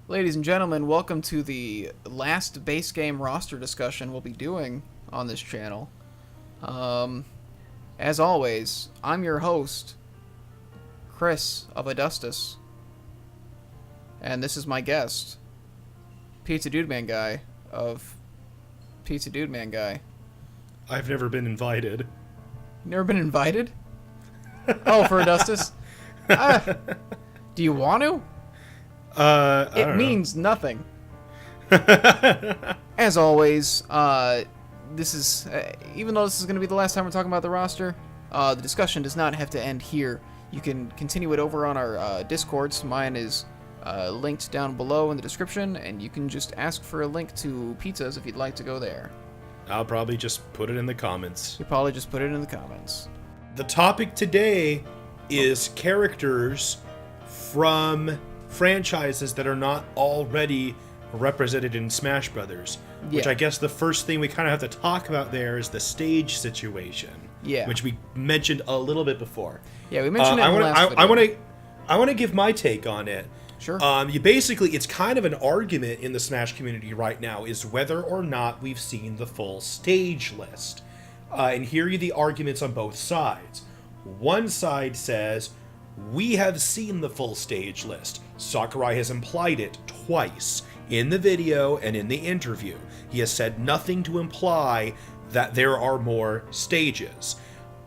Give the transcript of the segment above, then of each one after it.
Ladies and gentlemen, welcome to the last base game roster discussion we'll be doing on this channel. As always, I'm your host, Chris of Adustus, and this is my guest, Pizza Dude Man Guy of Pizza Dude Man Guy. I've never been invited. You never been invited? Oh, for Adustus? Do you want to? It means nothing. As always, this is even though this is going to be the last time we're talking about the roster, the discussion does not have to end here. You can continue it over on our Discords. Mine is linked down below in the description, and you can just ask for a link to pizzas if you'd like to go there. I'll probably just put it in the comments. You probably just put it in the comments. The topic today is characters from franchises that are not already represented in Smash Brothers. Yeah. Which I guess the first thing we kind of have to talk about there is the stage situation. Yeah. Which we mentioned a little bit before. Yeah, we mentioned it in the last video. I want to give my take on it. Sure. It's kind of an argument in the Smash community right now is whether or not we've seen the full stage list. And here are the arguments on both sides. One side says, we have seen the full stage list. Sakurai has implied it twice in the video and in the interview. He has said nothing to imply that there are more stages.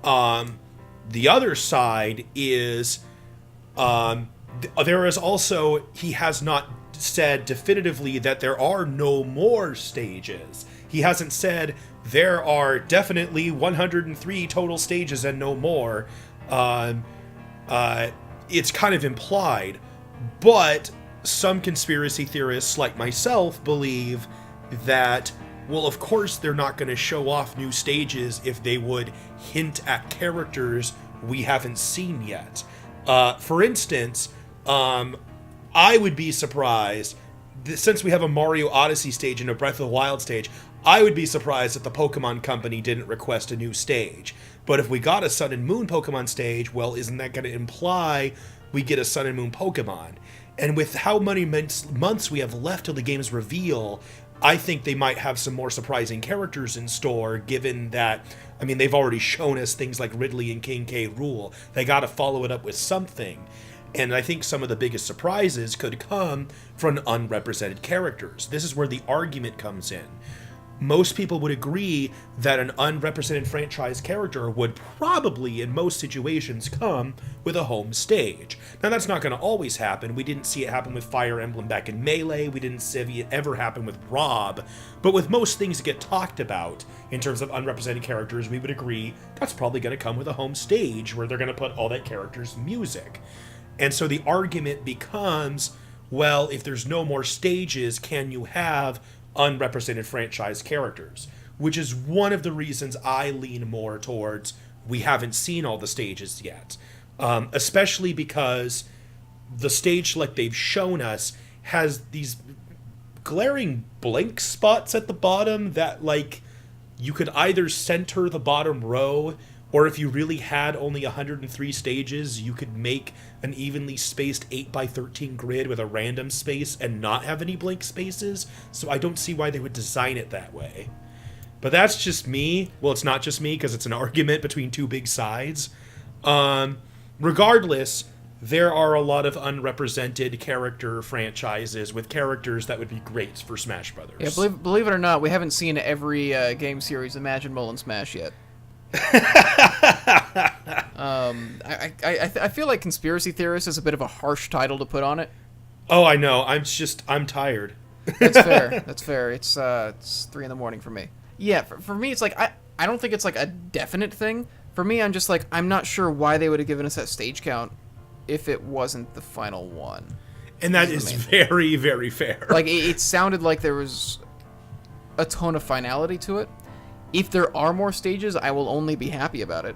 The other side is, there is also, he has not said definitively that there are no more stages. He hasn't said there are definitely 103 total stages and no more. It's kind of implied, but some conspiracy theorists like myself believe that, well, of course they're not going to show off new stages if they would hint at characters we haven't seen yet. For instance, I would be surprised, since we have a Mario Odyssey stage and a Breath of the Wild stage, I would be surprised if the Pokemon Company didn't request a new stage. But if we got a Sun and Moon Pokemon stage, well, isn't that going to imply we get a Sun and Moon Pokemon? And with how many months we have left till the game's reveal, I think they might have some more surprising characters in store, given that, I mean, they've already shown us things like Ridley and King K. Rool. They got to follow it up with something. And I think some of the biggest surprises could come from unrepresented characters. This is where the argument comes in. Most people would agree that an unrepresented franchise character would probably, in most situations, come with a home stage. Now, that's not going to always happen. We didn't see it happen with Fire Emblem back in Melee. We didn't see it ever happen with Rob. But with most things that get talked about in terms of unrepresented characters, we would agree that's probably going to come with a home stage where they're going to put all that character's music. And so the argument becomes, well, if there's no more stages, can you have unrepresented franchise characters? Which is one of the reasons I lean more towards we haven't seen all the stages yet. Especially because the stage like they've shown us has these glaring blank spots at the bottom that, like, you could either center the bottom row, or if you really had only 103 stages, you could make an evenly spaced 8x13 grid with a random space and not have any blank spaces. So I don't see why they would design it that way. But that's just me. Well, it's not just me, because it's an argument between two big sides. Regardless, there are a lot of unrepresented character franchises with characters that would be great for Smash Brothers. Yeah, believe it or not, we haven't seen every game series imaginable in Smash yet. I feel like conspiracy theorist is a bit of a harsh title to put on it. Oh, I know. I'm tired. That's fair. That's fair. It's 3 a.m. for me. Yeah, for me, it's like I don't think it's like a definite thing. For me, I'm just like, I'm not sure why they would have given us that stage count if it wasn't the final one. And that is very, very fair. Like, it sounded like there was a tone of finality to it. If there are more stages, I will only be happy about it.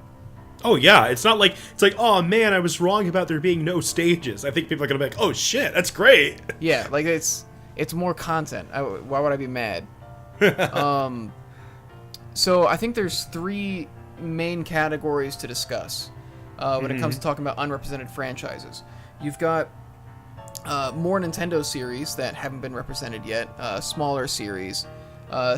Oh, yeah. It's not like, it's like, oh, man, I was wrong about there being no stages. I think people are going to be like, oh, shit, that's great. Yeah, like, it's more content. Why would I be mad? So I think there's 3 main categories to discuss when it comes to talking about unrepresented franchises. You've got more Nintendo series that haven't been represented yet, smaller series,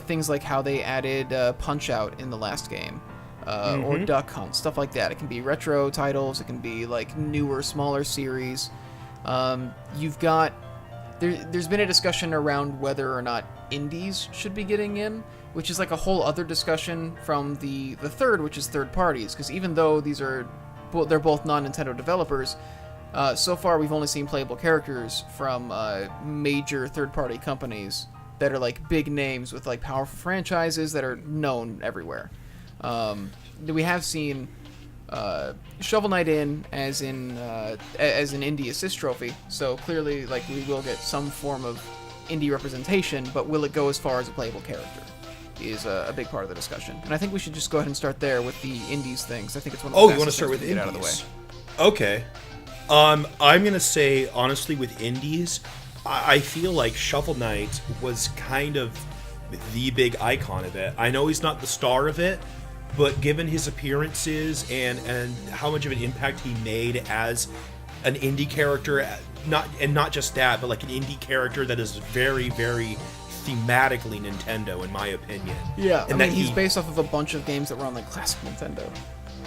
things like how they added Punch-Out in the last game, or Duck Hunt, stuff like that. It can be retro titles, it can be like newer, smaller series. You've got... There's been a discussion around whether or not indies should be getting in, which is like a whole other discussion from the third, which is third parties, because even though they're both non-Nintendo developers, so far we've only seen playable characters from major third-party companies that are like big names with like powerful franchises that are known everywhere. We have seen Shovel Knight in as an indie assist trophy, so clearly like we will get some form of indie representation, but will it go as far as a playable character is a big part of the discussion. And I think we should just go ahead and start there with the indies things. I think it's one of the you want to start with indies? indies? Out of the way. Okay. I'm gonna say honestly with indies, I feel like Shovel Knight was kind of the big icon of it. I know he's not the star of it, but given his appearances and how much of an impact he made as an indie character, not just that, but like an indie character that is very, very thematically Nintendo, in my opinion. Yeah, and he's based off of a bunch of games that were on like classic Nintendo.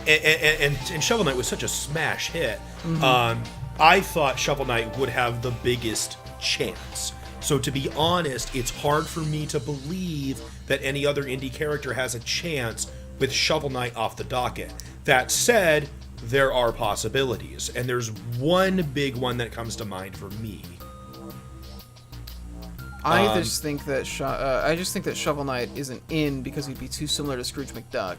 And Shovel Knight was such a smash hit. I thought Shovel Knight would have the biggest chance. So to be honest, it's hard for me to believe that any other indie character has a chance with Shovel Knight off the docket. That said, there are possibilities, and there's one big one that comes to mind for me. I just think that Shovel Knight isn't in because he'd be too similar to Scrooge McDuck.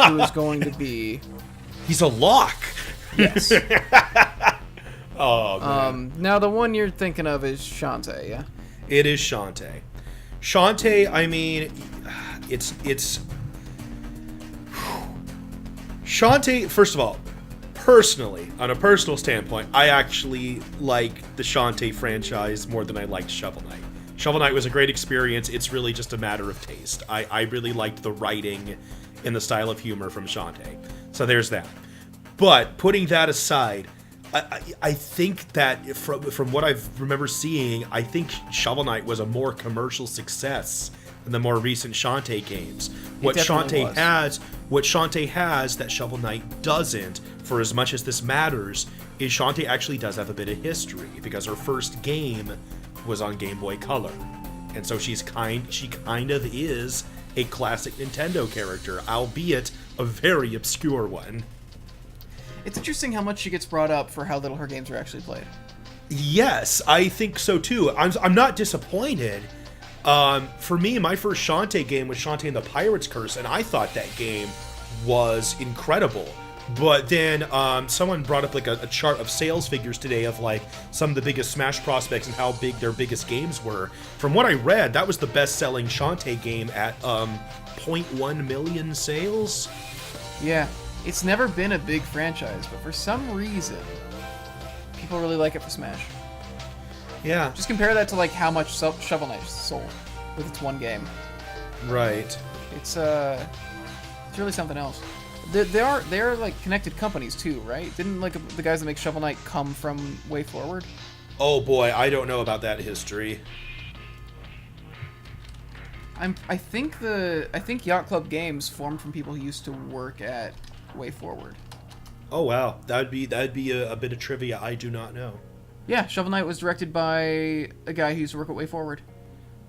Who is going to be... He's a lock! Yes. Oh, man. Now, the one you're thinking of is Shantae, yeah? It is Shantae. Shantae, I mean, it's... Shantae, first of all, personally, on a personal standpoint, I actually like the Shantae franchise more than I liked Shovel Knight. Shovel Knight was a great experience. It's really just a matter of taste. I really liked the writing and the style of humor from Shantae. So there's that. But putting that aside, I think that from what I remember seeing, I think Shovel Knight was a more commercial success than the more recent Shantae games. What Shantae has that Shovel Knight doesn't, for as much as this matters, is Shantae actually does have a bit of history, because her first game was on Game Boy Color. And so she kind of is a classic Nintendo character, albeit a very obscure one. It's interesting how much she gets brought up for how little her games are actually played. Yes, I think so too. I'm not disappointed. For me, my first Shantae game was Shantae and the Pirate's Curse, and I thought that game was incredible. But then someone brought up like a chart of sales figures today of like some of the biggest Smash prospects and how big their biggest games were. From what I read, that was the best-selling Shantae game at 0.1 million sales. Yeah, it's never been a big franchise, but for some reason, people really like it for Smash. Yeah. Just compare that to like how much Shovel Knight sold with its one game. Right. It's really something else. They're like connected companies too, right? Didn't like the guys that make Shovel Knight come from Way Forward? Oh boy, I don't know about that history. I think Yacht Club Games formed from people who used to work at Way Forward. Oh wow, that'd be a bit of trivia I do not know. Yeah, Shovel Knight was directed by a guy who used to work at Way Forward.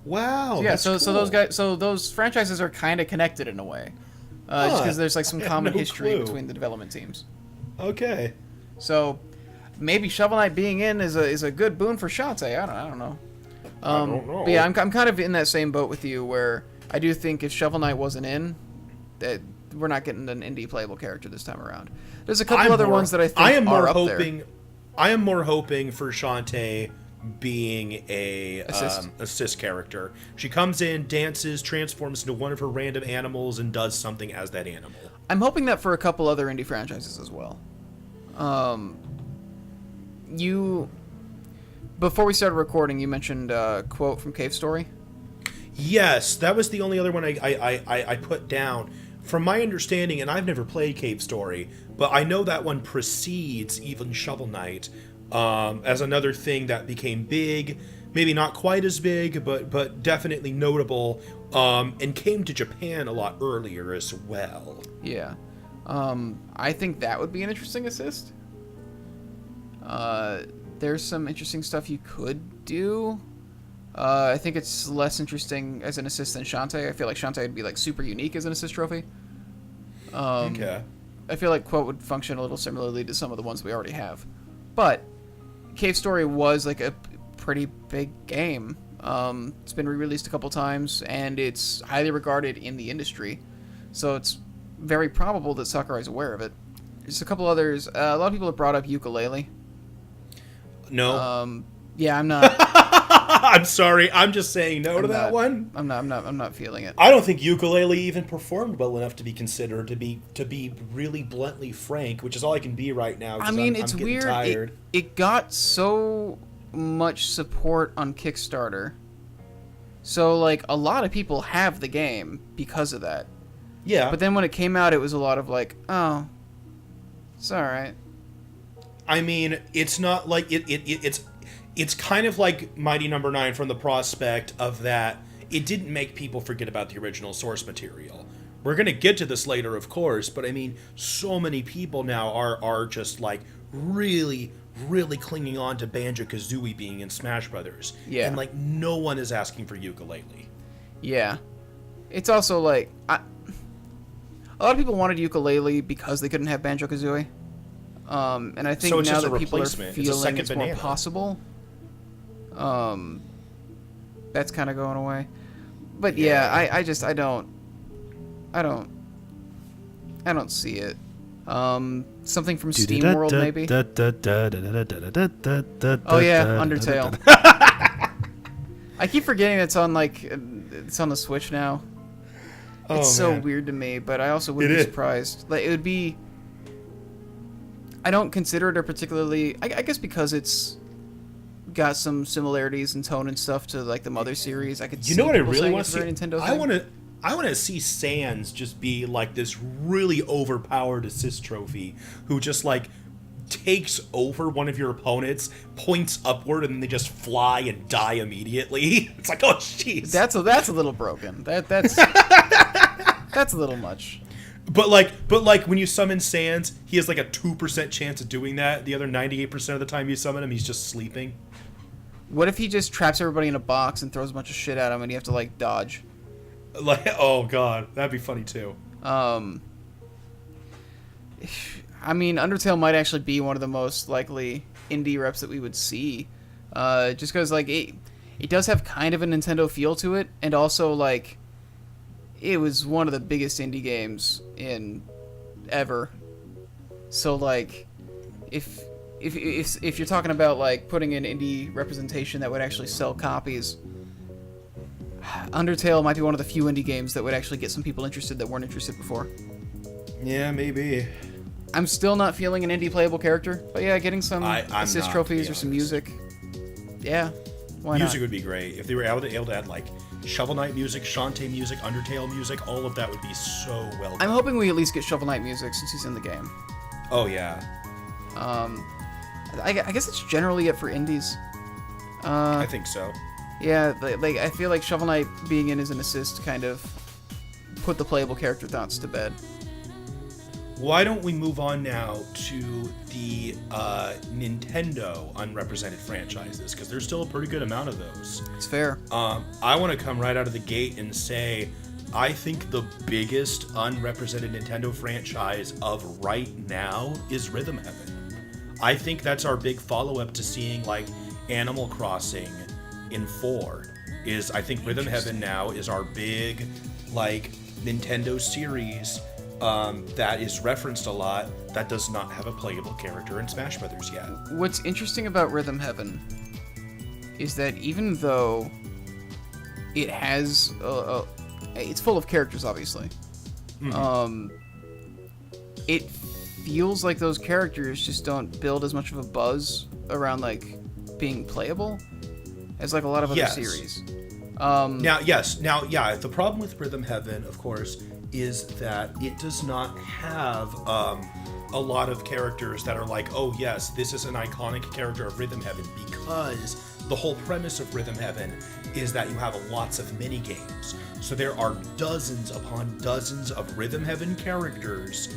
Wow. So, yeah, that's cool. so those franchises are kind of connected in a way, just because there's like some common history between the development teams. Okay. So maybe Shovel Knight being in is a good boon for Shantae. I don't know. I don't know. But yeah, I'm kind of in that same boat with you, where I do think if Shovel Knight wasn't in, that we're not getting an indie playable character this time around. There's a couple other ones that I think are up there. I am more hoping for Shantae being a assist character. She comes in, dances, transforms into one of her random animals, and does something as that animal. I'm hoping that for a couple other indie franchises as well. Before we started recording, you mentioned a quote from Cave Story. Yes, that was the only other one I put down. From my understanding, and I've never played Cave Story, but I know that one precedes even Shovel Knight. as another thing that became big, maybe not quite as big, but definitely notable, and came to Japan a lot earlier as well. Yeah. I think that would be an interesting assist. There's some interesting stuff you could do. I think it's less interesting as an assist than Shantae. I feel like Shantae would be like super unique as an assist trophy. Okay. I feel like Quote would function a little similarly to some of the ones we already have. But Cave Story was like a pretty big game. It's been re-released a couple times, and it's highly regarded in the industry. So it's very probable that Sakurai's aware of it. There's a couple others. A lot of people have brought up Ukulele. No. Yeah, I'm not. I'm sorry. I'm just saying no to that one. I'm not feeling it. I don't think Ukulele even performed well enough to be considered, to be really bluntly frank, which is all I can be right now. I mean, it's I'm getting weird. Tired. It got so much support on Kickstarter. So, like, a lot of people have the game because of that. Yeah. But then when it came out, it was a lot of like, oh, it's alright. I mean, it's not like it's kind of like Mighty Number 9 from the prospect of that it didn't make people forget about the original source material. We're going to get to this later, of course, but I mean, so many people now are just like really clinging on to Banjo-Kazooie being in Smash Brothers. Yeah. And like no one is asking for Ukulele. Yeah. It's also like, a lot of people wanted Ukulele because they couldn't have Banjo-Kazooie. And I think So it's now just a that people are replacement. It's a feeling second it's banana. more possible, that's kind of going away. But yeah, I don't see it. Something from Steam World maybe. Oh yeah, Undertale. I keep forgetting it's on it's on the Switch now. It's so weird to me, but I also wouldn't be surprised. Like, it would be. I don't consider it a particularly. I guess because it's got some similarities in tone and stuff to like the Mother series. I could. You know what I people really saying want it's to a see? very Nintendo thing. I want to see Sans just be like this really overpowered assist trophy who just like takes over one of your opponents, points upward, and then they just fly and die immediately. It's like, oh jeez. That's a little broken. That's that's a little much. But like when you summon Sans, he has like a 2% chance of doing that. The other 98% of the time you summon him, he's just sleeping. What if he just traps everybody in a box and throws a bunch of shit at him, and you have to like dodge? Like, oh god, that'd be funny too. I mean, Undertale might actually be one of the most likely indie reps that we would see, just because like it does have kind of a Nintendo feel to it, and also like it was one of the biggest indie games in ever. So like, if you're talking about like putting in indie representation that would actually sell copies, Undertale might be one of the few indie games that would actually get some people interested that weren't interested before. Yeah, maybe. I'm still not feeling an indie playable character, but yeah, getting some assist not, trophies or some music. Yeah, why Music not? would be great if they were able to add like Shovel Knight music, Shantae music, Undertale music. All of that would be so well done. I'm hoping we at least get Shovel Knight music since he's in the game. Oh yeah. I guess it's generally it for indies. I think so. Yeah, like I feel like Shovel Knight being in as an assist kind of put the playable character thoughts to bed. Why don't we move on now to the Nintendo unrepresented franchises, because there's still a pretty good amount of those. It's fair. I want to come right out of the gate and say I think the biggest unrepresented Nintendo franchise of right now is Rhythm Heaven. I think that's our big follow-up to seeing like Animal Crossing in 4. I think Rhythm Heaven now is our big like Nintendo series that is referenced a lot that does not have a playable character in Smash Brothers yet. What's interesting about Rhythm Heaven is that even though it has it's full of characters, obviously. Mm-hmm. It feels like those characters just don't build as much of a buzz around like being playable as like a lot of other series. The problem with Rhythm Heaven, of course, is that it does not have a lot of characters that are like, oh yes, this is an iconic character of Rhythm Heaven, because the whole premise of Rhythm Heaven is that you have lots of mini games. So there are dozens upon dozens of Rhythm Heaven characters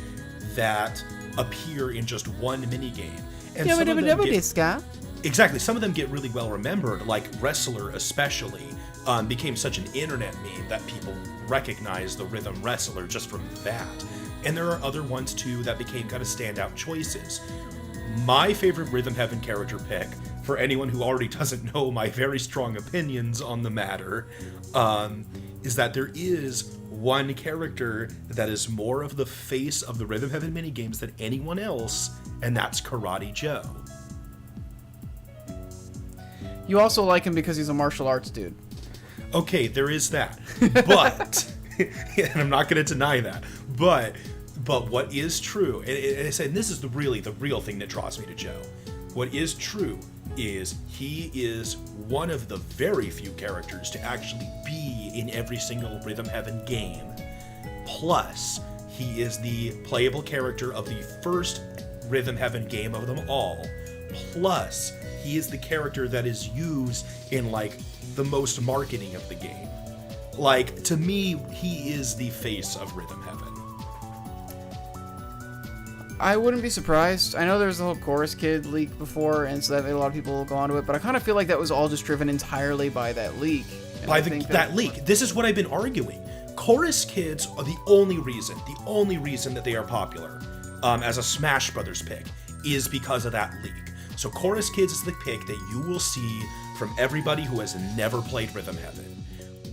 that appear in just one mini game. And some of them exactly, some of them get really well remembered, like Wrestler especially. Became such an internet meme that people recognize the Rhythm Wrestler just from that. And there are other ones too that became kind of standout choices. My favorite Rhythm Heaven character pick, for anyone who already doesn't know my very strong opinions on the matter, is that there is one character that is more of the face of the Rhythm Heaven minigames than anyone else, and that's Karate Joe. You also like him because he's a martial arts dude. Okay, there is that. But, and I'm not going to deny that, but what is true, and I said this is the real thing that draws me to Joe. What is true is he is one of the very few characters to actually be in every single Rhythm Heaven game. Plus, he is the playable character of the first Rhythm Heaven game of them all. Plus, he is the character that is used in, like, the most marketing of the game. Like, to me, he is the face of Rhythm Heaven. I wouldn't be surprised. I know there was the whole Chorus Kid leak before, and so that made a lot of people go onto it, but I kind of feel like that was all just driven entirely by that leak. By that leak. This is what I've been arguing. Chorus Kids are the only reason that they are popular as a Smash Brothers pick is because of that leak. So Chorus Kids is the pick that you will see from everybody who has never played Rhythm Heaven,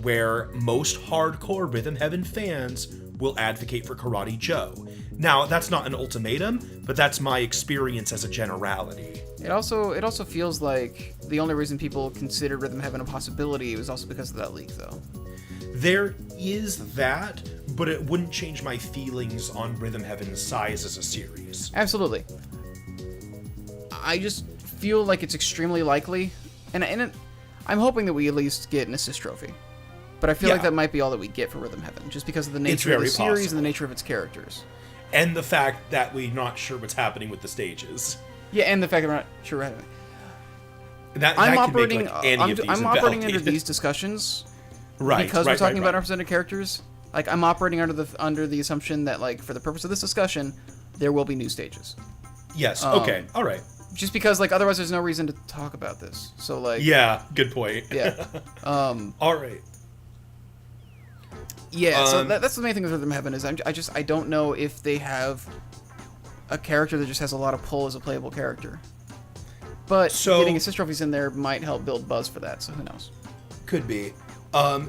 where most hardcore Rhythm Heaven fans will advocate for Karate Joe. Now, that's not an ultimatum, but that's my experience as a generality. It also feels like the only reason people considered Rhythm Heaven a possibility was also because of that leak, though. There is that, but it wouldn't change my feelings on Rhythm Heaven's size as a series. Absolutely. I just feel like it's extremely likely, and I'm hoping that we at least get an assist trophy. But I feel like that might be all that we get for Rhythm Heaven, just because of the nature of the series and the nature of its characters. And the fact that we're not sure what's happening with the stages. Yeah, and the fact that we're not sure what that I'm could operating, make, like, any of these I'm operating under these discussions, because we're talking about unrepresented characters. Like, I'm operating under the assumption that, like, for the purpose of this discussion, there will be new stages. Yes. Okay. All right. Just because, like, otherwise there's no reason to talk about this. So, like... Yeah, good point. Yeah. All right. Yeah, so that's the main thing with Rhythm Heaven is I don't know if they have a character that just has a lot of pull as a playable character. But getting assist trophies in there might help build buzz for that, so who knows? Could be.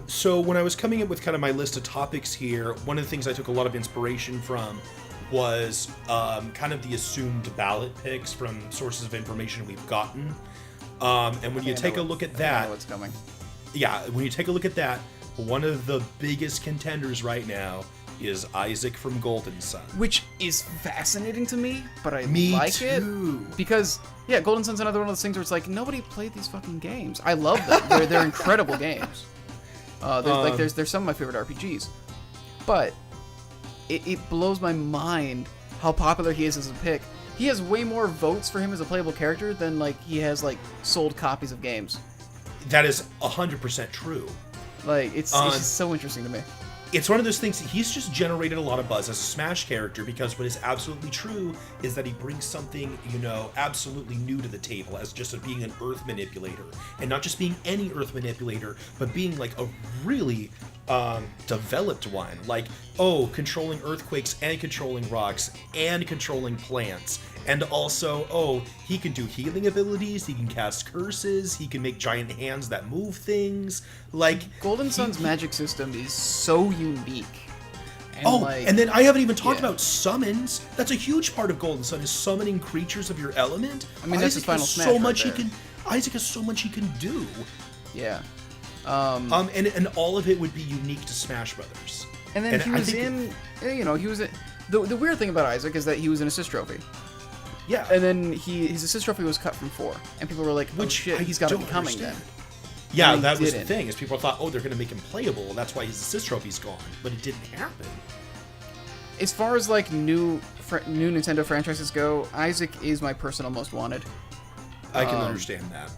So when I was coming up with kind of my list of topics here, one of the things I took a lot of inspiration from was kind of the assumed ballot picks from sources of information we've gotten. And when you take a look at that... I know what's coming. Yeah, when you take a look at that, one of the biggest contenders right now is Isaac from Golden Sun. Which is fascinating to me, but I me like too. It. Because, yeah, Golden Sun's another one of those things where it's like, nobody played these fucking games. I love them. They're incredible games. There's some of my favorite RPGs. But it blows my mind how popular he is as a pick. He has way more votes for him as a playable character than, like, he has, like, sold copies of games. That is 100% true. Like, it's just so interesting to me. It's one of those things, he's just generated a lot of buzz as a Smash character, because what is absolutely true is that he brings something, absolutely new to the table as just being an Earth manipulator. And not just being any Earth manipulator, but being, like, a really developed one. Like, controlling earthquakes and controlling rocks and controlling plants. And also, he can do healing abilities, he can cast curses, he can make giant hands that move things. Like, Golden Sun's magic system is so unique. And and then I haven't even talked about summons. That's a huge part of Golden Sun, is summoning creatures of your element. I mean, that's his final smash Isaac has so much he can do. Yeah. And all of it would be unique to Smash Brothers. And then he was the weird thing about Isaac is that he was in assist trophy. Yeah. And then his assist trophy was cut from 4. And people were like, he's got to be coming then. Yeah, that was the thing, is people thought, they're going to make him playable, and that's why his assist trophy's gone. But it didn't happen. as far as like new Nintendo franchises go, Isaac is my personal most wanted. I can understand that.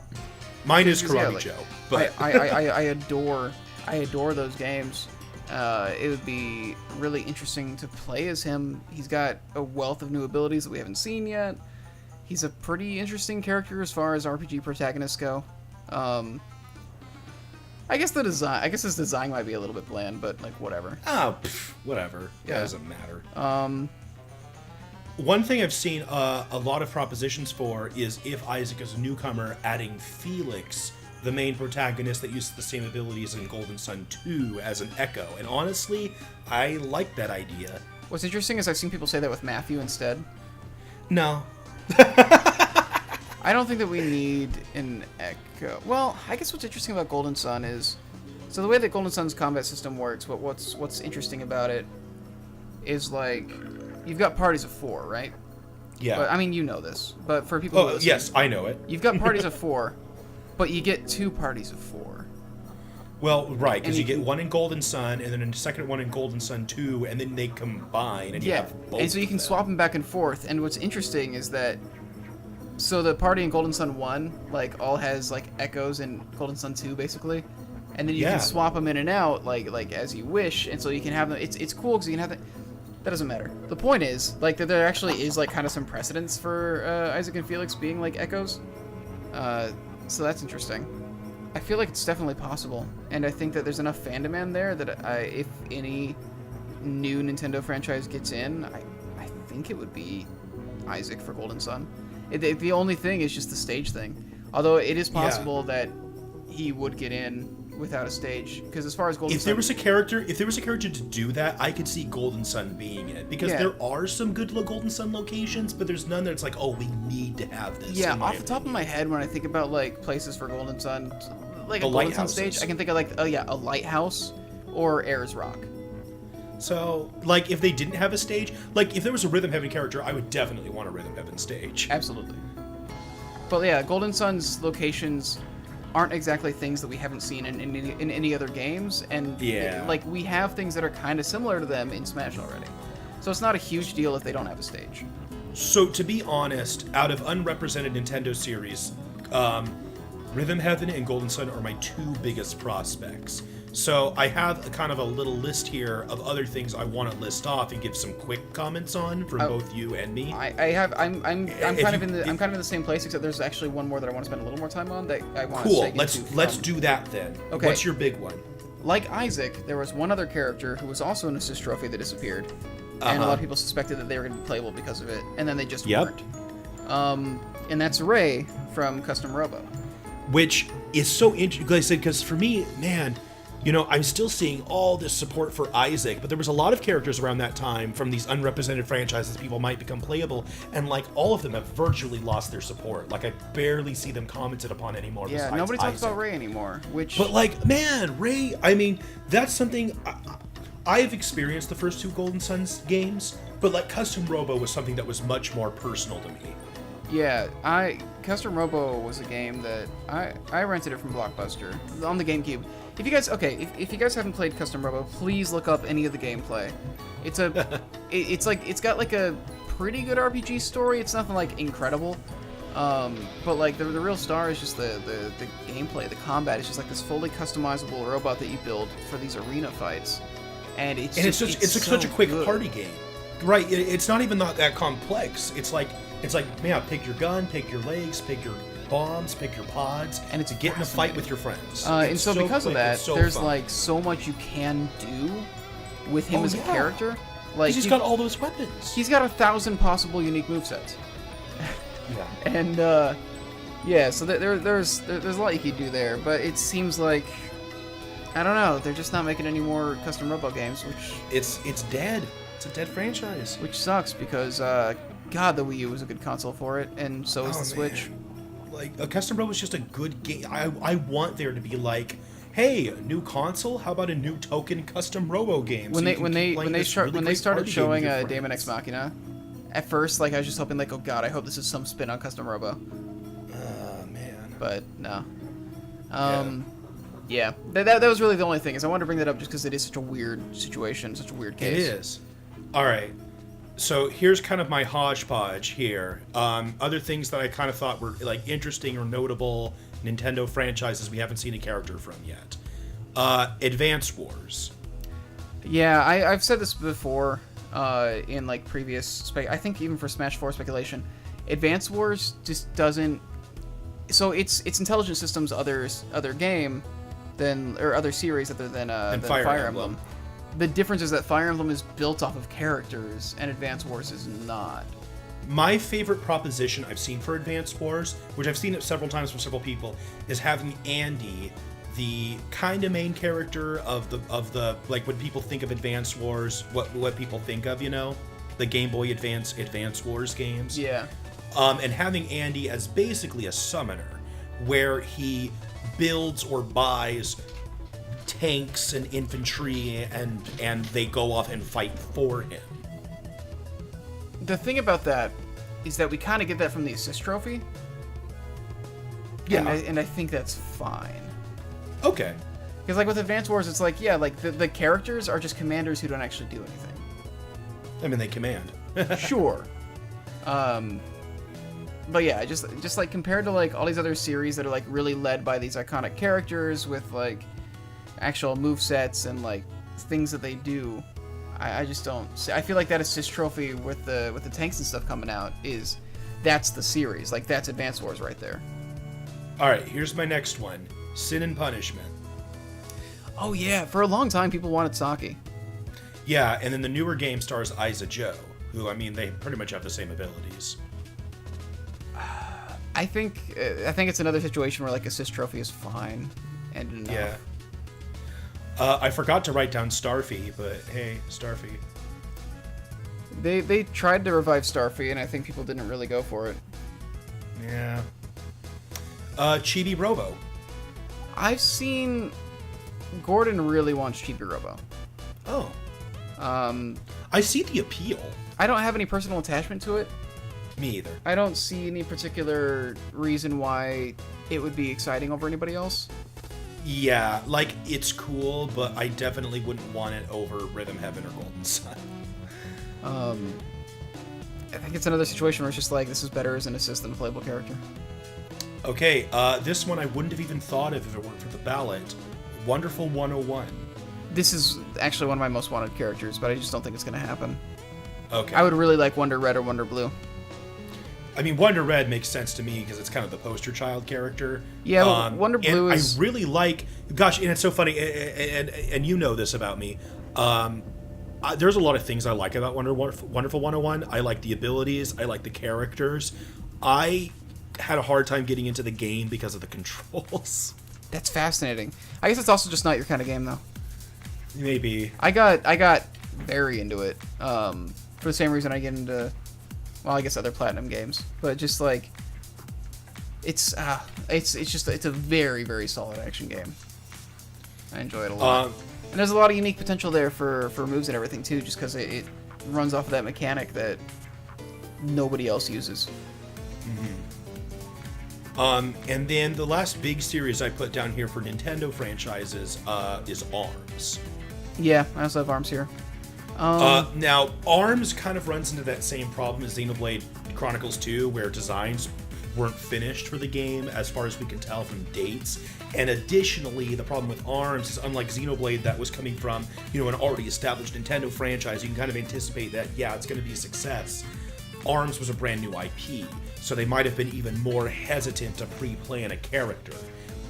Mine is Karate Joe, but I adore those games. It would be really interesting to play as him. He's got a wealth of new abilities that we haven't seen yet. He's a pretty interesting character as far as RPG protagonists go. I guess his design might be a little bit bland, but like whatever. Whatever. Yeah. It doesn't matter. One thing I've seen a lot of propositions for is if Isaac is a newcomer, adding Felix, the main protagonist that uses the same abilities in Golden Sun 2, as an echo. And honestly, I like that idea. What's interesting is I've seen people say that with Matthew instead. No. I don't think that we need an echo. Well, I guess what's interesting about Golden Sun is, so the way that Golden Sun's combat system works, what's interesting about it is like, you've got parties of 4, right? Yeah. But, I mean, you know this, but for people who listen, yes, I know it. You've got parties of 4, but you get 2 parties of 4. Well, right, because you get one in Golden Sun, and then a second one in Golden Sun 2, and then they combine, and you have both. And so you can swap them back and forth. And what's interesting is that, so the party in Golden Sun 1, like, all has, like, echoes in Golden Sun 2, basically. And then you can swap them in and out, like as you wish, and so you can have them, it's cool, because you can have them. That doesn't matter. The point is, like, that there actually is, like, kind of some precedence for Isaac and Felix being, like, echoes. So that's interesting. I feel like it's definitely possible, and I think that there's enough fandom in there that if any new Nintendo franchise gets in, I think it would be Isaac for Golden Sun. The only thing is just the stage thing. Although it is possible that he would get in without a stage, because as far as Golden Sun, if there was a character to do that, I could see Golden Sun being it, because there are some good Golden Sun locations, but there's none that's like, oh, we need to have this. Yeah, off the top of my head, when I think about like places for Golden Sun, like a Golden Sun stage, I can think of like a lighthouse or Ayers Rock. So, like, if they didn't have a stage, like if there was a Rhythm Heaven character, I would definitely want a Rhythm Heaven stage. Absolutely. But yeah, Golden Sun's locations aren't exactly things that we haven't seen in any other games, and like we have things that are kind of similar to them in Smash already. So it's not a huge deal if they don't have a stage. So to be honest, out of unrepresented Nintendo series, Rhythm Heaven and Golden Sun are my 2 biggest prospects. So I have a kind of a little list here of other things I want to list off and give some quick comments on from both you and me. I'm kind of in the same place, except there's actually one more that I want to spend a little more time on that I want to Cool. Let's do that then. Okay. What's your big one? Like Isaac, there was one other character who was also an assist trophy that disappeared, and a lot of people suspected that they were going to be playable because of it, and then they just weren't. And that's Ray from Custom Robo. Which is so interesting, like I said, because for me, man, you know, I'm still seeing all this support for Isaac, but there was a lot of characters around that time from these unrepresented franchises people might become playable, and like all of them have virtually lost their support. Like I barely see them commented upon anymore. Yeah, nobody talks about Ray anymore. But like, man, Ray, I mean, that's something I've experienced the first 2 Golden Suns games, but like Custom Robo was something that was much more personal to me. Yeah, Custom Robo was a game that I rented it from Blockbuster on the GameCube. If you guys if you guys haven't played Custom Robo, please look up any of the gameplay. It's got like a pretty good RPG story. It's nothing like incredible, but like the real star is just the gameplay. The combat is just like this fully customizable robot that you build for these arena fights, and it's such a quick party game, right? It's not even that complex. It's like, man, pick your gun, pick your legs, pick your bombs, pick your pods, and it's get in a fight with your friends. And so because of that, there's like so much you can do with him as a character. Like he's got all those weapons. He's got 1,000 possible unique movesets. Yeah. And so there's a lot you could do there, but it seems like, I don't know, they're just not making any more Custom Robo games, which it's dead. It's a dead franchise. Which sucks because God, the Wii U was a good console for it, and so is the Switch. Man. Like a Custom Robo was just a good game. I want there to be like, hey, a new console. How about a new token Custom Robo game? When they started showing Daemon X Machina, at first like I was just hoping like, oh God, I hope this is some spin on Custom Robo. Man. But no. That was really the only thing, is I wanted to bring that up just because it is such a weird situation, such a weird case. It is. All right. So here's kind of my hodgepodge here. Other things that I kind of thought were like interesting or notable Nintendo franchises we haven't seen a character from yet. Advance Wars. Yeah, I've said this before in like previous I think even for Smash 4 speculation, Advance Wars just doesn't. So it's Intelligent Systems' other game or other series other than Fire Emblem. The difference is that Fire Emblem is built off of characters, and Advance Wars is not. My favorite proposition I've seen for Advance Wars, which I've seen it several times from several people, is having Andy, the kind of main character of the like when people think of Advance Wars, what people think of, the Game Boy Advance Wars games. Yeah. And having Andy as basically a summoner, where he builds or buys tanks and infantry, and they go off and fight for him. The thing about that is that we kind of get that from the assist trophy. Yeah. And I think that's fine. Okay. Because like with Advance Wars, it's like, yeah, like the characters are just commanders who don't actually do anything. I mean, they command. Sure. But yeah, just like compared to like all these other series that are like really led by these iconic characters with like actual movesets and like things that they do, I just don't see. I feel like that assist trophy with the tanks and stuff coming out that's the series. Like that's Advance Wars right there. All right, here's my next one. Sin and Punishment. Oh yeah, for a long time people wanted Saki. Yeah, and then the newer game stars Isa Joe, who, I mean, they pretty much have the same abilities. I think it's another situation where like assist trophy is fine and enough. Yeah. I forgot to write down Starfy, but hey, Starfy. They tried to revive Starfy, and I think people didn't really go for it. Yeah. Chibi Robo. I've seen Gordon really wants Chibi Robo. Oh. I see the appeal. I don't have any personal attachment to it. Me either. I don't see any particular reason why it would be exciting over anybody else. Yeah, like, it's cool, but I definitely wouldn't want it over Rhythm Heaven or Golden Sun. I think it's another situation where it's just like, this is better as an assist than a playable character. Okay, this one I wouldn't have even thought of if it weren't for the ballot. Wonderful 101. This is actually one of my most wanted characters, but I just don't think it's going to happen. Okay. I would really like Wonder Red or Wonder Blue. I mean, Wonder Red makes sense to me because it's kind of the poster child character. Yeah, but Wonder Blue and is... I really like... Gosh, and it's so funny, and you know this about me. There's a lot of things I like about Wonderful 101. I like the abilities. I like the characters. I had a hard time getting into the game because of the controls. That's fascinating. I guess it's also just not your kind of game, though. Maybe. I got very into it for the same reason I get into... Well, I guess other Platinum games, but just like it's a very, very solid action game. I enjoy it a lot, and there's a lot of unique potential there for moves and everything too, just because it runs off of that mechanic that nobody else uses. Mm-hmm. And then the last big series I put down here for Nintendo franchises is ARMS. Yeah, I also have ARMS here. Now, ARMS kind of runs into that same problem as Xenoblade Chronicles 2, where designs weren't finished for the game, as far as we can tell from dates. And additionally, the problem with ARMS is, unlike Xenoblade, that was coming from, an already established Nintendo franchise, you can kind of anticipate that, yeah, it's going to be a success. ARMS was a brand new IP, so they might have been even more hesitant to pre-plan a character,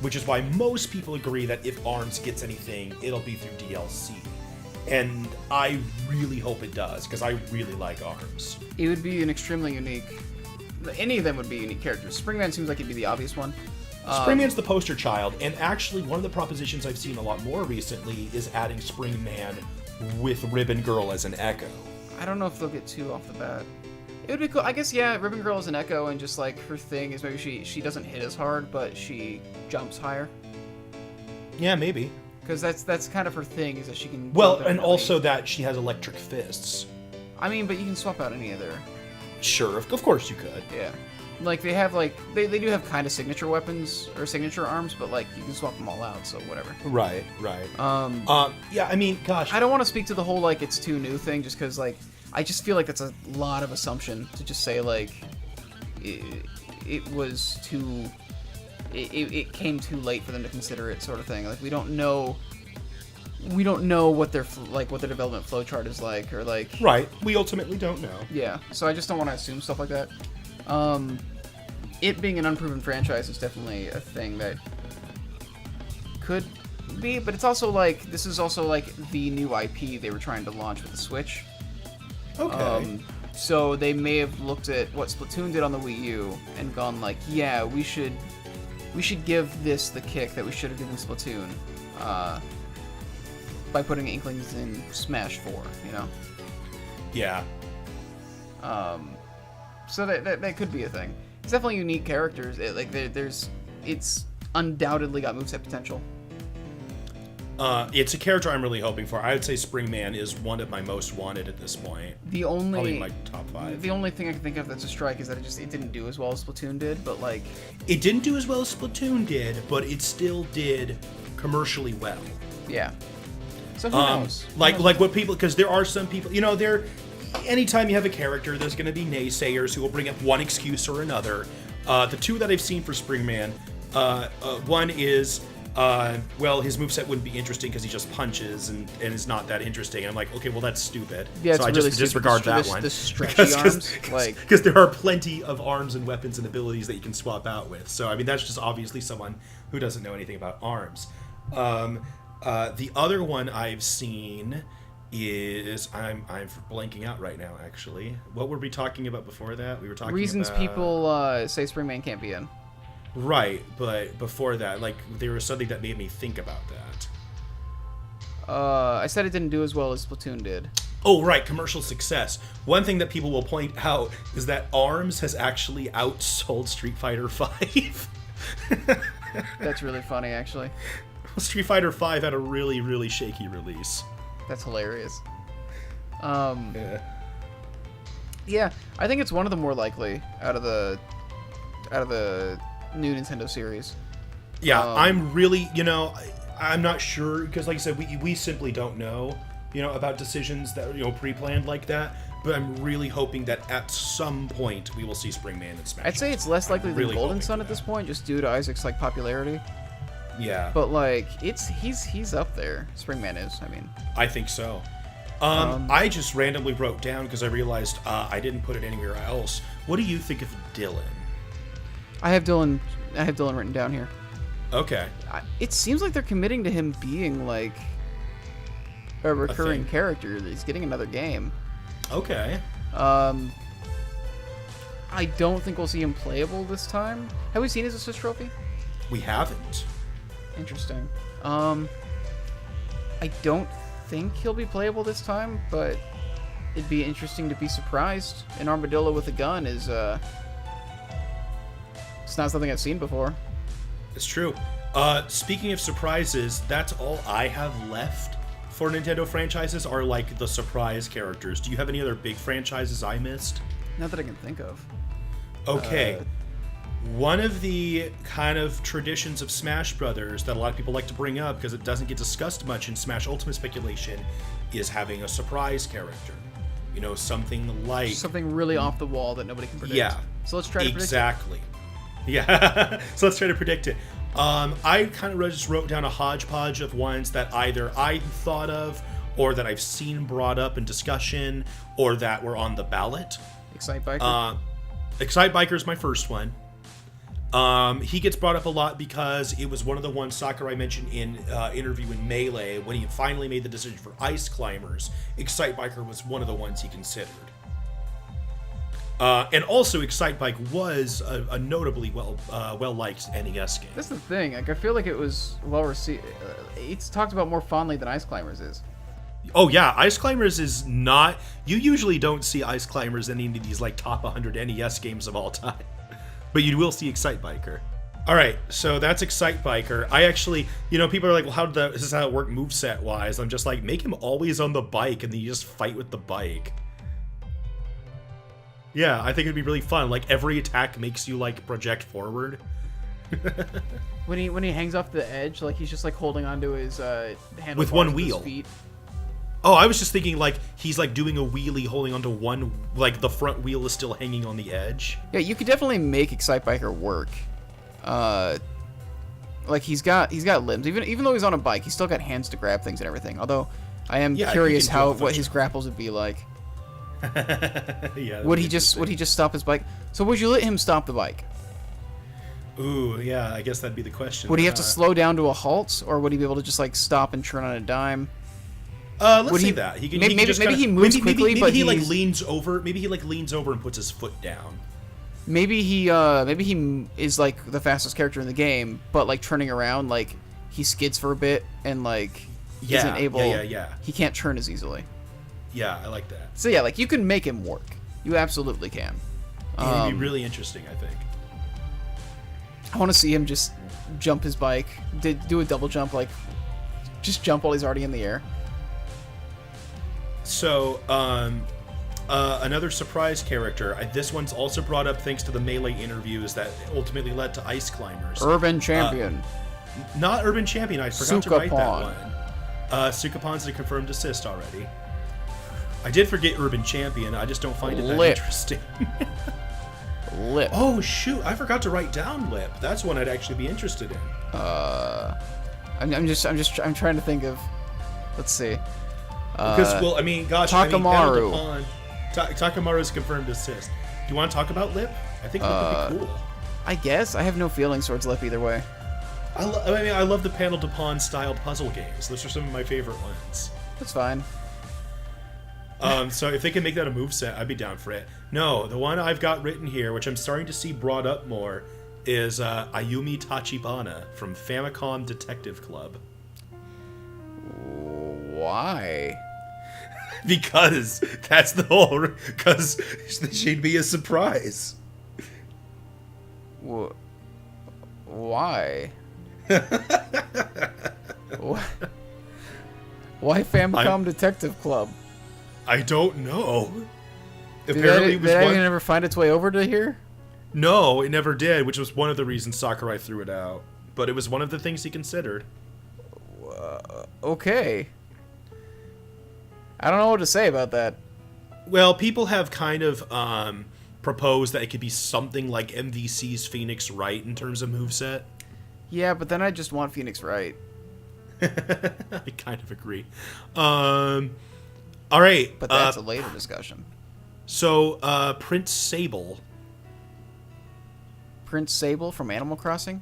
which is why most people agree that if ARMS gets anything, it'll be through DLC. And I really hope it does, because I really like ARMS. It would be an extremely unique... Any of them would be unique characters. Springman seems like it'd be the obvious one. Springman's the poster child, and actually one of the propositions I've seen a lot more recently is adding Springman with Ribbon Girl as an Echo. I don't know if they'll get two off the bat. It would be cool. I guess, yeah, Ribbon Girl is an Echo, and just like her thing is maybe she doesn't hit as hard, but she jumps higher. Yeah, maybe. Because that's kind of her thing, is that she can... Well, and also that she has electric fists. I mean, but you can swap out any of their... Sure, of course you could. Yeah. Like, they have, like, they do have kind of signature weapons or signature arms, but, like, you can swap them all out, so whatever. Right. Yeah, I mean, gosh. I don't want to speak to the whole, like, it's too new thing, just because, like, I just feel like that's a lot of assumption to just say, like, it was too... It came too late for them to consider it, sort of thing. Like, we don't know what their development flowchart is like, or like. Right. We ultimately don't know. Yeah. So I just don't want to assume stuff like that. It being an unproven franchise is definitely a thing that could be, but it's also like this is also like the new IP they were trying to launch with the Switch. Okay. So they may have looked at what Splatoon did on the Wii U and gone like, yeah, we should give this the kick that we should have given Splatoon by putting Inklings in Smash 4, you know? Yeah. So that could be a thing. It's definitely unique characters. It's undoubtedly got moveset potential. It's a character I'm really hoping for. I would say Springman is one of my most wanted at this point. Probably my top 5. The only thing I can think of that's a strike is that it didn't do as well as Splatoon did, but like... It didn't do as well as Splatoon did, but it still did commercially well. Yeah. So who knows? Like what people... Because there are some people... You know, anytime you have a character, there's going to be naysayers who will bring up one excuse or another. The two that I've seen for Springman, one is... well, his moveset wouldn't be interesting because he just punches and is not that interesting. And I'm like, okay, well, that's stupid. Yeah, so I really just disregard that one. The stretchy arms, because there are plenty of arms and weapons and abilities that you can swap out with. So I mean, that's just obviously someone who doesn't know anything about arms. The other one I've seen is I'm blanking out right now. Actually, what were we talking about before that? We were talking reasons about... people say Springman can't be in. Right, but before that, like, there was something that made me think about that. I said it didn't do as well as Splatoon did. Oh, right, commercial success. One thing that people will point out is that ARMS has actually outsold Street Fighter V. That's really funny, actually. Street Fighter V had a really, really shaky release. That's hilarious. Yeah, I think it's one of the more likely out of the new Nintendo series. Yeah, I'm really, I'm not sure, because like I said, we simply don't know, about decisions that, pre-planned like that, but I'm really hoping that at some point we will see Springman and Smash. I'd say it's less likely than Golden Sun at that. this point, just due to Isaac's, like, popularity. Yeah. But, like, he's up there. Springman is, I mean. I think so. I just randomly wrote down, because I realized I didn't put it anywhere else. What do you think of Dylan? I have Dylan written down here. Okay. It seems like they're committing to him being like a recurring character. He's getting another game. Okay. I don't think we'll see him playable this time. Have we seen his assist trophy? We haven't. Interesting. I don't think he'll be playable this time, but it'd be interesting to be surprised. An armadillo with a gun is it's not something I've seen before. It's true. Speaking of surprises, that's all I have left for Nintendo franchises are like the surprise characters. Do you have any other big franchises I missed? Not that I can think of. Okay. One of the kind of traditions of Smash Brothers that a lot of people like to bring up because it doesn't get discussed much in Smash Ultimate Speculation is having a surprise character. Something like... Something really off the wall that nobody can predict. Yeah. So let's try to predict it. Exactly. Yeah. So let's try to predict it. I kind of just wrote down a hodgepodge of ones that either I thought of or that I've seen brought up in discussion or that were on the ballot. Excite Biker? Excite Biker is my first one. He gets brought up a lot because it was one of the ones Sakurai mentioned in interview in Melee when he finally made the decision for Ice Climbers. Excite Biker was one of the ones he considered. And also, Excite Bike was a notably well-liked NES game. That's the thing. Like, I feel like it was well received. It's talked about more fondly than Ice Climbers is. Oh yeah, Ice Climbers is not. You usually don't see Ice Climbers in any of these like top 100 NES games of all time, but you will see Excite Biker. All right, so that's Excite Biker. I actually, people are like, well, this is how it worked moveset wise. I'm just like, make him always on the bike, and then you just fight with the bike. Yeah, I think it'd be really fun. Like, every attack makes you, like, project forward. When he hangs off the edge, like, he's just, like, holding onto his handlebars With one his wheel. feet. Oh, I was just thinking, like, he's, like, doing a wheelie holding onto one... Like, the front wheel is still hanging on the edge. Yeah, you could definitely make Excitebiker work. Like, he's got limbs. Even though he's on a bike, he's still got hands to grab things and everything. Although, I am curious what his grapples would be like. Yeah. Would he just stop his bike? So would you let him stop the bike? Ooh, yeah, I guess that'd be the question. Would he have to slow down to a halt, or would he be able to just like stop and turn on a dime? Let's say that. Maybe he moves quickly, but he like leans over. Maybe he like leans over and puts his foot down. Maybe he is like the fastest character in the game, but like turning around, like he skids for a bit and like isn't able. Yeah. He can't turn as easily. Yeah, I like that. So yeah, like you can make him work. You absolutely can. It'd be really interesting, I think. I want to see him just jump his bike, do a double jump, like just jump while he's already in the air. So, another surprise character. This one's also brought up thanks to the Melee interviews that ultimately led to Ice Climbers. Urban Champion. Not Urban Champion. I forgot to write that Sukapon. one. Sukapon's a confirmed assist already. I did forget Urban Champion. I just don't find it that interesting. Lip. Oh shoot! I forgot to write down Lip. That's one I'd actually be interested in. I'm trying to think of. Let's see. Because well, I mean, gosh, Takamaru. Takamaru's confirmed assist. Do you want to talk about Lip? I think Lip would be cool. I guess I have no feelings towards Lip either way. I love the Panel to Pawn style puzzle games. Those are some of my favorite ones. That's fine. So if they can make that a moveset, I'd be down for it. No, the one I've got written here, which I'm starting to see brought up more, is Ayumi Tachibana from Famicom Detective Club. Why? Because that's the whole... Because she'd be a surprise. Why? Why Famicom Detective Club? I don't know. Did that even ever find its way over to here? No, it never did, which was one of the reasons Sakurai threw it out. But it was one of the things he considered. Okay. I don't know what to say about that. Well, people have kind of proposed that it could be something like MVC's Phoenix Wright in terms of moveset. Yeah, but then I just want Phoenix Wright. I kind of agree. All right. But that's a later discussion. So, Prince Sable. Prince Sable from Animal Crossing?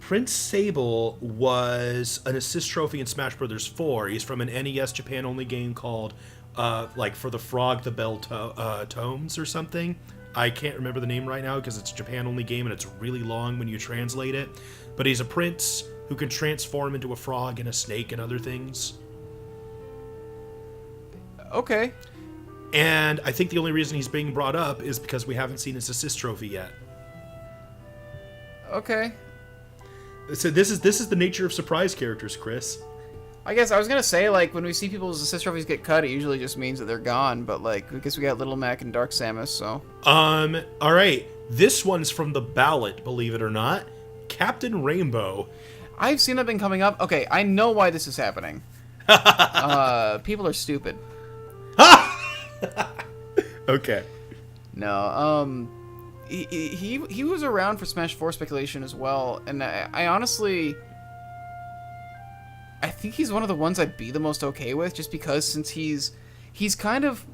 Prince Sable was an assist trophy in Smash Bros. 4. He's from an NES Japan-only game called, like, For the Frog, the Bell Tomes or something. I can't remember the name right now because it's a Japan-only game and it's really long when you translate it. But he's a prince who can transform into a frog and a snake and other things. Okay. And I think the only reason he's being brought up is because we haven't seen his assist trophy yet. Okay. So this is the nature of surprise characters, Chris. I guess I was gonna say, like, when we see people's assist trophies get cut, it usually just means that they're gone, but, like, I guess we got Little Mac and Dark Samus, so... Alright. This one's from the ballot, believe it or not. Captain Rainbow. I've seen that thing coming up. Okay, I know why this is happening. People are stupid. Okay. No, he was around for Smash 4 speculation as well, and I honestly... I think he's one of the ones I'd be the most okay with, just because since he's kind of...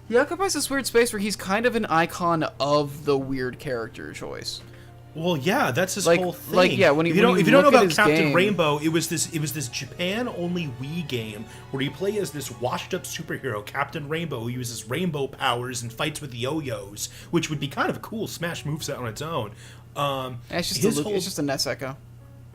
He occupies this weird space where he's kind of an icon of the weird character choice. Well, yeah, that's his whole thing. Like, yeah, if you don't know about Captain Rainbow, it was this Japan-only Wii game where you play as this washed-up superhero, Captain Rainbow, who uses rainbow powers and fights with yo-yos, which would be kind of a cool Smash moveset on its own. It's just a NES echo.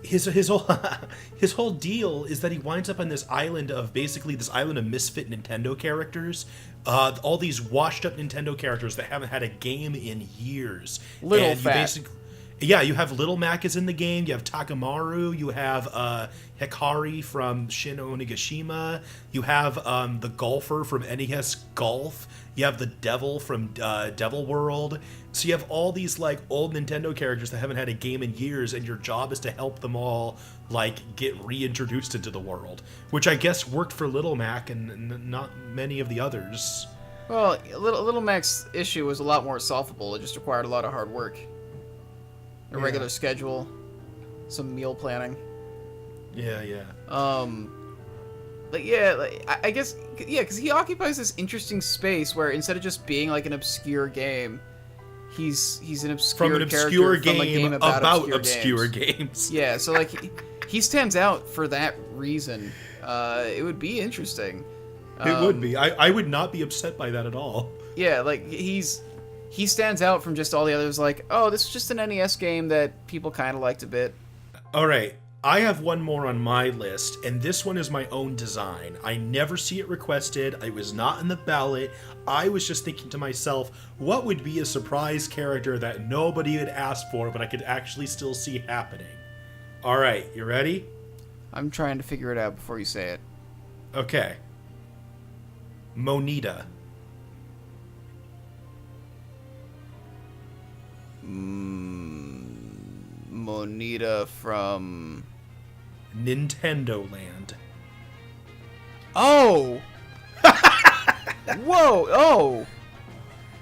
His whole deal is that he winds up on this island of misfit Nintendo characters, all these washed-up Nintendo characters that haven't had a game in years. Yeah, you have Little Mac is in the game. You have Takamaru. You have Hikari from Shin Onigashima. You have the golfer from NES Golf. You have the devil from Devil World. So you have all these like old Nintendo characters that haven't had a game in years, and your job is to help them all like get reintroduced into the world, which I guess worked for Little Mac and not many of the others. Well, Little Mac's issue was a lot more solvable. It just required a lot of hard work. A regular schedule, some meal planning. Yeah. But yeah, like, I guess, yeah, because he occupies this interesting space where instead of just being like an obscure game, he's an obscure from an character obscure from a game about obscure games. Yeah, so like he stands out for that reason. It would be interesting. It would be. I would not be upset by that at all. Yeah, like he stands out from just all the others. Like, oh, this is just an NES game that people kind of liked a bit. All right, I have one more on my list, and this one is my own design. I never see it requested. It was not in the ballot. I was just thinking to myself, what would be a surprise character that nobody had asked for, but I could actually still see happening? All right, you ready? I'm trying to figure it out before you say it. Okay. Monita. Monita from Nintendo Land. Oh! Whoa! Oh!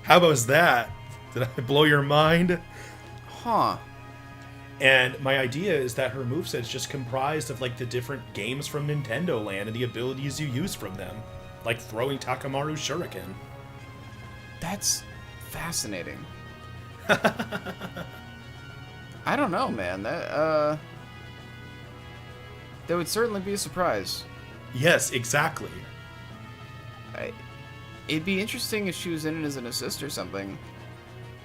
How about that? Did I blow your mind? Huh. And my idea is that her moveset is just comprised of like the different games from Nintendo Land and the abilities you use from them. Like throwing Takamaru's shuriken. That's fascinating. I don't know, man. That would certainly be a surprise. Yes, exactly. It'd be interesting if she was in it as an assist or something.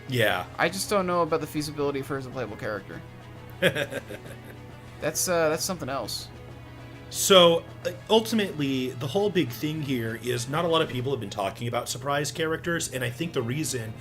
Yeah. I just don't know about the feasibility for her as a playable character. That's something else. So, ultimately, the whole big thing here is not a lot of people have been talking about surprise characters, and I think the reason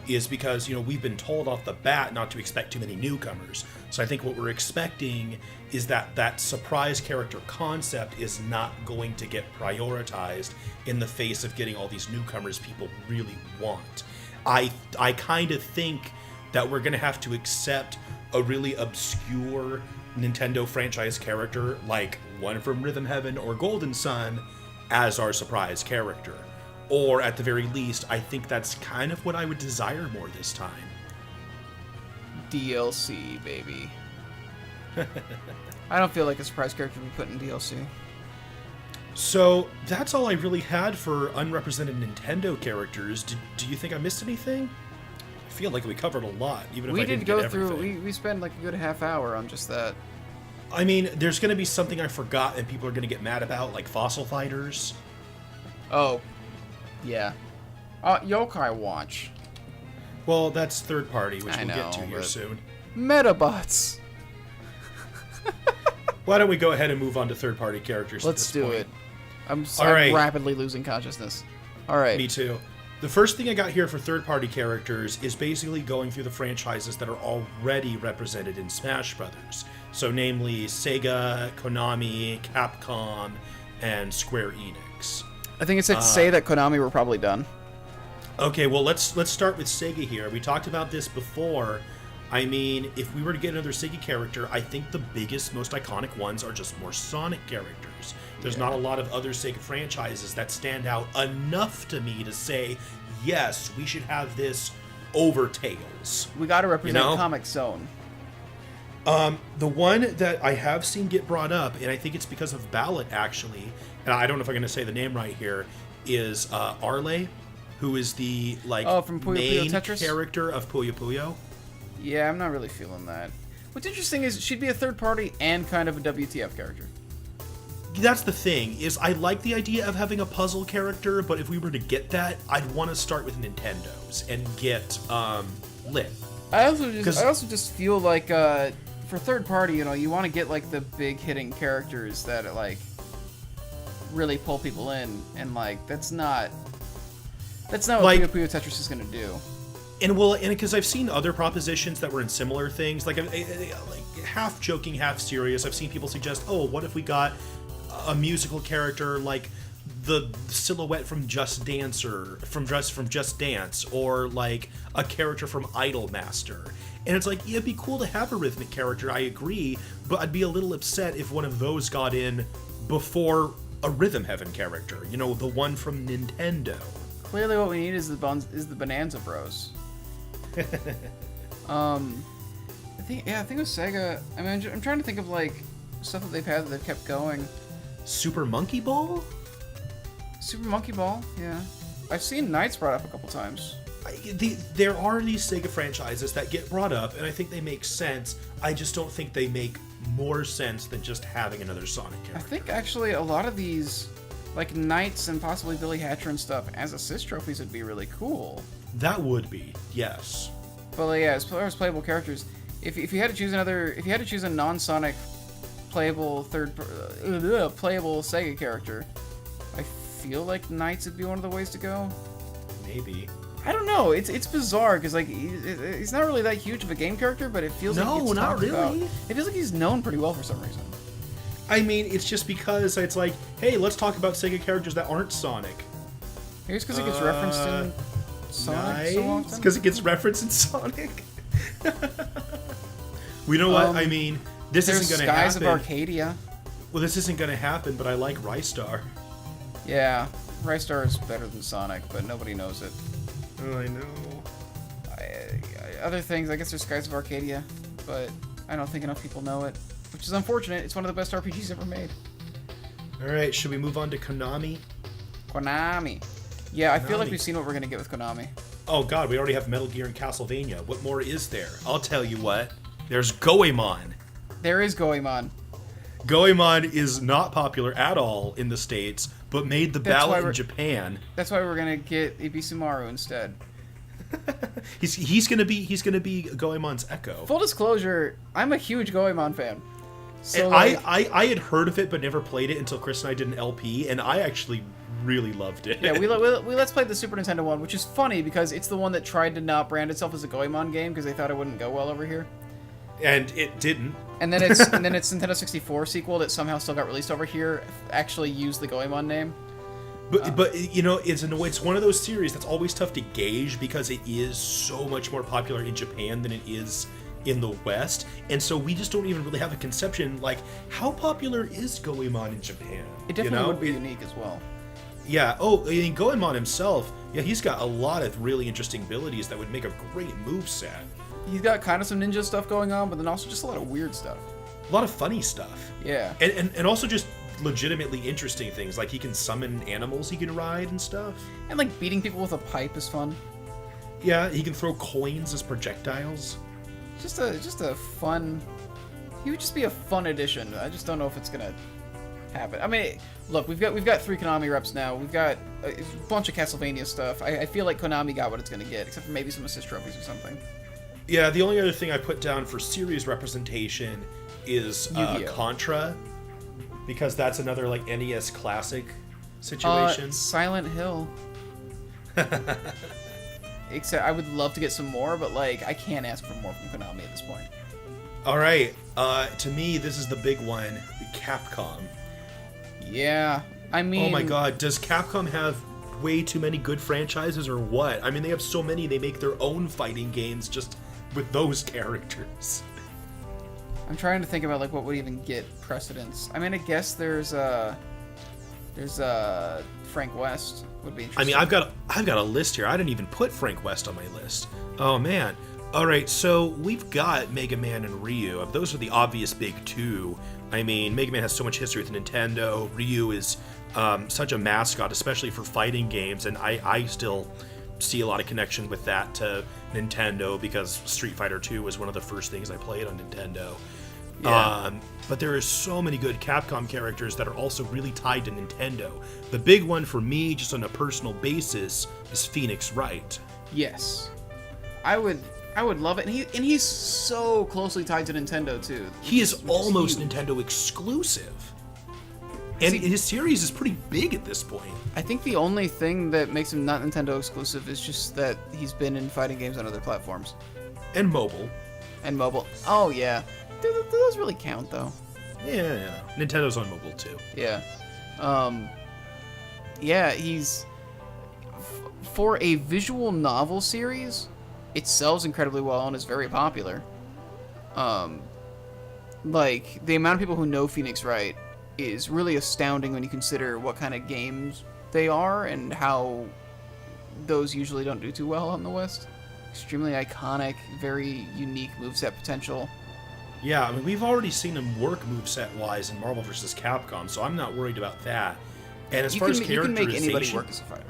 is because, you know, we've been told off the bat not to expect too many newcomers. So I think what we're expecting is that surprise character concept is not going to get prioritized in the face of getting all these newcomers people really want. I kind of think that we're going to have to accept a really obscure Nintendo franchise character like one from Rhythm Heaven or Golden Sun as our surprise character. Or at the very least, I think that's kind of what I would desire more this time. DLC, baby. I don't feel like a surprise character would be put in DLC. So that's all I really had for unrepresented Nintendo characters. Do you think I missed anything? I feel like we covered a lot, even if I didn't get everything. We spent like a good half hour on just that. I mean, there's going to be something I forgot and people are going to get mad about, like Fossil Fighters. Oh, yeah. Yokai Watch. Well, that's third party, which I we'll get know, to here but- soon. Metabots. Why don't we go ahead and move on to third party characters? Let's at do this it. point? I'm All right. rapidly losing consciousness. All right. Me too. The first thing I got here for third party characters is basically going through the franchises that are already represented in Smash Brothers. So, namely Sega, Konami, Capcom, and Square Enix. I think it's safe to say that Konami were probably done. Okay, well let's start with Sega here. We talked about this before. I mean, if we were to get another Sega character, I think the biggest, most iconic ones are just more Sonic characters. There's not a lot of other Sega franchises that stand out enough to me to say, yes, we should have this over Tails. We got to represent You know? Comic Zone. The one that I have seen get brought up, and I think it's because of ballot actually, and I don't know if I'm going to say the name right here, is Arle, who is the from Puyo Puyo main Tetris? character of Puyo Puyo. Yeah, I'm not really feeling that. What's interesting is she'd be a third party and kind of a WTF character. That's the thing, is I like the idea of having a puzzle character, but if we were to get that, I'd want to start with Nintendo's and get Lit. I also just feel like for third party, you know, you want to get like the big hitting characters that like really pull people in, and like that's not what Like- Puyo Puyo Tetris is gonna do. And well, and because I've seen other propositions that were in similar things, like half joking, half serious. I've seen people suggest, oh, what if we got a musical character like the silhouette from Just Dance, or from Just Dance, or like a character from Idolmaster. And it's like, yeah, it'd be cool to have a rhythmic character, I agree, but I'd be a little upset if one of those got in before a Rhythm Heaven character, you know, the one from Nintendo. Clearly what we need is the Bonanza Bros. I think with Sega, I mean, I'm trying to think of like stuff that they've had that they've kept going. Super Monkey Ball? Super Monkey Ball, yeah. I've seen Knights brought up a couple times. There are these Sega franchises that get brought up, and I think they make sense. I just don't think they make more sense than just having another Sonic character. I think actually a lot of these, like Knights and possibly Billy Hatcher and stuff, as assist trophies would be really cool. That would be, yes. But like, yeah, as far as playable characters, if you had to choose a non-Sonic playable playable Sega character, I feel like Knights would be one of the ways to go. Maybe. I don't know. It's bizarre because like he's not really that huge of a game character, but it feels like it's not talked really. about. It feels like he's known pretty well for some reason. I mean, it's just because it's like, hey, let's talk about Sega characters that aren't Sonic. Maybe it's because it gets referenced in Sonic so often. Because it gets referenced in Sonic. We know what I mean. This isn't going to happen. Skies of Arcadia. Well, this isn't going to happen, but I like Rystar. Yeah, Rystar is better than Sonic, but nobody knows it. Oh, I know. Other things, I guess there's Skies of Arcadia, but I don't think enough people know it, which is unfortunate. It's one of the best RPGs ever made. All right, should we move on to Konami? Konami. Yeah, I feel like Konami. we've seen what we're going to get with Konami. Oh god, we already have Metal Gear and Castlevania. What more is there? I'll tell you what. There's Goemon. There is Goemon. Goemon is not popular at all in the States, but made the ballot in Japan. That's why we're gonna get Ibisumaru instead. he's gonna be Goemon's Echo. Full disclosure, I'm a huge Goemon fan. So and I had heard of it but never played it until Chris and I did an LP, and I actually really loved it. Yeah, we let's play the Super Nintendo one, which is funny because it's the one that tried to not brand itself as a Goemon game because they thought it wouldn't go well over here. And it didn't. And then its Nintendo 64 sequel that somehow still got released over here actually used the Goemon name. But you know, it's one of those series that's always tough to gauge because it is so much more popular in Japan than it is in the West, and so we just don't even really have a conception like how popular is Goemon in Japan. It definitely would be unique as well. Yeah. Oh, I mean, Goemon himself, yeah, he's got a lot of really interesting abilities that would make a great moveset. He's got kind of some ninja stuff going on, but then also just a lot of weird stuff. A lot of funny stuff. Yeah. And also just legitimately interesting things, like he can summon animals he can ride and stuff. And like beating people with a pipe is fun. Yeah, he can throw coins as projectiles. Just a fun. He would just be a fun addition. I just don't know if it's gonna happen. I mean, look, we've got 3 Konami reps now. We've got a bunch of Castlevania stuff. I feel like Konami got what it's gonna get, except for maybe some assist trophies or something. Yeah, the only other thing I put down for series representation is Contra, because that's another like NES classic situation. Silent Hill. Except I would love to get some more, but like I can't ask for more from Konami at this point. All right, to me this is the big one, Capcom. Yeah, I mean. Oh my God, does Capcom have way too many good franchises or what? I mean, they have so many. They make their own fighting games just with those characters. I'm trying to think about like what would even get precedence. I mean, I guess there's Frank West would be interesting. I mean, I've got a list here. I didn't even put Frank West on my list. Oh man. All right, so we've got Mega Man and Ryu. Those are the obvious big two. I mean, Mega Man has so much history with Nintendo. Ryu is such a mascot, especially for fighting games, and I still see a lot of connection with that to Nintendo because Street Fighter 2 was one of the first things I played on Nintendo. Yeah. But there are so many good Capcom characters that are also really tied to Nintendo. The big one for me, just on a personal basis, is Phoenix Wright. Yes, I would love it, and he's so closely tied to Nintendo too. He is almost Nintendo exclusive. And See, his series is pretty big at this point. I think the only thing that makes him not Nintendo exclusive is just that he's been in fighting games on other platforms. And mobile. And mobile. Oh, yeah. Do those really count, though? Yeah. Nintendo's on mobile, too. Yeah. Yeah, he's... For a visual novel series, it sells incredibly well and is very popular. Like, the amount of people who know Phoenix Wright is really astounding when you consider what kind of games they are and how those usually don't do too well on the West. Extremely iconic, very unique moveset potential. Yeah, I mean, we've already seen him work moveset-wise in Marvel vs. Capcom, so I'm not worried about that. And as far as characterization... You can make anybody work as a fighter.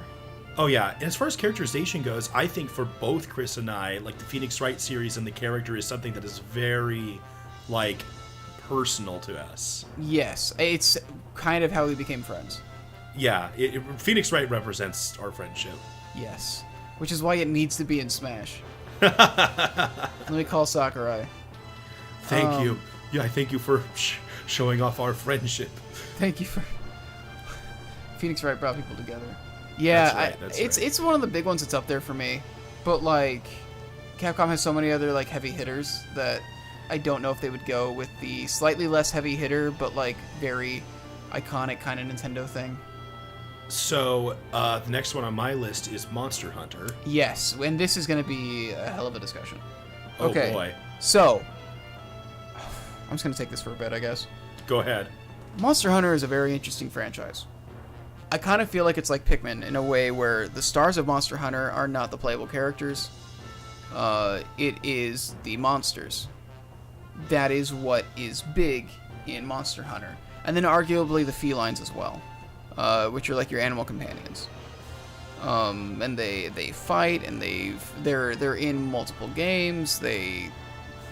Oh, yeah. And as far as characterization goes, I think for both Chris and I, like, the Phoenix Wright series and the character is something that is very, like, personal to us. Yes, it's kind of how we became friends. Yeah, Phoenix Wright represents our friendship. Yes, which is why it needs to be in Smash. Let me call Sakurai. Thank you. Yeah, thank you for showing off our friendship. Thank you for... Phoenix Wright brought people together. Yeah, that's right. Right. It's one of the big ones that's up there for me. But, like, Capcom has so many other, like, heavy hitters that I don't know if they would go with the slightly less heavy hitter, but, like, very iconic kind of Nintendo thing. So, the next one on my list is Monster Hunter. Yes, and this is going to be a hell of a discussion. Oh, Okay, boy. so, I'm just going to take this for a bit, I guess. Go ahead. Monster Hunter is a very interesting franchise. I kind of feel like it's like Pikmin in a way where the stars of Monster Hunter are not the playable characters. It is the monsters. That is what is big in Monster Hunter. And then arguably the felines as well, which are like your animal companions. And they fight, and they're in multiple games. They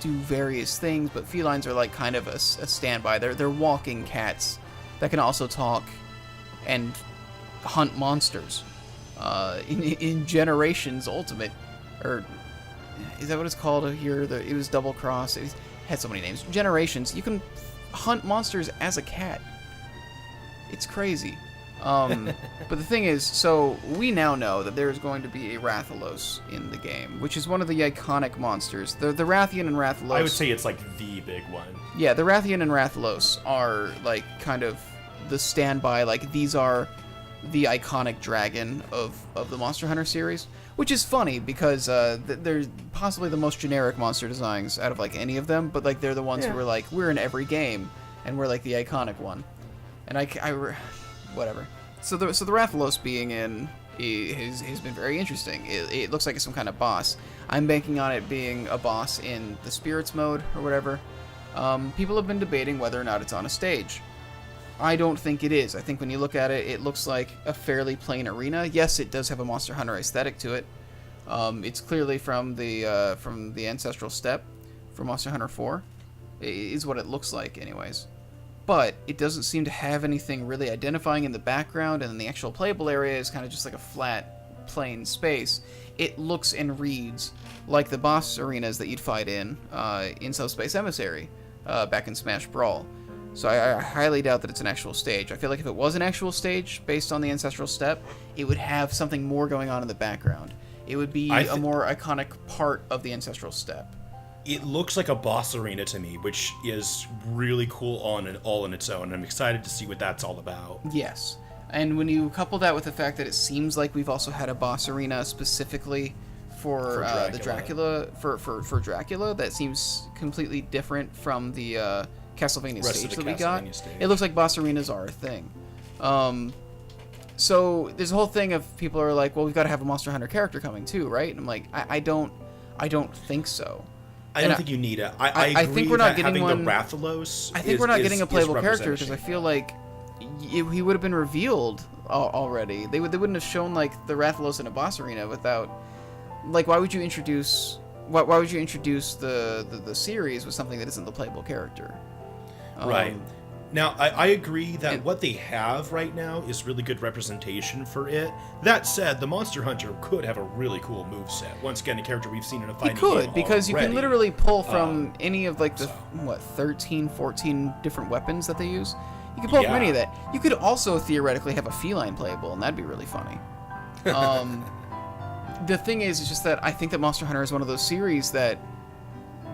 do various things, but felines are like kind of a standby. They're walking cats that can also talk and hunt monsters. In Generations Ultimate, or is that what it's called here? It was Double Cross. It had so many names. Generations, you can hunt monsters as a cat. It's crazy. But the thing is, so we now know that there's going to be a Rathalos in the game, which is one of the iconic monsters. The Rathian and Rathalos... I would say it's like the big one. Yeah, the Rathian and Rathalos are like kind of the standby, like these are the iconic dragon of the Monster Hunter series, which is funny because they're possibly the most generic monster designs out of like any of them, but like they're the ones who are like, we're in every game and we're like the iconic one. And whatever. So the Rathalos being in has been very interesting. It looks like it's some kind of boss. I'm banking on it being a boss in the Spirits mode or whatever. People have been debating whether or not it's on a stage. I don't think it is. I think when you look at it, it looks like a fairly plain arena. Yes, it does have a Monster Hunter aesthetic to it. It's clearly from the Ancestral Steppe from Monster Hunter 4. Is what it looks like anyways. But it doesn't seem to have anything really identifying in the background, and then the actual playable area is kind of just like a flat, plain space. It looks and reads like the boss arenas that you'd fight in Subspace Emissary back in Smash Brawl. So I highly doubt that it's an actual stage. I feel like if it was an actual stage based on the Ancestral Steppe, it would have something more going on in the background. It would be a more iconic part of the Ancestral Steppe. It looks like a boss arena to me, which is really cool all on its own. And I'm excited to see what that's all about. Yes. And when you couple that with the fact that it seems like we've also had a boss arena specifically for the Dracula, for Dracula, that seems completely different from the Castlevania stage that we got. It looks like boss arenas are a thing. So there's a whole thing of people are like, well, we've got to have a Monster Hunter character coming too, right? And I'm like, I don't think so. I don't think you need it. I agree think we're not getting having one, the Rathalos. I think we're not getting a playable character because I feel like he would have been revealed already. They wouldn't have shown like the Rathalos in a boss arena without, like, why would you introduce the series with something that isn't the playable character? Right. Now, I agree that what they have right now is really good representation for it. That said, the Monster Hunter could have a really cool moveset. Once again, a character we've seen in a fighting game He could, because you can literally pull from any of, like, the, 13, 14 different weapons that they use. You could pull from any of that. You could also theoretically have a feline playable, and that'd be really funny. The thing is just that I think that Monster Hunter is one of those series that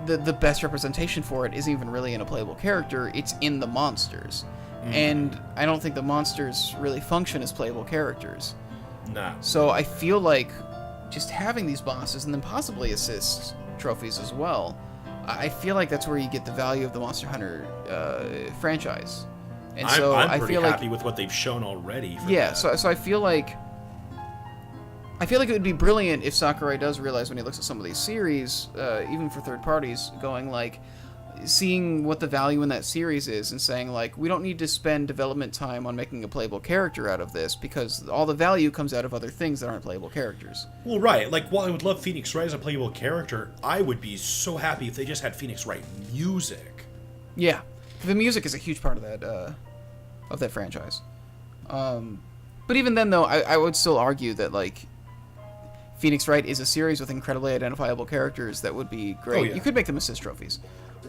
the best representation for it isn't even really in a playable character, it's in the monsters. And I don't think the monsters really function as playable characters. Nah. So I feel like just having these bosses, and then possibly assist trophies as well, I feel like that's where you get the value of the Monster Hunter franchise. And so I'm pretty feel happy like, with what they've shown already. For yeah, that. so I feel like it would be brilliant if Sakurai does realize when he looks at some of these series, even for third parties, going like, seeing what the value in that series is and saying like, we don't need to spend development time on making a playable character out of this because all the value comes out of other things that aren't playable characters. Well, right. Like, while I would love Phoenix Wright as a playable character, I would be so happy if they just had Phoenix Wright music. Yeah, the music is a huge part of that franchise. But even then, though, I would still argue that like Phoenix Wright is a series with incredibly identifiable characters that would be great. Oh, yeah. You could make them assist trophies,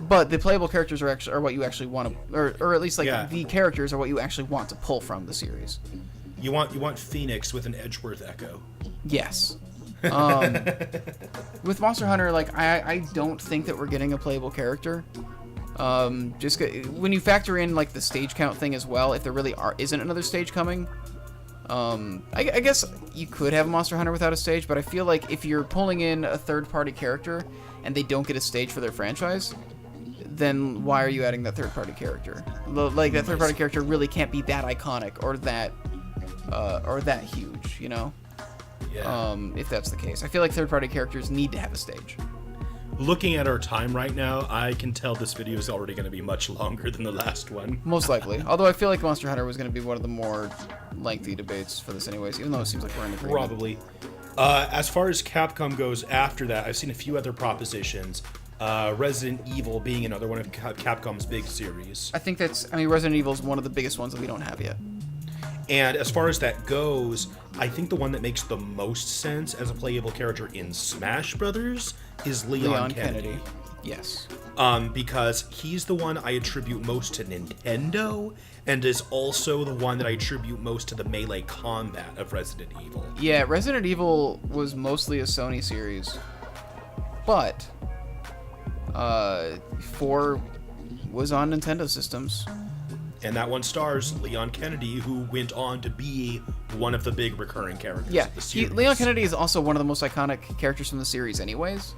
but the playable characters are what you actually want to, or at least like the characters are what you actually want to pull from the series. You want Phoenix with an Edgeworth echo. Yes. With Monster Hunter, like I don't think that we're getting a playable character. Just when you factor in like the stage count thing as well, if there really isn't another stage coming. I guess you could have a Monster Hunter without a stage, but I feel like if you're pulling in a third-party character and they don't get a stage for their franchise, then why are you adding that third-party character? Like, that third-party character really can't be that iconic or that huge, you know? Yeah. If that's the case. I feel like third-party characters need to have a stage. Looking at our time right now, I can tell this video is already going to be much longer than the last one. Most likely. Although I feel like Monster Hunter was going to be one of the more lengthy debates for this anyways, even though it seems like we're in agreement. Probably. As far as Capcom goes after that, I've seen a few other propositions. Resident Evil being another one of Capcom's big series. I think Resident Evil is one of the biggest ones that we don't have yet. And as far as that goes, I think the one that makes the most sense as a playable character in Smash Brothers is Leon Kennedy. Yes. Because he's the one I attribute most to Nintendo, and is also the one that I attribute most to the melee combat of Resident Evil. Yeah, Resident Evil was mostly a Sony series, but 4 was on Nintendo systems. And that one stars Leon Kennedy, who went on to be one of the big recurring characters of the series. Leon Kennedy is also one of the most iconic characters from the series anyways.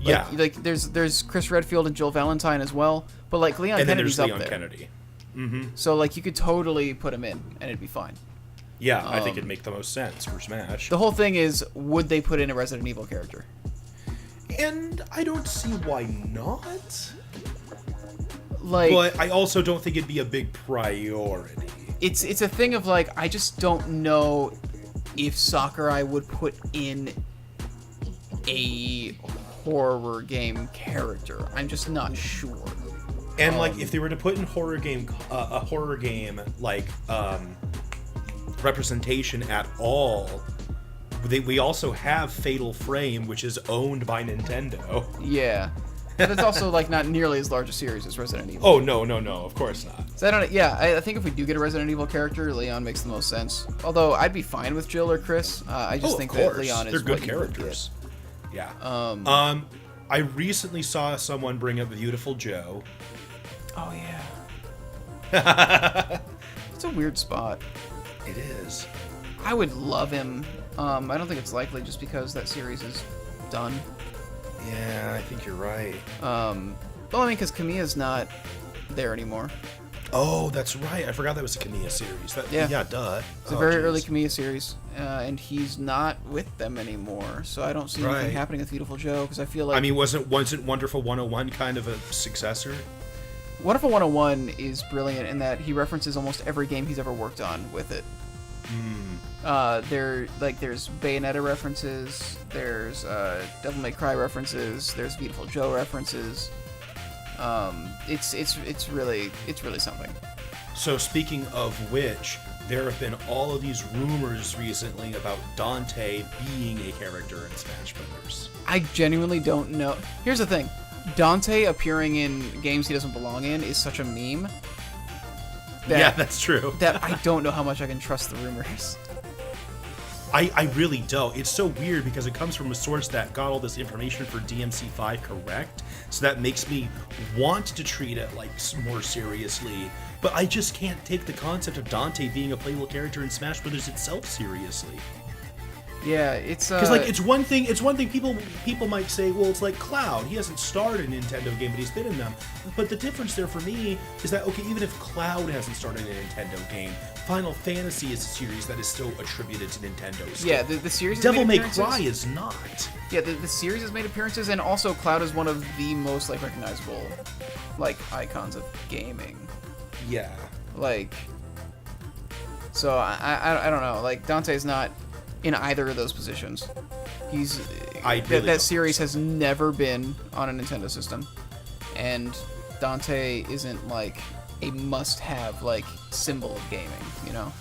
Like there's Chris Redfield and Joel Valentine as well, but like Leon Kennedy's up there. And then there's Leon Kennedy. Mm-hmm. So like you could totally put him in and it'd be fine. Yeah, I think it'd make the most sense for Smash. The whole thing is, would they put in a Resident Evil character? And I don't see why not. Like, but I also don't think it'd be a big priority. It's a thing of like, I just don't know if Sakurai would put in a horror game character. I'm just not sure. And like, if they were to put in a horror game like representation at all, we also have Fatal Frame, which is owned by Nintendo. Yeah. But it's also like not nearly as large a series as Resident Evil. Oh no, of course not. So I think if we do get a Resident Evil character, Leon makes the most sense. Although I'd be fine with Jill or Chris. I just think that Leon is they're good characters. Yeah. I recently saw someone bring up Beautiful Joe. Oh yeah. It's a weird spot. It is. I would love him. I don't think it's likely just because that series is done. Yeah, I think you're right. Well, I mean, because Kamiya's not there anymore. Oh, that's right. I forgot that was a Kamiya series. Yeah, duh. It's a very early Kamiya series, and he's not with them anymore. So I don't see anything happening with Beautiful Joe, because I feel like... I mean, wasn't Wonderful 101 kind of a successor? Wonderful 101 is brilliant in that he references almost every game he's ever worked on with it. There's Bayonetta references, there's Devil May Cry references, there's Beautiful Joe references. It's really something. So speaking of which, there have been all of these rumors recently about Dante being a character in Smash Brothers. I genuinely don't know. Here's the thing. Dante appearing in games he doesn't belong in is such a meme Yeah, that's true. That I don't know how much I can trust the rumors. I really don't. It's so weird because it comes from a source that got all this information for DMC5 correct, so that makes me want to treat it like more seriously, but I just can't take the concept of Dante being a playable character in Smash Brothers itself seriously. Yeah, it's because like it's one thing people might say, well, it's like Cloud, he hasn't started a Nintendo game but he's been in them, but the difference there for me is that, okay, even if Cloud hasn't started a Nintendo game, Final Fantasy is a series that is still attributed to Nintendo still. Yeah, the series has Devil made May Cry is not. Yeah, the series has made appearances, and also Cloud is one of the most like recognizable like icons of gaming. Yeah. Like, so I don't know, like Dante's not in either of those positions. He's that series has never been on a Nintendo system, and Dante isn't like a must-have like symbol of gaming. You know,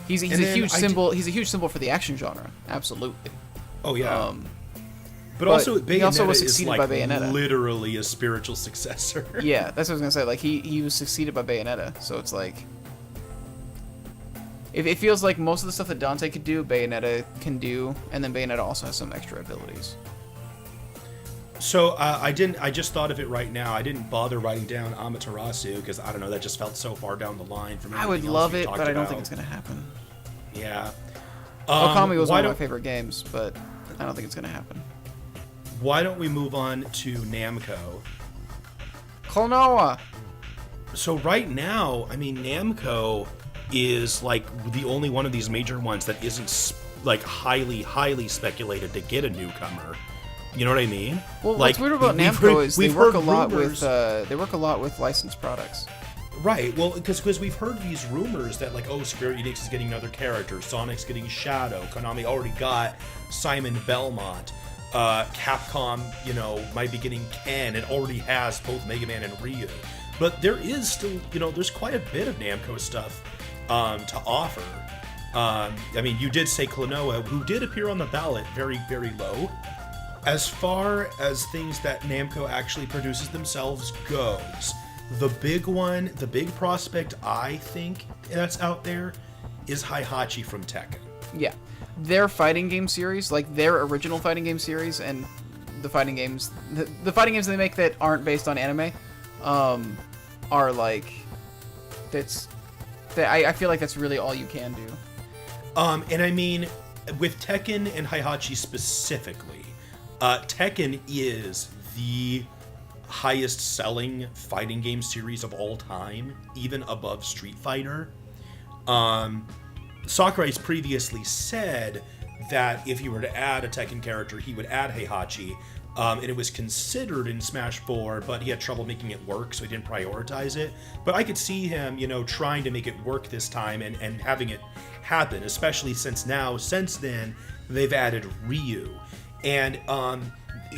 he's a huge symbol. He's a huge symbol for the action genre. Absolutely. Oh yeah. But also, Bayonetta he also was is succeeded like by Bayonetta. Literally a spiritual successor. Yeah, that's what I was gonna say. Like he was succeeded by Bayonetta, so it's like. It feels like most of the stuff that Dante could do, Bayonetta can do, and then Bayonetta also has some extra abilities. So I just thought of it right now. I didn't bother writing down Amaterasu because I don't know, that just felt so far down the line from everything I would else love we it, talked but I don't about. think it's gonna happen. Yeah. Okami was one of my favorite games, but I don't think it's gonna happen. Why don't we move on to Namco? Klonoa! So right now, I mean, Namco is like the only one of these major ones that isn't like highly speculated to get a newcomer. You know what I mean? Well, like, what's weird about Namco is they work a lot with licensed products. Right. Well, because we've heard these rumors that like, oh, Square Enix is getting another character, Sonic's getting Shadow, Konami already got Simon Belmont, Capcom, you know, might be getting Ken, and already has both Mega Man and Ryu. But there is still, you know, there's quite a bit of Namco stuff to offer. I mean, you did say Klonoa, who did appear on the ballot very, very low. As far as things that Namco actually produces themselves goes, the big prospect I think that's out there is Heihachi from Tekken. Yeah. Their fighting game series, like their original fighting game series, and the fighting games they make that aren't based on anime, are like, I feel like that's really all you can do. And I mean, with Tekken and Heihachi specifically, Tekken is the highest selling fighting game series of all time, even above Street Fighter. Sakurai's previously said that if he were to add a Tekken character, he would add Heihachi, and it was considered in Smash 4, but he had trouble making it work, so he didn't prioritize it. But I could see him, you know, trying to make it work this time and having it happen, especially since then, they've added Ryu. And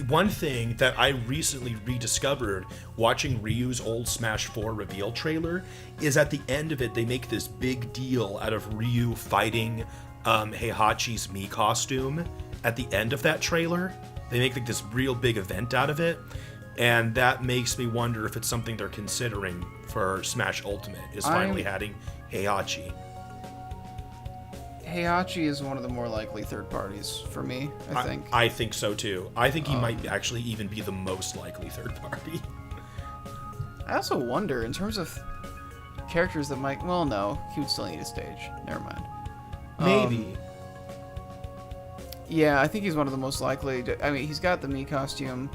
one thing that I recently rediscovered watching Ryu's old Smash 4 reveal trailer is at the end of it, they make this big deal out of Ryu fighting Heihachi's Mii costume at the end of that trailer. They make like this real big event out of it, and that makes me wonder if it's something they're considering for Smash Ultimate, is finally adding Heihachi. Heihachi is one of the more likely third parties for me, I think. I think so too. I think he might actually even be the most likely third party. I also wonder, in terms of characters that might... Well, no. He would still need a stage. Never mind. Maybe. Yeah, I think he's one of the most likely... I mean, he's got the Mii costume.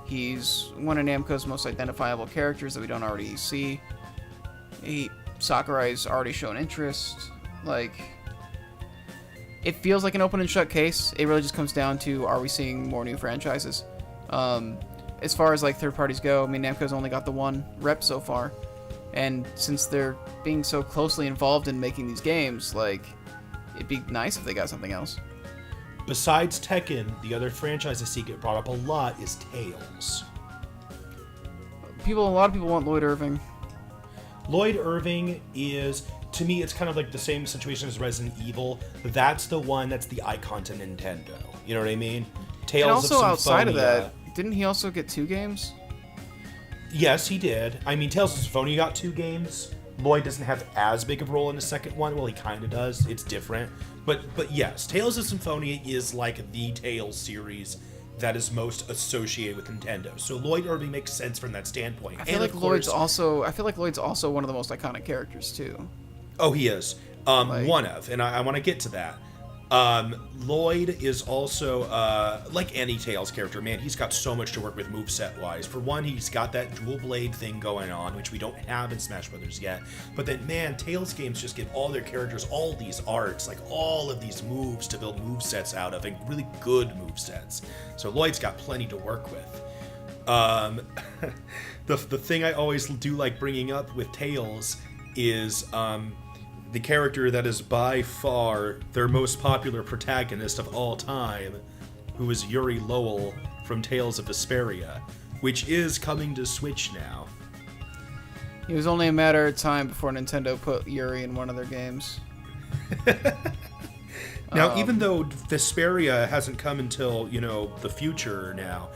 He's one of Namco's most identifiable characters that we don't already see. Sakurai's already shown interest. Like... It feels like an open and shut case. It really just comes down to, are we seeing more new franchises? As far as like third parties go, I mean, Namco's only got the one rep so far. And since they're being so closely involved in making these games, like, it'd be nice if they got something else. Besides Tekken, the other franchise I see get brought up a lot is Tails. A lot of people want Lloyd Irving. Lloyd Irving is... To me, it's kind of like the same situation as Resident Evil. That's the one that's the icon to Nintendo. You know what I mean? Tales and also of Symphonia. Outside of that, didn't he also get 2 games? Yes, he did. I mean, Tales of Symphonia got 2 games. Lloyd doesn't have as big of a role in the second one. Well, he kind of does. It's different. But yes, Tales of Symphonia is like the Tales series that is most associated with Nintendo. So Lloyd already makes sense from that standpoint. I feel like Lloyd's also one of the most iconic characters too. Oh, he is. One of, and I want to get to that. Lloyd is also, like any Tales character, man, he's got so much to work with moveset-wise. For one, he's got that dual blade thing going on, which we don't have in Smash Brothers yet. But then, man, Tales games just give all their characters all these arts, like all of these moves to build movesets out of, and really good movesets. So Lloyd's got plenty to work with. The thing I always do like bringing up with Tales is, the character that is by far their most popular protagonist of all time, who is Yuri Lowell from Tales of Vesperia, which is coming to Switch now. It was only a matter of time before Nintendo put Yuri in one of their games. Now, even though Vesperia hasn't come until, the future now,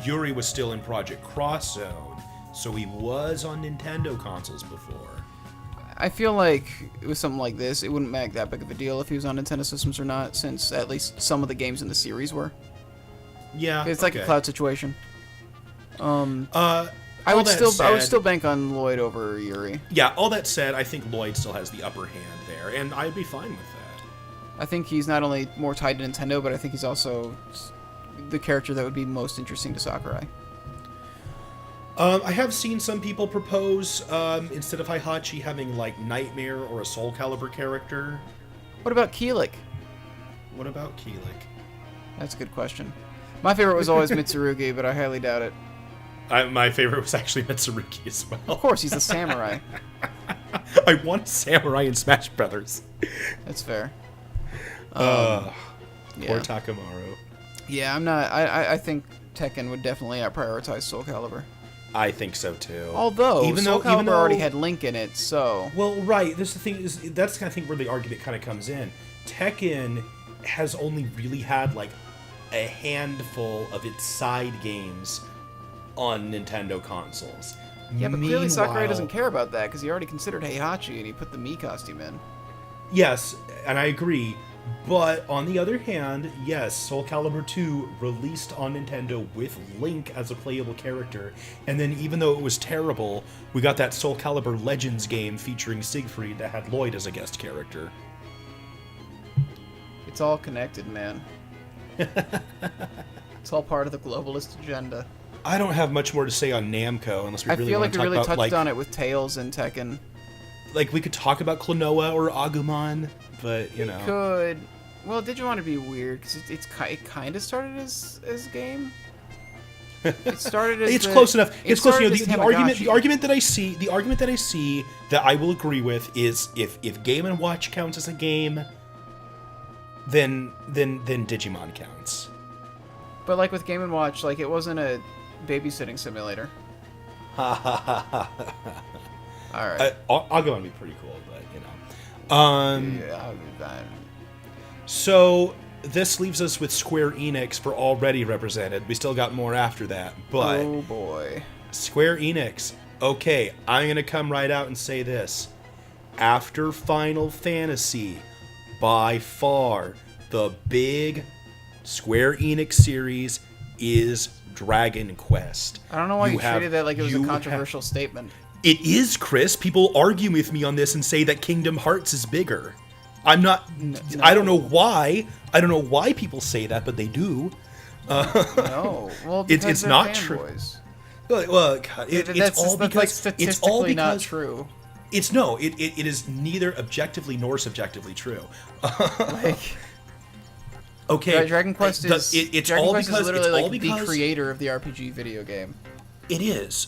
Yuri was still in Project Cross Zone, so he was on Nintendo consoles before. I feel like it was something like this. It wouldn't make that big of a deal if he was on Nintendo systems or not, since at least some of the games in the series were. Yeah, it's like a cloud situation. I would still bank on Lloyd over Yuri. Yeah, all that said, I think Lloyd still has the upper hand there, and I'd be fine with that. I think he's not only more tied to Nintendo, but I think he's also the character that would be most interesting to Sakurai. I have seen some people propose, instead of Heihachi, having, like, Nightmare or a Soul Calibur character. What about Keelik? What about Keelik? That's a good question. My favorite was always Mitsurugi, but I highly doubt it. My favorite was actually Mitsurugi as well. Of course, he's a samurai. I want a samurai in Smash Brothers. That's fair. Poor Takamaru. Yeah, I'm not... I think Tekken would definitely prioritize Soul Calibur. I think so too. Although Soul Calibur already had Link in it, so... Well, right. That's the kind of thing where the argument kind of comes in. Tekken has only really had, like, a handful of its side games on Nintendo consoles. Yeah, but clearly Sakurai doesn't care about that, because he already considered Heihachi, and he put the Mii costume in. Yes, and I agree. But on the other hand, yes, Soul Calibur 2 released on Nintendo with Link as a playable character, and then even though it was terrible, we got that Soul Calibur Legends game featuring Siegfried that had Lloyd as a guest character. It's all connected, man. It's all part of the globalist agenda. I don't have much more to say on Namco unless we really want to talk about... I feel like we really touched on it with Tails and Tekken. Like, we could talk about Klonoa or Agumon, but, We could. Well, Digimon would be weird, because it kind of started as a game. It started as... It's close enough. It's close enough. The argument that I see that I will agree with is if Game & Watch counts as a game, then Digimon counts. But, like, with Game & Watch, like, it wasn't a babysitting simulator. Alright. Agumon would be pretty cool, but, Yeah, So, this leaves us with Square Enix for Already Represented. We still got more after that, but... Oh, boy. Square Enix. Okay, I'm going to come right out and say this. After Final Fantasy, by far, the big Square Enix series is Dragon Quest. I don't know why you treated that like it was a controversial statement. It is, Chris. People argue with me on this and say that Kingdom Hearts is bigger. I'm not... No. I don't know why. I don't know why people say that, but they do. No. Well, it's not true. Well, it's all because... statistically not true. It is neither objectively nor subjectively true. Okay. Dragon Quest is... Dragon Quest is literally like the creator of the RPG video game. It is.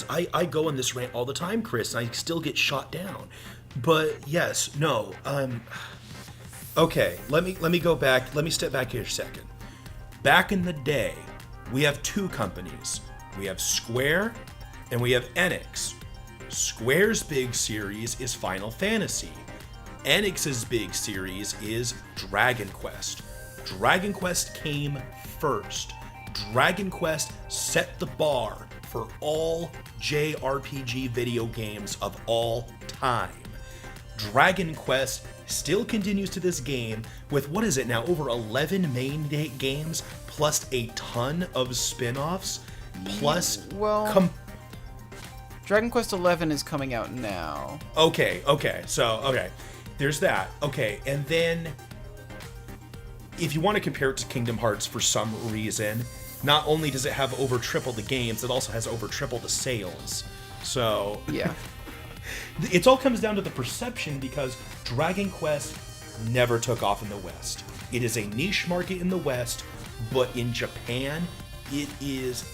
I go on this rant all the time, Chris, and I still get shot down. But yes, no. Okay, let me go back. Let me step back here a second. Back in the day, we have two companies. We have Square and we have Enix. Square's big series is Final Fantasy. Enix's big series is Dragon Quest. Dragon Quest came first. Dragon Quest set the bar for all JRPG video games of all time. Dragon Quest still continues to this game with, what is it now, over 11 main games, plus a ton of spin-offs, plus... Dragon Quest 11 is coming out now. Okay. There's that. Okay, and then if you want to compare it to Kingdom Hearts for some reason, not only does it have over triple the games, it also has over triple the sales. So yeah, it all comes down to the perception, because Dragon Quest never took off in the West. It is a niche market in the West, but in Japan, it is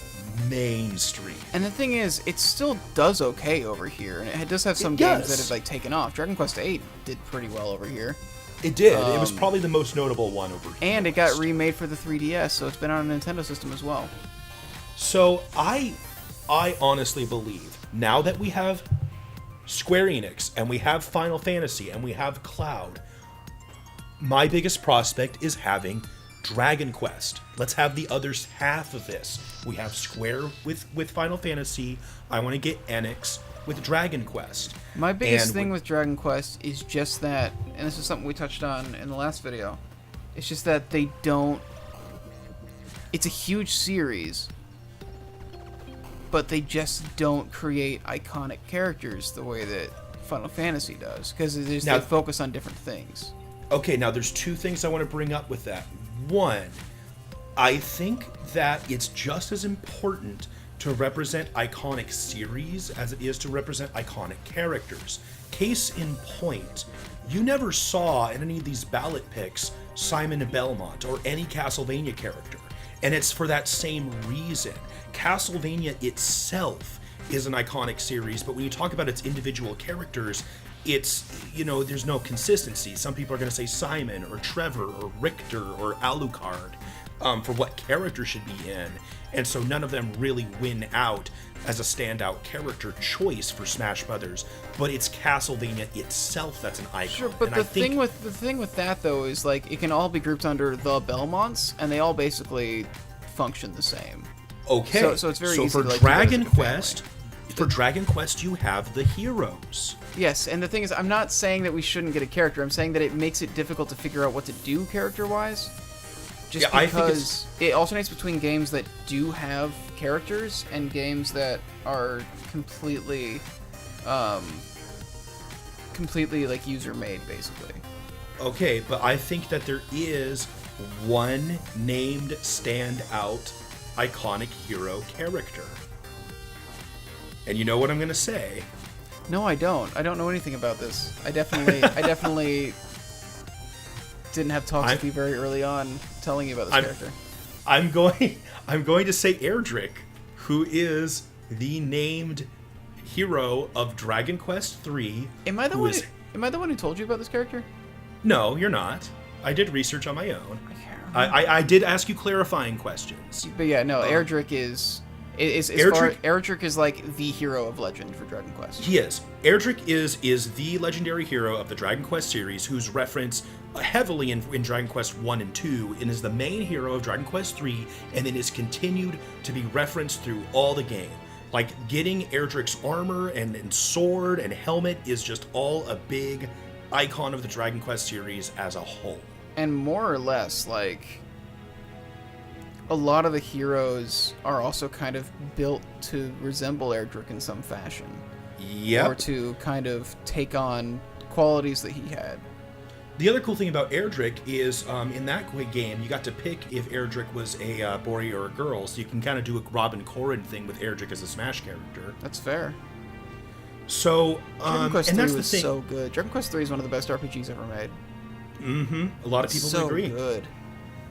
mainstream. And the thing is, it still does okay over here, and it does have some games that have like taken off. Dragon Quest 8 did pretty well over here. It did. It was probably the most notable one over here. And it got remade for the 3DS, so it's been on a Nintendo system as well. So I honestly believe, now that we have Square Enix and we have Final Fantasy and we have Cloud, my biggest prospect is having Dragon Quest. Let's have the other half of this. We have Square with Final Fantasy. I want to get Enix with Dragon Quest. My biggest thing with Dragon Quest is just that, and this is something we touched on in the last video, it's just that they don't... It's a huge series, but they just don't create iconic characters the way that Final Fantasy does, because they focus on different things. Okay, now there's two things I want to bring up with that. One, I think that it's just as important to represent iconic series as it is to represent iconic characters. Case in point, you never saw in any of these ballot picks Simon and Belmont or any Castlevania character, and it's for that same reason. Castlevania itself is an iconic series, but when you talk about its individual characters, it's, there's no consistency. Some people are going to say Simon or Trevor or Richter or Alucard for what character should be in. And so none of them really win out as a standout character choice for Smash Brothers. But it's Castlevania itself that's an icon. Sure, but the thing with that though is like it can all be grouped under the Belmonts, and they all basically function the same. Okay. So it's very easy for to, like, Dragon Quest. For Dragon Quest, you have the heroes. Yes, and the thing is, I'm not saying that we shouldn't get a character. I'm saying that it makes it difficult to figure out what to do character-wise. Just because it alternates between games that do have characters and games that are completely like user-made, basically. Okay, but I think that there is one named standout iconic hero character. And you know what I'm going to say? No, I don't. I don't know anything about this. I definitely didn't have talks with you very early on telling you about this character. I'm going to say Erdrick, who is the named hero of Dragon Quest III. Am I the one who told you about this character? No, you're not. I did research on my own. I can't remember. I did ask you clarifying questions. But yeah, no, Erdrick is... Erdrick is like the hero of legend for Dragon Quest. He is. Erdrick is the legendary hero of the Dragon Quest series, who's referenced heavily in Dragon Quest 1 and 2, and is the main hero of Dragon Quest 3, and then is continued to be referenced through all the game. Like, getting Erdrick's armor and sword and helmet is just all a big icon of the Dragon Quest series as a whole. And more or less, like... a lot of the heroes are also kind of built to resemble Erdrick in some fashion. Yep. Or to kind of take on qualities that he had. The other cool thing about Erdrick is, in that game, you got to pick if Erdrick was a boy or a girl, so you can kind of do a Robin Corrin thing with Erdrick as a Smash character. That's fair. So, Dragon Quest and 3 that's was the thing. so good. Dragon Quest 3 is one of the best RPGs ever made. Mm-hmm. A lot of people so agree. Good.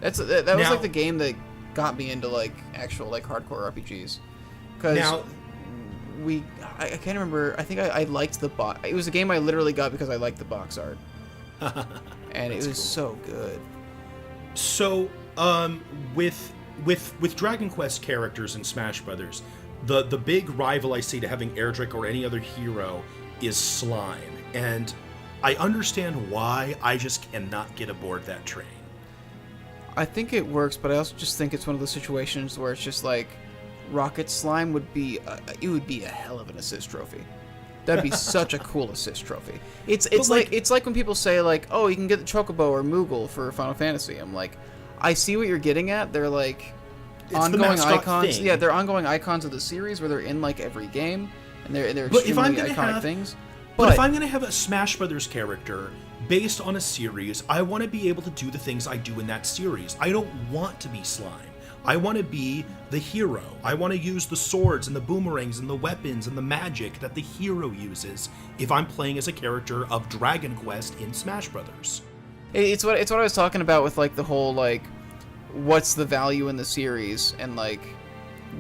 That was like the game that got me into like actual like hardcore RPGs. Because I can't remember. I think I liked the box. It was a game I literally got because I liked the box art. And it was so good. So, with Dragon Quest characters in Smash Brothers, the big rival I see to having Erdrick or any other hero is Slime, and I understand why. I just cannot get aboard that train. I think it works, but I also just think it's one of those situations where it's just like, Rocket Slime would be it would be a hell of an assist trophy. That'd be such a cool assist trophy. It's like when people say like, oh, you can get the Chocobo or Moogle for Final Fantasy. I'm like, I see what you're getting at. They're like ongoing icons. Thing. Yeah, they're ongoing icons of the series where they're in like every game and they're extremely iconic things. But if I'm gonna have a Smash Brothers character based on a series, I want to be able to do the things I do in that series. I don't want to be Slime. I want to be the hero. I want to use the swords and the boomerangs and the weapons and the magic that the hero uses if I'm playing as a character of Dragon Quest in Smash Brothers. It's what I was talking about with like the whole like, what's the value in the series and like,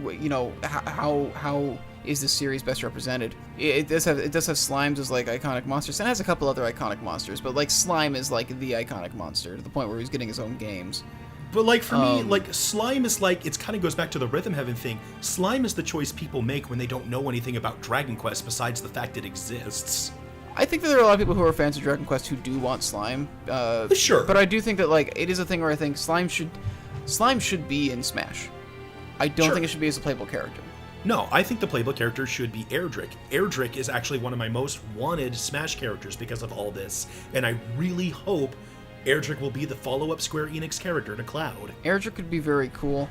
you know, how is the series best represented? It does have Slimes as like iconic monsters, and it has a couple other iconic monsters, but like Slime is like the iconic monster to the point where he's getting his own games. But like for me, like Slime is like, it kind of goes back to the Rhythm Heaven thing. Slime is the choice people make when they don't know anything about Dragon Quest besides the fact it exists. I think that there are a lot of people who are fans of Dragon Quest who do want Slime. Sure. But I do think that like it is a thing where I think Slime should be in Smash. I don't think it should be as a playable character. No, I think the playable character should be Erdrick. Erdrick is actually one of my most wanted Smash characters because of all this, and I really hope Erdrick will be the follow-up Square Enix character to Cloud. Erdrick could be very cool.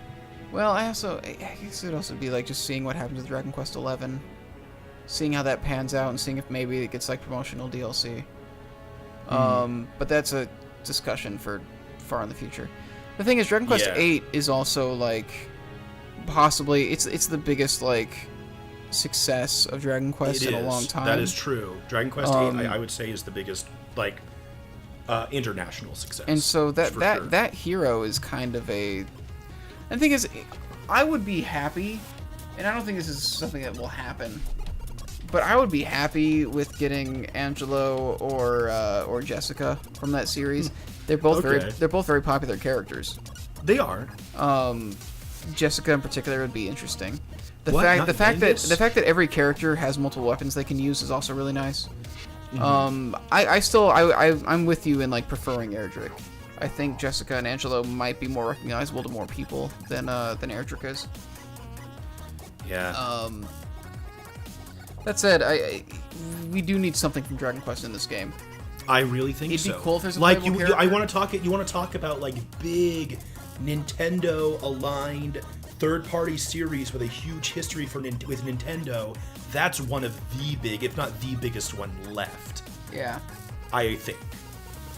Well, I guess it would also be like just seeing what happens with Dragon Quest XI, seeing how that pans out, and seeing if maybe it gets like promotional DLC. But that's a discussion for far in the future. The thing is, Dragon Quest VIII is also like possibly it's the biggest like success of Dragon Quest in a long time. That is true. Dragon Quest VIII, I would say, is the biggest like international success. And so that hero is kind of a. And the thing is, I would be happy, and I don't think this is something that will happen, but I would be happy with getting Angelo or Jessica from that series. They're both very popular characters. They are. Jessica in particular would be interesting. The fact that every character has multiple weapons they can use is also really nice. I'm with you in like preferring Erdrick. I think Jessica and Angelo might be more recognizable to more people than Erdrick is. Yeah. That said, we do need something from Dragon Quest in this game. I really think so. It'd be cool if there's a like playable character. I want to talk about like big Nintendo aligned third-party series with a huge history with Nintendo. That's one of the big, if not the biggest one left. Yeah. I think,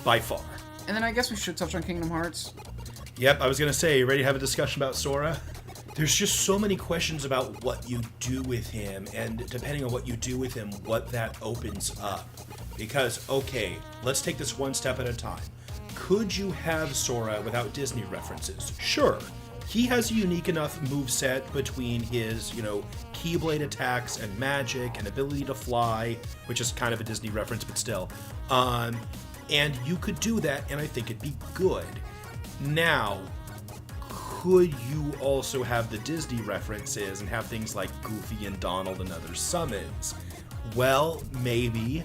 by far. And then I guess we should touch on Kingdom Hearts. Yep, I was gonna say, you ready to have a discussion about Sora? There's just so many questions about what you do with him, and depending on what you do with him, what that opens up. Because, okay, let's take this one step at a time. Could you have Sora without Disney references? Sure. He has a unique enough moveset between his, Keyblade attacks and magic and ability to fly, which is kind of a Disney reference, but still. And you could do that, and I think it'd be good. Now, could you also have the Disney references and have things like Goofy and Donald and other summons? Well, maybe.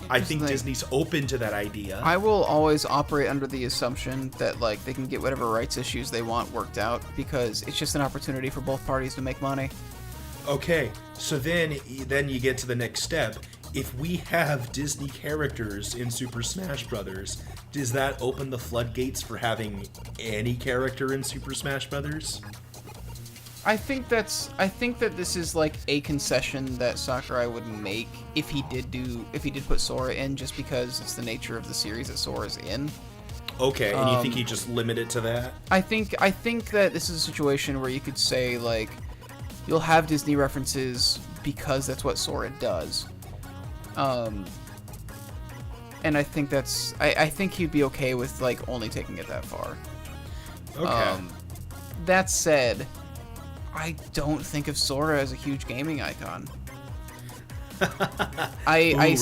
I think Disney's open to that idea. I will always operate under the assumption that like they can get whatever rights issues they want worked out, because it's just an opportunity for both parties to make money. Okay, so then you get to the next step. If we have Disney characters in Super Smash Brothers, does that open the floodgates for having any character in Super Smash Brothers? I think that this is like a concession that Sakurai would make if he did put Sora in, just because it's the nature of the series that Sora's in. Okay, and you think he just limit it to that? I think that this is a situation where you could say like you'll have Disney references because that's what Sora does. And I think I think he'd be okay with like only taking it that far. Okay. That said, I don't think of Sora as a huge gaming icon. I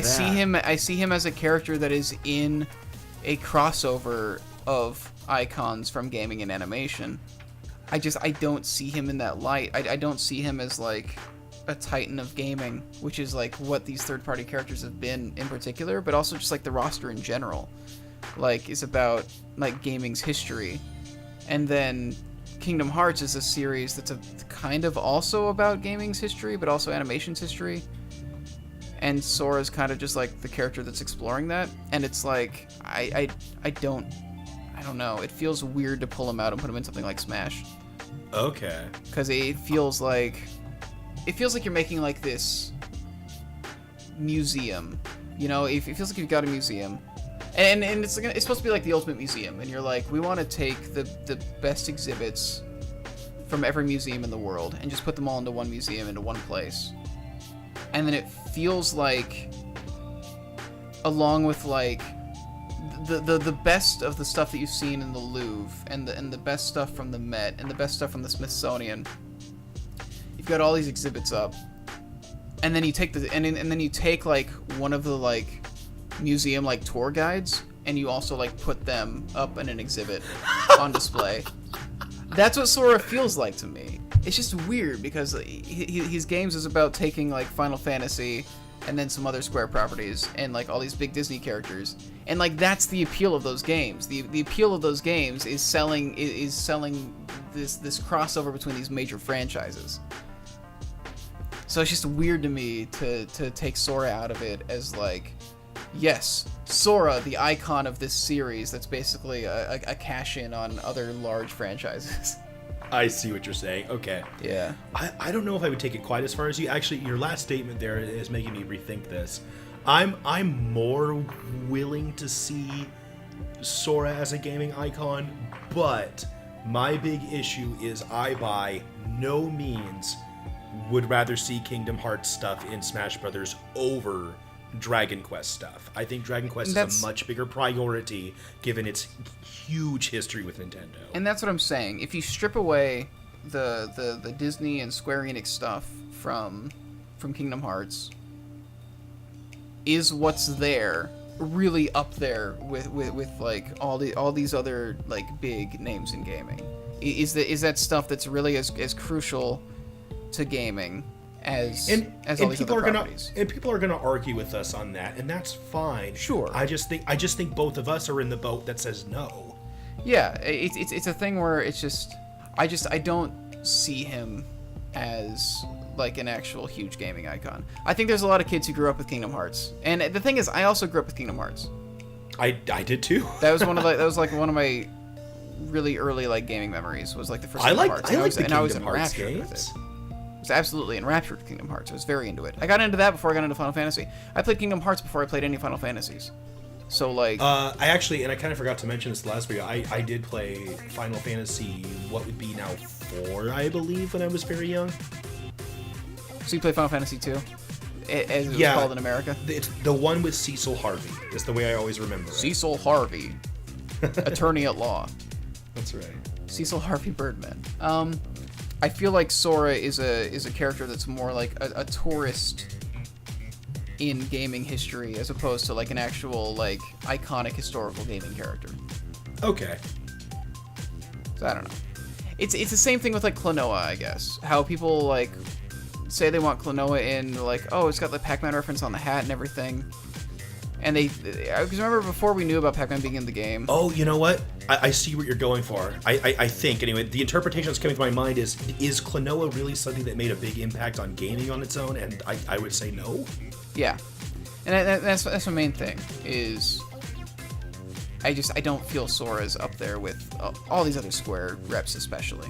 see him as a character that is in a crossover of icons from gaming and animation. I don't see him in that light. I don't see him as like a titan of gaming, which is like what these third-party characters have been in particular, but also just like the roster in general. Like is about like gaming's history. And then Kingdom Hearts is a series that's kind of also about gaming's history, but also animation's history. And Sora's kind of just like the character that's exploring that. And it's like, I don't know. It feels weird to pull him out and put him in something like Smash. Okay. Because it feels like you're making like this museum. You know, it feels like you've got a museum. And it's supposed to be like the ultimate museum. And you're like, we want to take the best exhibits from every museum in the world and just put them all into one museum, into one place. And then it feels like, along with like the best of the stuff that you've seen in the Louvre and the best stuff from the Met and the best stuff from the Smithsonian, you've got all these exhibits up, and then you take and then you take like one of the like museum like tour guides, and you also like put them up in an exhibit on display. That's what Sora feels like to me. It's just weird because his games is about taking like Final Fantasy and then some other Square properties and like all these big Disney characters, and like that's the appeal of those games. The appeal of those games is selling this crossover between these major franchises. So it's just weird to me to take Sora out of it as like, yes, Sora, the icon of this series that's basically a cash-in on other large franchises. I see what you're saying. Okay. Yeah. I don't know if I would take it quite as far as you. Actually, your last statement there is making me rethink this. I'm more willing to see Sora as a gaming icon, but my big issue is I by no means would rather see Kingdom Hearts stuff in Smash Brothers over Dragon Quest stuff. I think Dragon Quest is a much bigger priority given its huge history with Nintendo. And that's what I'm saying. If you strip away the Disney and Square Enix stuff from Kingdom Hearts, is what's there really up there with like all these other like big names in gaming? Is that stuff that's really as crucial to gaming as all these other properties? And people are gonna argue with us on that, and that's fine. Sure. I just think both of us are in the boat that says no. Yeah, it's a thing where it's just I don't see him as like an actual huge gaming icon. I think there's a lot of kids who grew up with Kingdom Hearts, and the thing is, I also grew up with Kingdom Hearts. I did too. That was one of my really early like gaming memories. Was like the first Kingdom Hearts. I was enraptured games. with it. I was absolutely enraptured with Kingdom Hearts. I was very into it. I got into that before I got into Final Fantasy. I played Kingdom Hearts before I played any Final Fantasies. So like, I actually, and I kind of forgot to mention this last video. I did play Final Fantasy, what would be now 4, I believe, when I was very young. So you played Final Fantasy 2, as it was called in America. It's the one with Cecil Harvey. Is the way I always remember it. Cecil Harvey, attorney at law. That's right. Cecil Harvey Birdman. I feel like Sora is a character that's more like a tourist in gaming history as opposed to like an actual like iconic historical gaming character. Okay. So I don't know. It's the same thing with like Klonoa, I guess. How people like say they want Klonoa in, like, oh, it's got the Pac-Man reference on the hat and everything. And because remember before we knew about Pac-Man being in the game. Oh, you know what? I see what you're going for. I think, anyway, the interpretation that's coming to my mind is Klonoa really something that made a big impact on gaming on its own? And I would say no. Yeah. And that's my main thing, is I don't feel Sora's up there with all these other Square reps especially.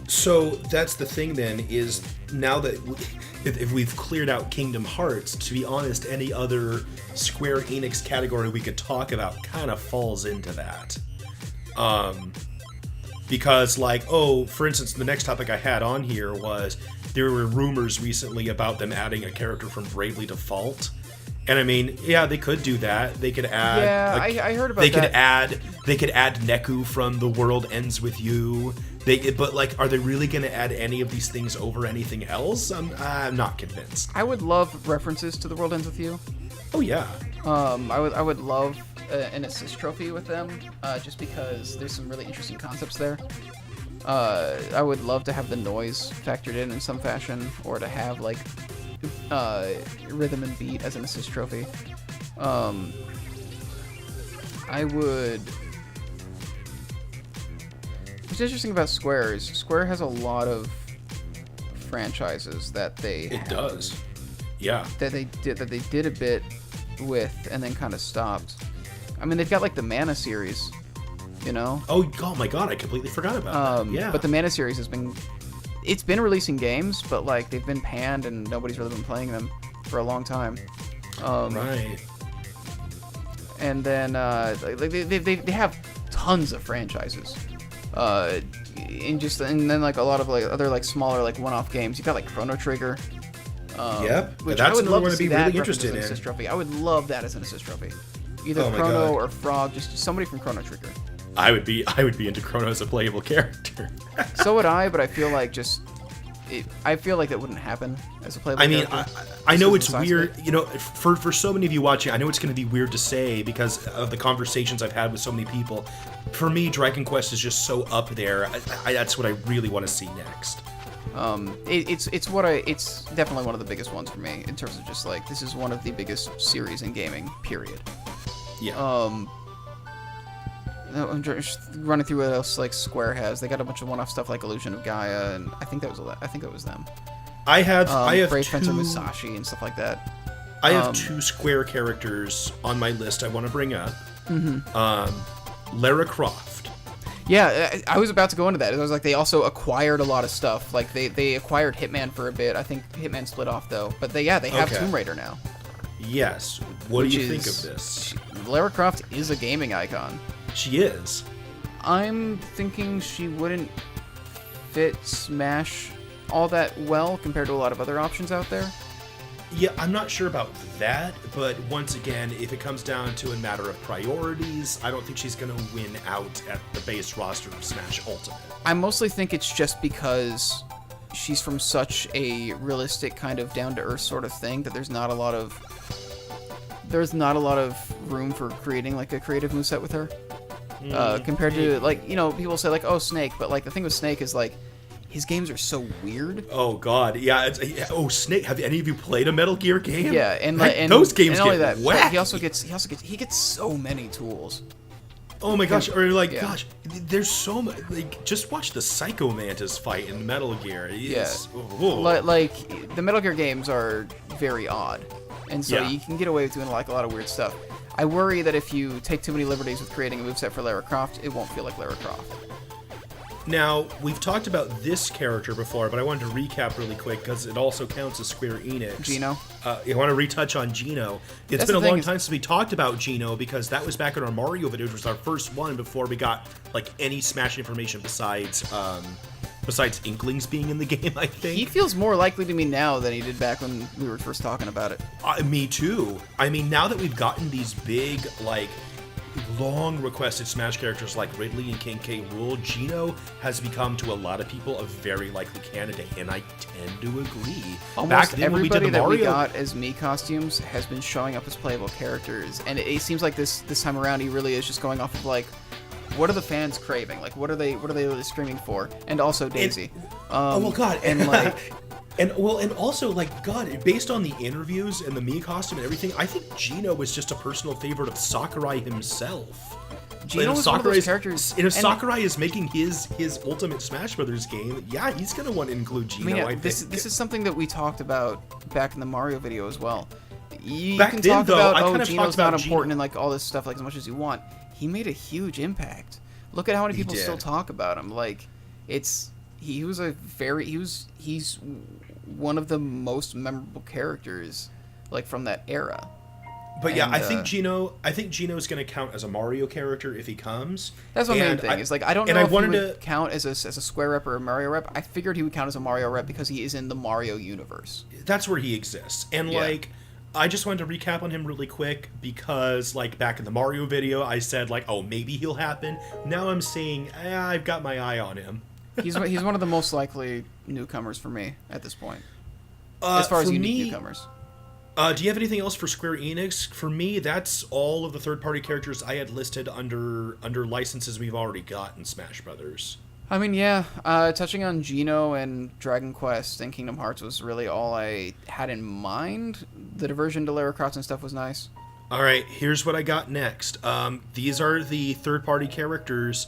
So that's the thing then, is now that if we've cleared out Kingdom Hearts, to be honest, any other Square Enix category we could talk about kind of falls into that. Because like, for instance, the next topic I had on here was there were rumors recently about them adding a character from Bravely Default. And I mean, yeah, they could do that. They could add. Yeah, I heard about that. They could add Neku from The World Ends With You. But like, are they really going to add any of these things over anything else? I'm not convinced. I would love references to The World Ends With You. Oh yeah. I would love an assist trophy with them, just because there's some really interesting concepts there. I would love to have the noise factored in some fashion, or to have like rhythm and beat as an assist trophy. What's interesting about Square is Square has a lot of franchises that they It does. Yeah. that they did a bit with and then kind of stopped. I mean, they've got like the Mana series, you know. Oh my god, I completely forgot about that. Yeah. But the Mana series has been releasing games, but like they've been panned and nobody's really been playing them for a long time. Right. And then they have tons of franchises. And then like a lot of like other like smaller like one-off games. You've got like Chrono Trigger. Yep. Which That's I would another love one to to be see that really interested represented as an in. assist trophy. I would love that as an assist trophy. Either Oh my Chrono God. or Frog, just somebody from Chrono Trigger. I would be into Chrono as a playable character. So would I, but I feel like I feel like that wouldn't happen as a playable I mean, character. I know Just it's as a size weird, fit. you know, for so many of you watching, I know it's going to be weird to say because of the conversations I've had with so many people. For me, Dragon Quest is just so up there. That's what I really want to see next. It's definitely one of the biggest ones for me in terms of just like this is one of the biggest series in gaming. Period. Yeah. I'm just running through what else like Square has. They got a bunch of one-off stuff like Illusion of Gaia, and I think it was them. I have Brave two, Fencer Musashi and stuff like that. I have two Square characters on my list I want to bring up. Lara Croft. Yeah, I was about to go into that. It was like they also acquired a lot of stuff. Like they acquired Hitman for a bit. I think Hitman split off though. But they have Okay. Tomb Raider now. Yes. What do which you think is- of this? Lara Croft is a gaming icon. She is. I'm thinking she wouldn't fit Smash all that well compared to a lot of other options out there. Yeah, I'm not sure about that, but once again, if it comes down to a matter of priorities, I don't think she's going to win out at the base roster of Smash Ultimate. I mostly think it's just because she's from such a realistic kind of down-to-earth sort of thing that there's not a lot of room for creating like a creative moveset with her. Compared to like, you know, people say like, oh, Snake, but like the thing with Snake is like his games are so weird. Oh god, yeah. Snake. Have any of you played a Metal Gear game? Yeah, and Heck, like and those games and not only get that, but wacky. he gets so many tools. Oh my gosh, or like, Yeah. gosh, there's so much. Like, just watch the Psycho Mantis fight in Metal Gear. It's, Like the Metal Gear games are very odd, and so Yeah. you can get away with doing like a lot of weird stuff. I worry that if you take too many liberties with creating a moveset for Lara Croft, it won't feel like Lara Croft. Now, we've talked about this character before, but I wanted to recap really quick because it also counts as Square Enix. Gino? You want to retouch on Gino. It's That's been a the thing long is- time since we talked about Gino because that was back in our Mario video, which was our first one before we got like any Smash information besides Inklings being in the game, I think. He feels more likely to me now than he did back when we were first talking about it. Me too. I mean, now that we've gotten these big, like, long requested Smash characters like Ridley and King K. Rool, Gino has become to a lot of people a very likely candidate, and I tend to agree. Almost Back then when we did everybody the that we Mario, got as Mii costumes has been showing up as playable characters, and it seems like this time around he really is just going off of like, what are the fans craving? Like, what are they really screaming for? And also Daisy. oh well, God, and like. and also, like, God, based on the interviews and the Mii costume and everything, I think Gino was just a personal favorite of Sakurai himself. Gino was one of those characters. And if and- Sakurai is making his Ultimate Smash Brothers game, yeah, he's gonna want to include Gino. I mean, yeah, I this think. is something that we talked about back in the Mario video as well. You Back can then, talk though, about I kind oh of Gino's talked about not important Gino. and like all this stuff like as much as you want. He made a huge impact. Look at how many He people did. still talk about him. Like, he's one of the most memorable characters like from that era. But yeah, And, I think Gino's going to count as a Mario character if he comes. That's my main And thing. Is like I don't and know I if he wanted would count as a Square rep or a Mario rep. I figured he would count as a Mario rep because he is in the Mario universe. That's where he exists. And Yeah. like, I just wanted to recap on him really quick because like back in the Mario video, I said like, oh, maybe he'll happen. Now I'm saying I've got my eye on him. He's one of the most likely newcomers for me at this point, as far as for unique me, newcomers. Do you have anything else for Square Enix? For me, that's all of the third-party characters I had listed under licenses we've already got in Smash Brothers. I mean, yeah, touching on Geno and Dragon Quest and Kingdom Hearts was really all I had in mind. The diversion to Lara Croft and stuff was nice. All right, here's what I got next. These are the third-party characters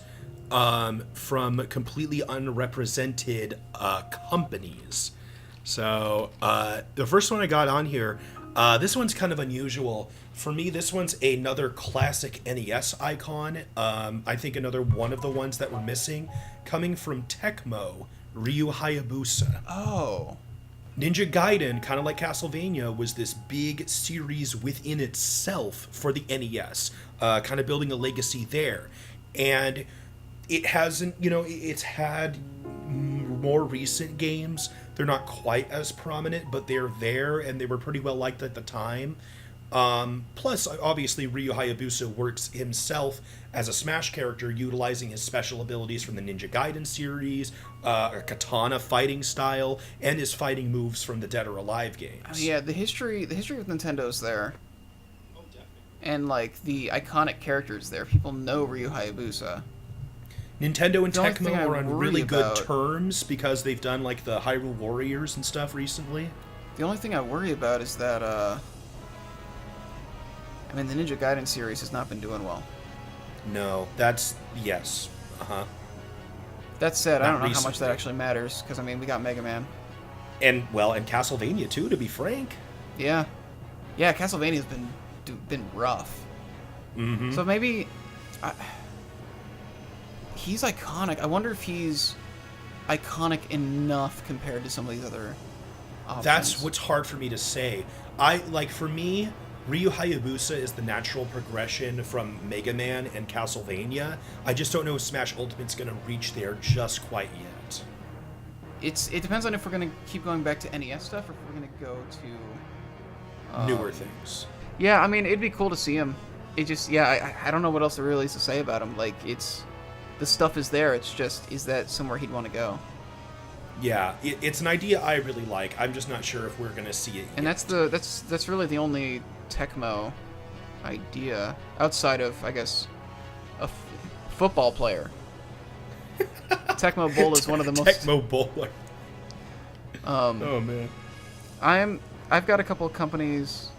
from completely unrepresented companies. So the first one I got on here, this one's kind of unusual. For me, this one's another classic NES icon. I think another one of the ones that were missing, coming from Tecmo, Ryu Hayabusa. Oh. Ninja Gaiden, kind of like Castlevania, was this big series within itself for the NES, kind of building a legacy there. And it hasn't, it's had more recent games. They're not quite as prominent, but they're there, and they were pretty well liked at the time. Plus, obviously, Ryu Hayabusa works himself as a Smash character, utilizing his special abilities from the Ninja Gaiden series, a katana fighting style, and his fighting moves from the Dead or Alive games. Yeah, the history with Nintendo's there. And, like, the iconic characters there. People know Ryu Hayabusa. Nintendo and The only Tecmo thing I are on worry really good about- terms because they've done, like, the Hyrule Warriors and stuff recently. The only thing I worry about is that, the Ninja Gaiden series has not been doing well. No, yes. Uh-huh. That said, I Not don't know how much recently. that actually matters, because, we got Mega Man. And Castlevania, too, to be frank. Yeah. Yeah, Castlevania's been rough. Mm-hmm. So maybe... he's iconic. I wonder if he's iconic enough compared to some of these other options. That's what's hard for me to say. For me, Ryu Hayabusa is the natural progression from Mega Man and Castlevania. I just don't know if Smash Ultimate's going to reach there just quite yet. It depends on if we're going to keep going back to NES stuff or if we're going to go to... Newer things. Yeah, it'd be cool to see him. It just, I don't know what else there really is to say about him. Like, the stuff is there. It's just, is that somewhere he'd want to go? Yeah, it's an idea I really like. I'm just not sure if we're going to see it And yet. that's really the only Tecmo idea outside of, I guess, a football player. Tecmo Bowl is one of the most... Tecmo Bowler. Oh, man. I've got a couple of companies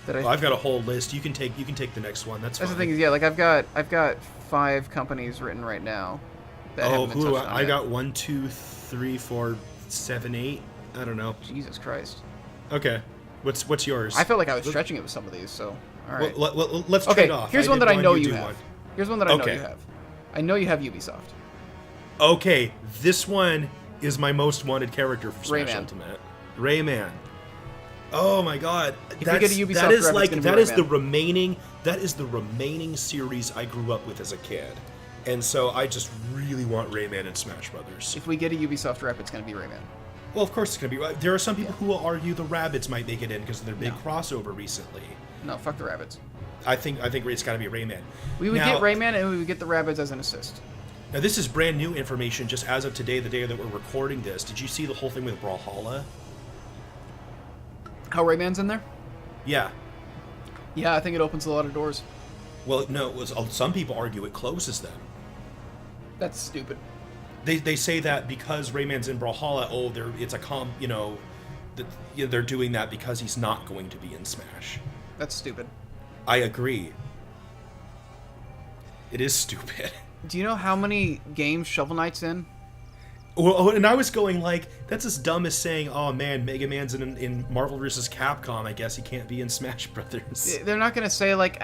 that I've got a whole list. You can take the next one. That's the fine. thing is, yeah, like I've got 5 companies written right now that haven't been touched on I yet. got 1, 2, 3, 4, 7, 8. I don't know. Jesus Christ. Okay. What's yours? I felt like I was stretching it with some of these, so all right. Let's Okay, trade off. here's one that I know you do have. one. Here's one that I know Okay. you have. I know you have Ubisoft. Okay, this one is my most wanted character for Smash Rayman. Ultimate. Rayman. Oh my god. we get a Ubisoft that is rep, it's like gonna be that is Rayman. the remaining series I grew up with as a kid. And so I just really want Rayman in Smash Brothers. If we get a Ubisoft rep, it's going to be Rayman. Well, of course it's going to be. There are some people who will argue the Rabbids might make it in because of their big No. crossover recently. No, fuck the Rabbids. I think it's got to be Rayman. We would Now- get Rayman and we would get the Rabbids as an assist. Now, this is brand new information just as of today, the day that we're recording this. Did you see the whole thing with Brawlhalla? How Rayman's in there? Yeah. Yeah, I think it opens a lot of doors. Well, no, some people argue it closes them. That's stupid. They say that because Rayman's in Brawlhalla, they're doing that because he's not going to be in Smash. That's stupid. I agree. It is stupid. Do you know how many games Shovel Knight's in? Well, and I was going like, that's as dumb as saying, oh man, Mega Man's in Marvel vs. Capcom, I guess he can't be in Smash Brothers. They're not going to say, like,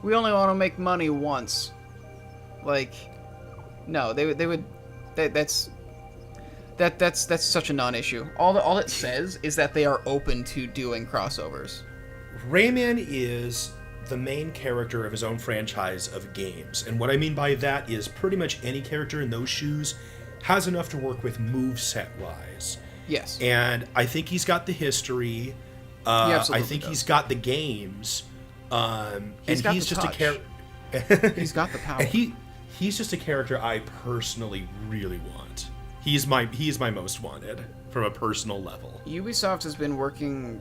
we only want to make money once. Like, no, they would... That's such a non-issue. All it says is that they are open to doing crossovers. Rayman is the main character of his own franchise of games, and what I mean by that is pretty much any character in those shoes has enough to work with moveset-wise. Yes. And I think he's got the history. He absolutely I think does. he's got the games. He's got the just touch. a character. He's got the power. And he's just a character I personally really want. He's my most wanted from a personal level. Ubisoft has been working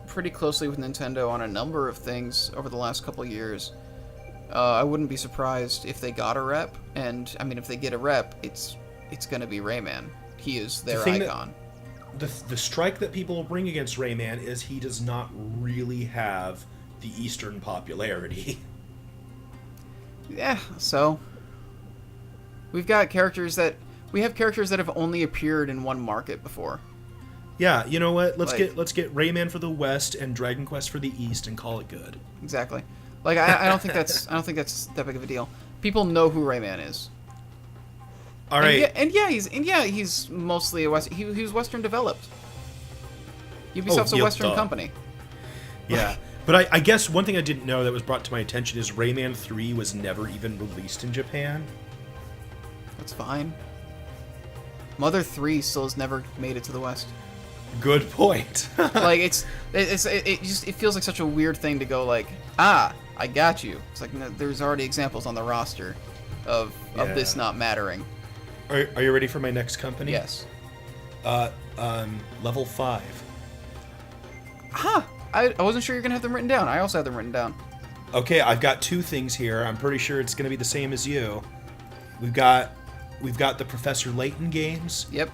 pretty closely with Nintendo on a number of things over the last couple of years. I wouldn't be surprised if they got a rep, and I mean, if they get a rep, it's going to be Rayman. He is their icon. The strike that people will bring against Rayman is he does not really have the Eastern popularity. Yeah, so We've got characters that have only appeared in one market before. Yeah, you know what? Let's Like- get Rayman for the West and Dragon Quest for the East and call it good. Exactly. Like I don't think that's that big of a deal. People know who Rayman is. All right. And yeah, he's mostly he was Western developed. Ubisoft's a yeah, Western duh. company. Yeah. But I guess one thing I didn't know that was brought to my attention is Rayman 3 was never even released in Japan. That's fine. Mother 3 still has never made it to the West. Good point. Like it feels like such a weird thing to go like, I got you. It's like no, there's already examples on the roster of this not mattering. Are you ready for my next company? Yes. Level 5. I wasn't sure you're gonna have them written down. I also have them written down. Okay, I've got two things here. I'm pretty sure it's going to be the same as you. We've got the Professor Layton games. Yep.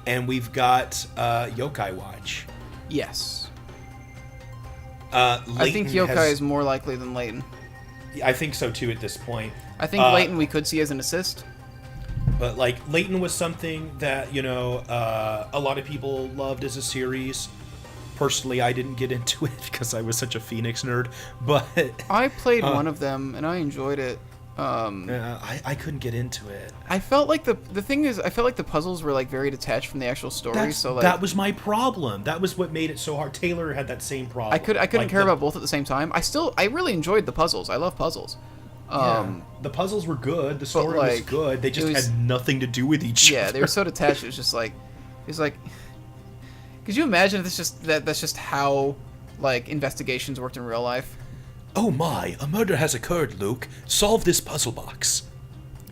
And we've got Yokai Watch. Yes. Layton I think Yokai is more likely than Layton. I think so too at this point. I think Layton we could see as an assist. But like Layton was something that a lot of people loved as a series. Personally, I didn't get into it because I was such a Phoenix nerd. But I played one of them and I enjoyed it. I couldn't get into it. I felt like the thing is I felt like the puzzles were like very detached from the actual story. So like that was my problem. That was what made it so hard. Taylor had that same problem. I couldn't care about both at the same time. I really enjoyed the puzzles. I love puzzles. The puzzles were good. The story was good. They just had nothing to do with each other. Yeah, they were so detached. It was like, could you imagine if that's just how like investigations worked in real life? Oh my, a murder has occurred, Luke. Solve this puzzle box.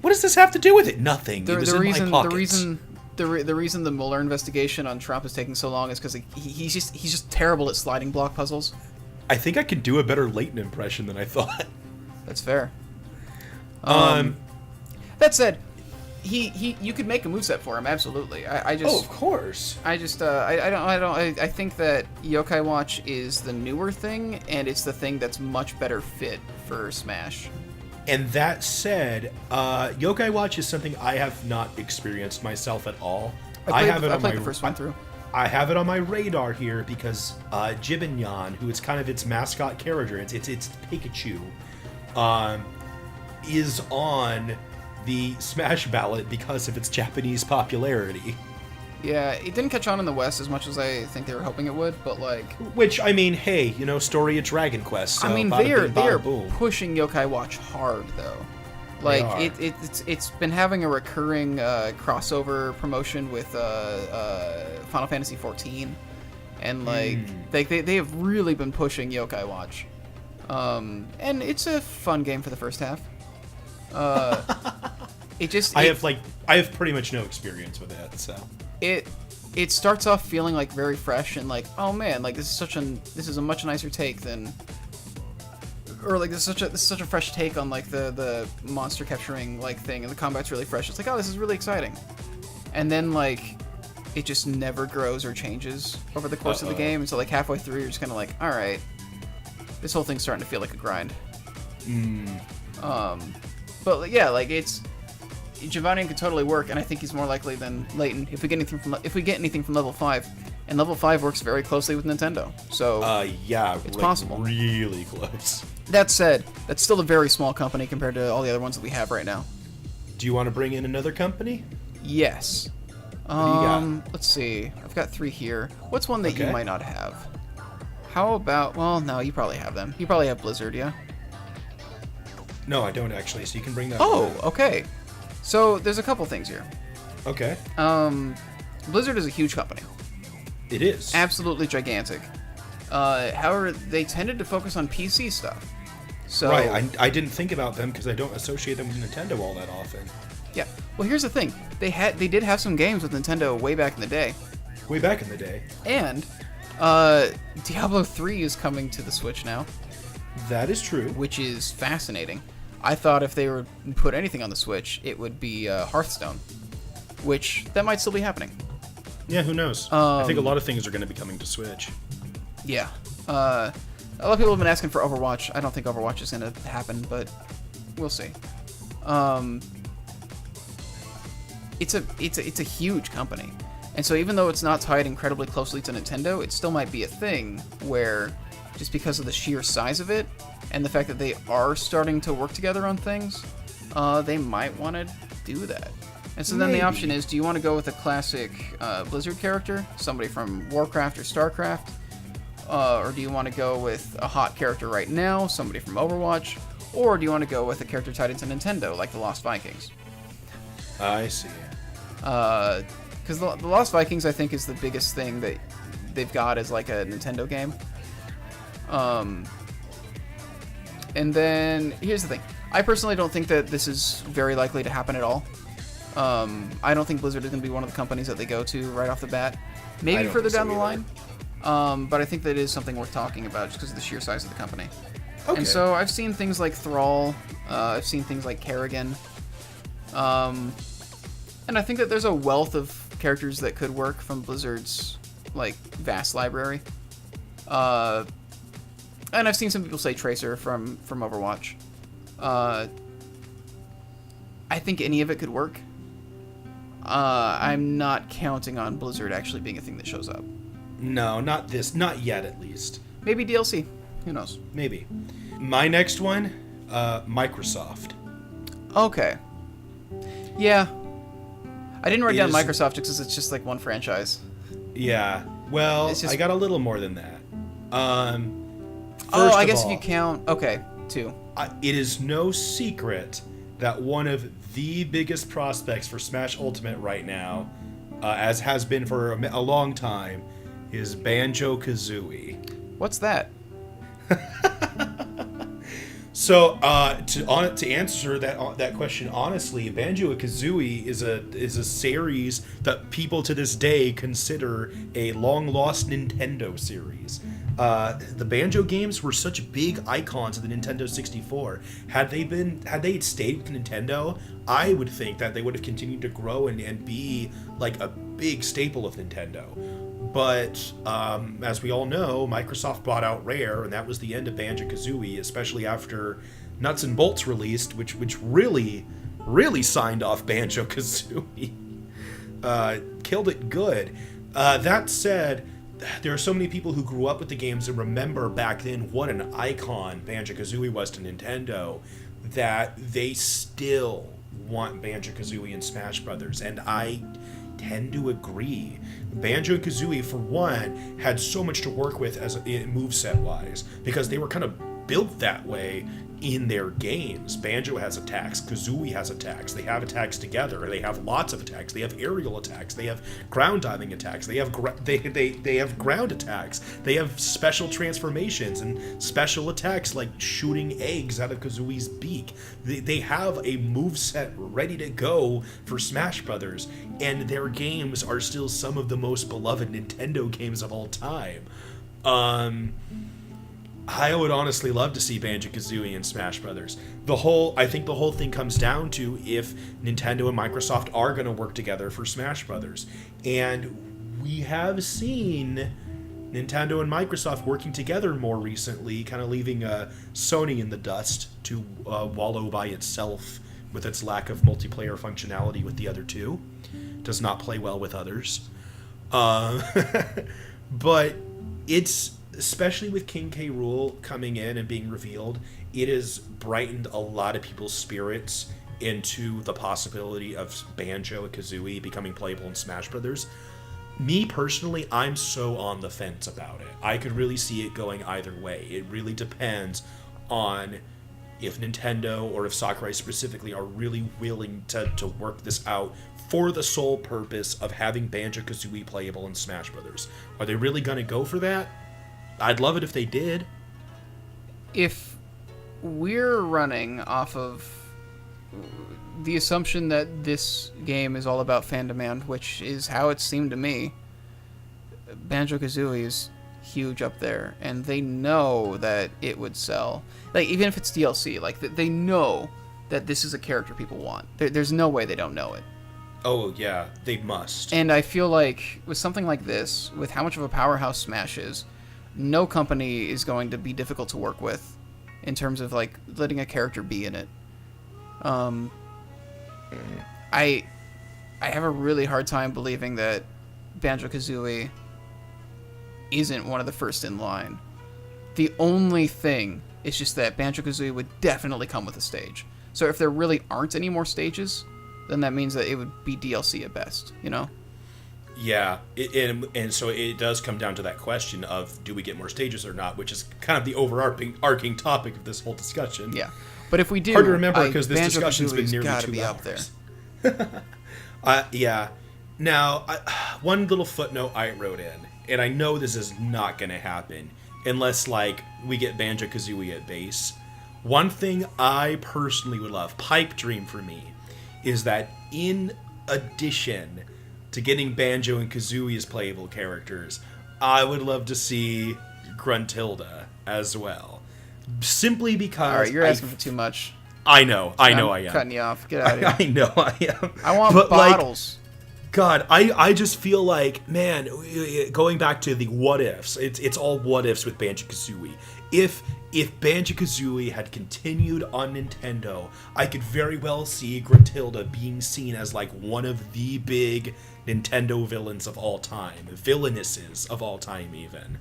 What does this have to do with it? Nothing. It was in my pockets. The reason the Mueller investigation on Trump is taking so long is because he's just terrible at sliding block puzzles. I think I could do a better Layton impression than I thought. That's fair. That said, you could make a moveset for him. Absolutely. Of course. I think that Yokai Watch is the newer thing, and it's the thing that's much better fit for Smash. And that said, Yokai Watch is something I have not experienced myself at all. I played the first one through. I have it on my radar here because Jibinyan, who is kind of its mascot character, it's Pikachu, is on the Smash ballot because of its Japanese popularity. Yeah, it didn't catch on in the West as much as I think they were hoping it would, but like... Which, I mean, hey, story of Dragon Quest, so I mean, bada they are boom. pushing Yokai Watch hard, though. Like, it's been having a recurring crossover promotion with Final Fantasy XIV, and like, they have really been pushing Yokai Watch. And it's a fun game for the first half. I have pretty much no experience with it, so it starts off feeling like very fresh and like, oh man, like this is a much nicer take than, or like this is such a fresh take on like the monster capturing like thing, and the combat's really fresh. It's like, oh, this is really exciting, and then like it just never grows or changes over the course of the game, and so like halfway through you're just kind of like, all right, this whole thing's starting to feel like a grind. But yeah, like Giovanni could totally work, and I think he's more likely than Layton if we get anything from level 5, and level 5 works very closely with Nintendo. So it's possible, really close. That said, that's still a very small company compared to all the other ones that we have right now. Do you want to bring in another company? Yes. What do you got? Let's see. I've got 3 here. What's one that you might not have? How about? Well, no, you probably have them. You probably have Blizzard, yeah. No, I don't actually, so you can bring that up. Okay. So, there's a couple things here. Okay. Blizzard is a huge company. It is. Absolutely gigantic. However, they tended to focus on PC stuff. So, right, I didn't think about them because I don't associate them with Nintendo all that often. Yeah. Well, here's the thing. They did have some games with Nintendo way back in the day. Way back in the day. And Diablo 3 is coming to the Switch now. That is true. Which is fascinating. I thought if they were to put anything on the Switch, it would be Hearthstone, which that might still be happening. Yeah, who knows? I think a lot of things are going to be coming to Switch. Yeah. A lot of people have been asking for Overwatch. I don't think Overwatch is going to happen, but we'll see. it's a huge company. And so even though it's not tied incredibly closely to Nintendo, it still might be a thing where, just because of the sheer size of it and the fact that they are starting to work together on things, they might want to do that. And so then the option is, do you want to go with a classic Blizzard character, somebody from Warcraft or StarCraft, or do you want to go with a hot character right now, somebody from Overwatch, or do you want to go with a character tied into Nintendo, like the Lost Vikings? I see. Because the Lost Vikings, I think, is the biggest thing that they've got as like a Nintendo game. And then here's the thing: I personally don't think that this is very likely to happen at all. I don't think Blizzard is going to be one of the companies that they go to right off the bat. Maybe further down the line. But I think that is something worth talking about just because of the sheer size of the company. Okay. And so I've seen things like Thrall. I've seen things like Kerrigan. And I think that there's a wealth of characters that could work from Blizzard's like vast library. And I've seen some people say Tracer from Overwatch. I think any of it could work. I'm not counting on Blizzard actually being a thing that shows up. No, not yet at least. Maybe DLC. Who knows? Maybe. My next one, Microsoft. Okay. Yeah. I didn't write down Microsoft just because it's just like one franchise. Yeah. Well, I got a little more than that. I guess if you count... Okay, 2. It is no secret that one of the biggest prospects for Smash Ultimate right now, as has been for a long time, is Banjo-Kazooie. What's that? So, to answer that question honestly, Banjo-Kazooie is a series that people to this day consider a long-lost Nintendo series. The Banjo games were such big icons of the Nintendo 64. Had they stayed with Nintendo, I would think that they would have continued to grow and be like a big staple of Nintendo. But as we all know, Microsoft bought out Rare, and that was the end of Banjo-Kazooie, especially after Nuts and Bolts released, which really signed off Banjo-Kazooie. Killed it good. That said, there are so many people who grew up with the games and remember back then what an icon Banjo-Kazooie was to Nintendo, that they still want Banjo-Kazooie and Smash Brothers, and I tend to agree. Banjo-Kazooie, for one, had so much to work with as moveset wise, because they were kind of built that way in their games. Banjo has attacks, Kazooie has attacks. They have attacks together. They have lots of attacks. They have aerial attacks. They have ground diving attacks. They have they have ground attacks. They have special transformations and special attacks like shooting eggs out of Kazooie's beak. They have a moveset ready to go for Smash Brothers, and their games are still some of the most beloved Nintendo games of all time. I would honestly love to see Banjo-Kazooie and Smash Brothers. I think the whole thing comes down to if Nintendo and Microsoft are going to work together for Smash Brothers. And we have seen Nintendo and Microsoft working together more recently, kind of leaving Sony in the dust to wallow by itself with its lack of multiplayer functionality with the other two. Does not play well with others. But it's... especially with King K. Rool coming in and being revealed, it has brightened a lot of people's spirits into the possibility of Banjo-Kazooie becoming playable in Smash Brothers. Me personally, I'm so on the fence about it. I could really see it going either way. It really depends on if Nintendo or if Sakurai specifically are really willing to work this out for the sole purpose of having Banjo-Kazooie playable in Smash Brothers. Are they really going to go for that? I'd love it if they did. If we're running off of the assumption that this game is all about fan demand, which is how it seemed to me, Banjo-Kazooie is huge up there, and they know that it would sell. Like, even if it's DLC, like, they know that this is a character people want. There's no way they don't know it. Oh, yeah, they must. And I feel like with something like this, with how much of a powerhouse Smash is, no company is going to be difficult to work with in terms of like letting a character be in it. I have a really hard time believing that Banjo-Kazooie isn't one of the first in line. The only thing is just that Banjo-Kazooie would definitely come with a stage. So if there really aren't any more stages, then that means that it would be DLC at best, you know? Yeah, and so it does come down to that question of, do we get more stages or not, which is kind of the overarching topic of this whole discussion. Yeah, but if we do, hard to remember because this discussion's been nearly gotta 2 be hours. up there. Yeah. Now, one little footnote I wrote in, and I know this is not going to happen unless, like, we get Banjo-Kazooie at base. One thing I personally would love, pipe dream for me, is that in addition to getting Banjo and Kazooie as playable characters, I would love to see Gruntilda as well. Simply because... Alright, you're asking for too much. I know I am. Cutting you off. Get out of here. I know I am. I want but bottles. Like, God, I just feel like, man, going back to the what ifs, it's all what ifs with Banjo-Kazooie. If Banjo-Kazooie had continued on Nintendo, I could very well see Gruntilda being seen as like one of the big Nintendo villains of all time, villainesses of all time even.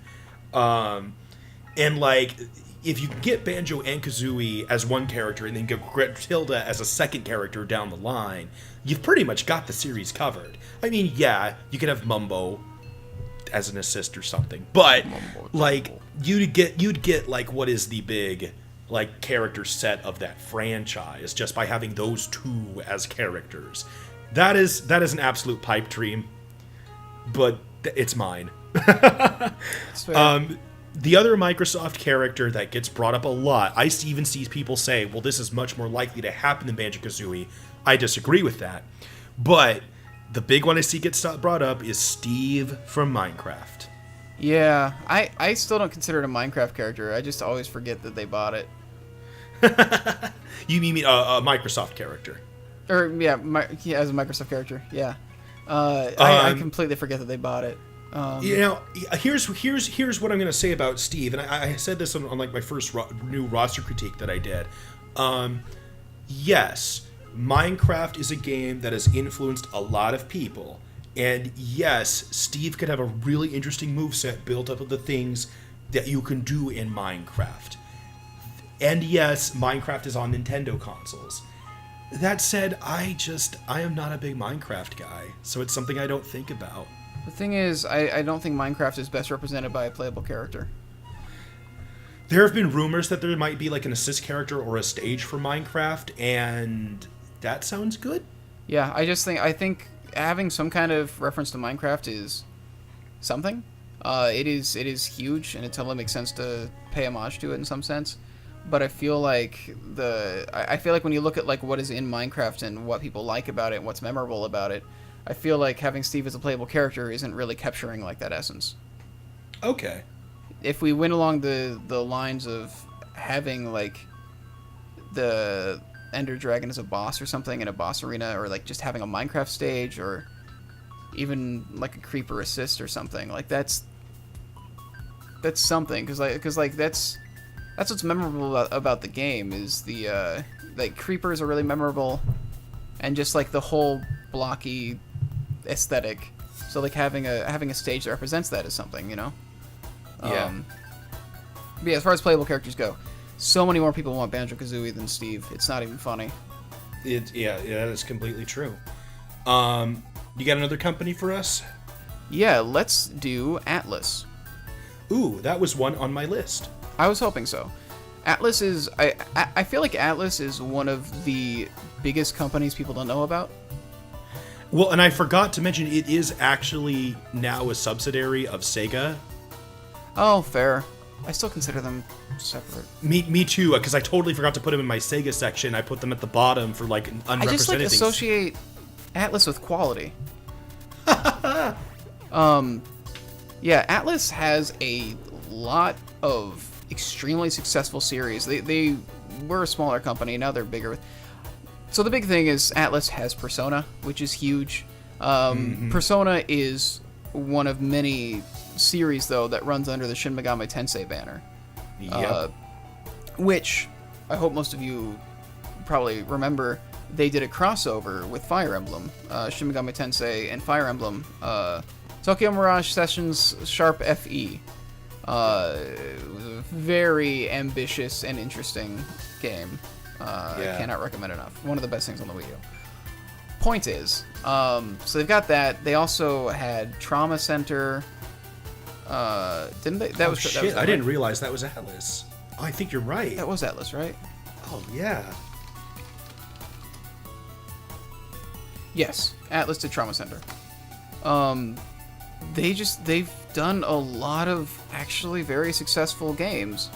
And like, if you get Banjo and Kazooie as one character and then get Gruntilda as a second character down the line, you've pretty much got the series covered. I mean, yeah, you could have Mumbo as an assist or something, but like you'd get like what is the big like character set of that franchise just by having those two as characters. That is an absolute pipe dream, but it's mine. The other Microsoft character that gets brought up a lot, I even see people say, well, this is much more likely to happen than Banjo-Kazooie. I disagree with that. But the big one I see gets brought up is Steve from Minecraft. Yeah, I still don't consider it a Minecraft character. I just always forget that they bought it. You mean a Microsoft character? Or, yeah, as a Microsoft character, yeah. I completely forget that they bought it. You know, here's what I'm going to say about Steve, and I said this on like my first new roster critique that I did. Yes, Minecraft is a game that has influenced a lot of people, and yes, Steve could have a really interesting moveset built up of the things that you can do in Minecraft. And yes, Minecraft is on Nintendo consoles. That said, I am not a big Minecraft guy, so it's something I don't think about. The thing is, I don't think Minecraft is best represented by a playable character. There have been rumors that there might be like an assist character or a stage for Minecraft, and that sounds good. Yeah, I think having some kind of reference to Minecraft is something. It is huge, and it totally makes sense to pay homage to it in some sense. But I feel like when you look at like what is in Minecraft and what people like about it, and what's memorable about it, I feel like having Steve as a playable character isn't really capturing like that essence. Okay. If we went along the lines of having like the Ender Dragon as a boss or something in a boss arena, or like just having a Minecraft stage, or even like a creeper assist or something, like that's something, because that's what's memorable about the game is the like creepers are really memorable, and just like the whole blocky aesthetic. So like having a stage that represents that is something, you know. Yeah. But yeah, as far as playable characters go, so many more people want Banjo-Kazooie than Steve. It's not even funny. Yeah, that is completely true. You got another company for us? Yeah, let's do Atlas. Ooh, that was one on my list. I was hoping so. Atlas is... I feel like Atlas is one of the biggest companies people don't know about. Well, and I forgot to mention, it is actually now a subsidiary of Sega. Oh, fair. I still consider them separate. Me too, because I totally forgot to put them in my Sega section. I put them at the bottom for like unrepresented I just like things. associate Atlas with quality. Yeah, Atlas has a lot of extremely successful series. They were a smaller company, now they're bigger. So the big thing is Atlas has Persona, which is huge. Persona is one of many series, though, that runs under the Shin Megami Tensei banner. Yep. Which I hope most of you probably remember. they did a crossover with Fire Emblem, Shin Megami Tensei and Fire Emblem, Tokyo Mirage Sessions Sharp FE. It was a very ambitious and interesting game. I cannot recommend enough. One of the best things on the Wii U. Point is, so they've got that. They also had Trauma Center. Didn't they? That was shit! that was I didn't realize that was Atlas. Oh, I think you're right. That was Atlas, right? Oh yeah. Yes, Atlas did Trauma Center. They've done a lot of actually very successful games,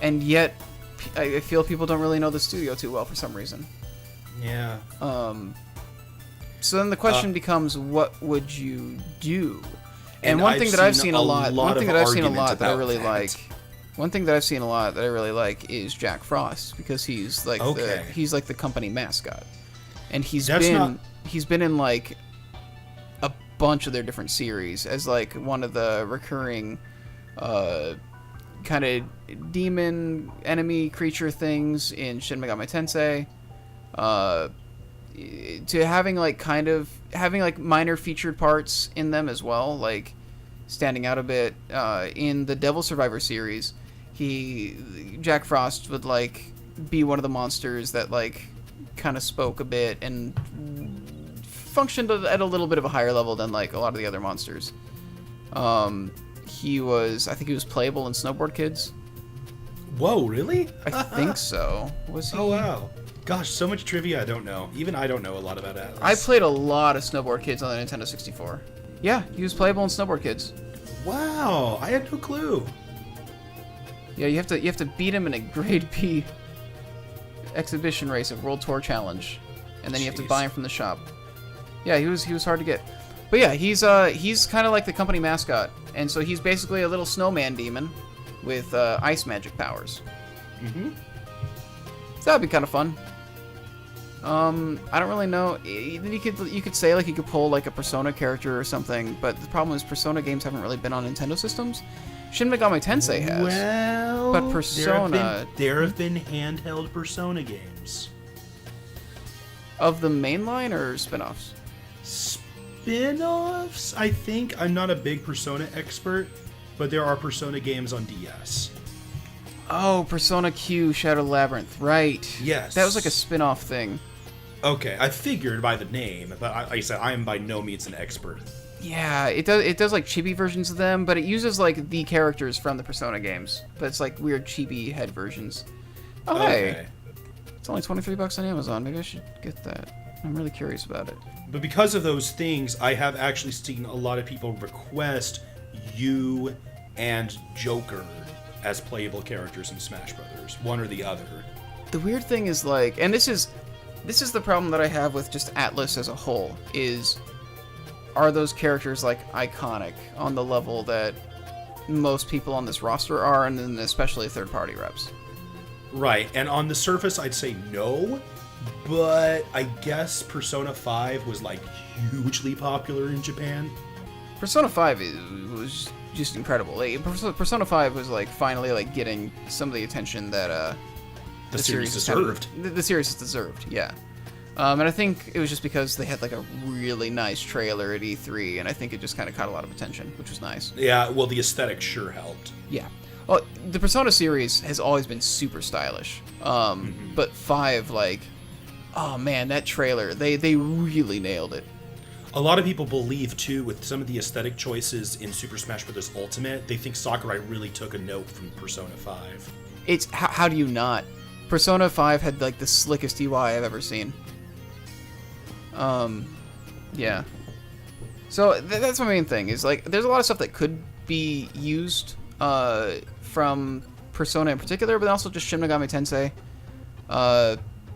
and yet I feel people don't really know the studio too well for some reason. Yeah. So then the question becomes, what would you do? And one thing that I've seen a lot that I really like. One thing that I've seen a lot that I really like is Jack Frost, because he's like the company mascot, and he's been in like a bunch of their different series as like one of the recurring kind of demon enemy creature things in Shin Megami Tensei, to having like minor featured parts in them as well, like standing out a bit in the Devil Survivor series. Jack Frost would like be one of the monsters that like kind of spoke a bit and functioned at a little bit of a higher level than like a lot of the other monsters. I think he was playable in Snowboard Kids. Whoa, really? I think so. Was he? Oh wow. Gosh, so much trivia I don't know. Even I don't know a lot about Atlas. I played a lot of Snowboard Kids on the Nintendo 64. Yeah, he was playable in Snowboard Kids. Wow, I had no clue. Yeah, you have to beat him in a Grade B exhibition race at World Tour Challenge, and then you have to buy him from the shop. Yeah, he was hard to get. But yeah, he's kind of like the company mascot, and so he's basically a little snowman demon with ice magic powers. Mm-hmm. So that'd be kind of fun. I don't really know. You could say like you could pull like a Persona character or something, but the problem is Persona games haven't really been on Nintendo systems. Shin Megami Tensei has. Well, but Persona... There have been handheld Persona games. Of the mainline or spin-offs? Spin-offs, I think. I'm not a big Persona expert, but there are Persona games on DS. Oh, Persona Q Shadow Labyrinth, right. Yes. That was like a spin-off thing. Okay, I figured by the name, but like I said, I am by no means an expert. Yeah, it does like chibi versions of them, but it uses like the characters from the Persona games. But it's like weird chibi head versions. Oh, Okay. hey. It's only $23 on Amazon. Maybe I should get that. I'm really curious about it. But because of those things, I have actually seen a lot of people request you and Joker as playable characters in Smash Brothers, one or the other. The weird thing is like, and this is the problem that I have with just Atlas as a whole, is are those characters like iconic on the level that most people on this roster are, and then especially third-party reps? Right, and on the surface I'd say no, but I guess Persona 5 was like hugely popular in Japan. Persona 5 was just incredible. Like, Persona 5 was like finally like getting some of the attention that the series deserved. The series has deserved, yeah. And I think it was just because they had like a really nice trailer at E3, and I think it just kind of caught a lot of attention, which was nice. Yeah, well, the aesthetic sure helped. Yeah. Well, the Persona series has always been super stylish. But 5, like, oh man, that trailer, they really nailed it. A lot of people believe, too, with some of the aesthetic choices in Super Smash Bros. Ultimate, they think Sakurai really took a note from Persona 5. It's, how do you not? Persona 5 had like the slickest UI I've ever seen. Yeah. So that's my main thing, is like there's a lot of stuff that could be used from Persona in particular, but also just Shin Megami Tensei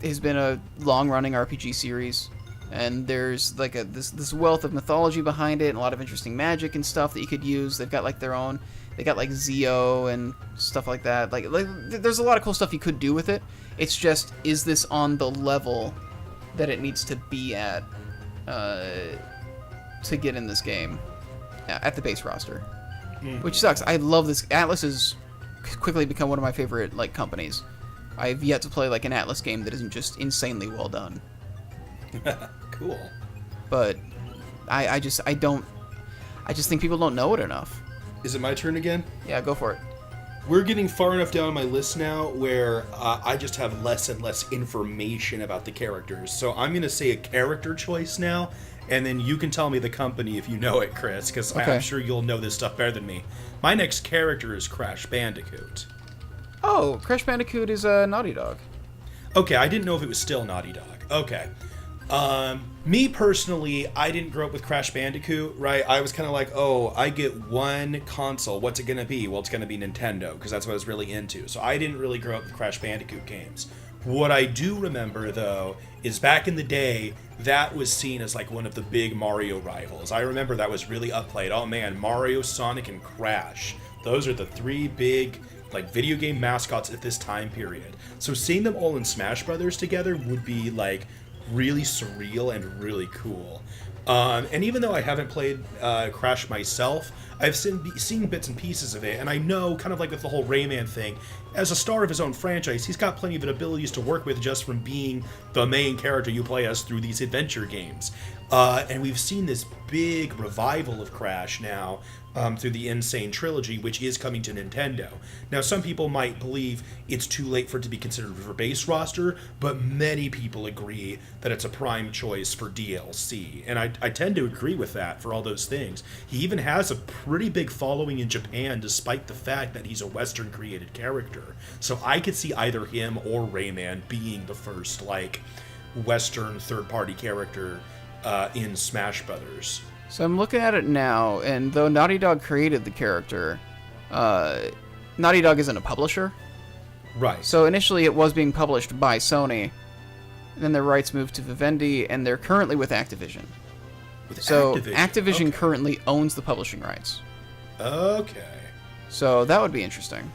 has been a long-running RPG series, and there's like this wealth of mythology behind it, and a lot of interesting magic and stuff that you could use. They've got like their own, they got like Zio and stuff like that. Like there's a lot of cool stuff you could do with it. It's just, is this on the level that it needs to be at to get in this game at the base roster? Which sucks. I love this. Atlas has quickly become one of my favorite like companies. I've yet to play like an Atlas game that isn't just insanely well done. Cool. But I just think people don't know it enough. Is it my turn again? Yeah, go for it. We're getting far enough down my list now where I just have less and less information about the characters. So I'm going to say a character choice now, and then you can tell me the company if you know it, Chris, because Okay. I'm sure you'll know this stuff better than me. My next character is Crash Bandicoot. Oh, Crash Bandicoot is a Naughty Dog. Okay, I didn't know if it was still Naughty Dog. Okay. Me personally, I didn't grow up with Crash Bandicoot, right? I was kind of like, oh, I get one console. What's it going to be? Well, it's going to be Nintendo, because that's what I was really into. So I didn't really grow up with Crash Bandicoot games. What I do remember, though, is back in the day, that was seen as like one of the big Mario rivals. I remember that was really upplayed. Oh man, Mario, Sonic, and Crash. Those are the three big like video game mascots at this time period. So seeing them all in Smash Brothers together would be like really surreal and really cool. And even though I haven't played Crash myself, I've seen bits and pieces of it, and I know, kind of like with the whole Rayman thing, as a star of his own franchise, he's got plenty of abilities to work with just from being the main character you play as through these adventure games. And we've seen this big revival of Crash now through the Insane Trilogy, which is coming to Nintendo. Now, some people might believe it's too late for it to be considered for base roster, but many people agree that it's a prime choice for DLC. And I tend to agree with that for all those things. He even has a pretty big following in Japan, despite the fact that he's a Western-created character. So I could see either him or Rayman being the first, like, Western third-party character in Smash Brothers. So I'm looking at it now, and though Naughty Dog created the character, Naughty Dog isn't a publisher. Right. So initially it was being published by Sony, and then their rights moved to Vivendi, and they're currently with Activision. So Activision okay. currently owns the publishing rights. Okay. So that would be interesting.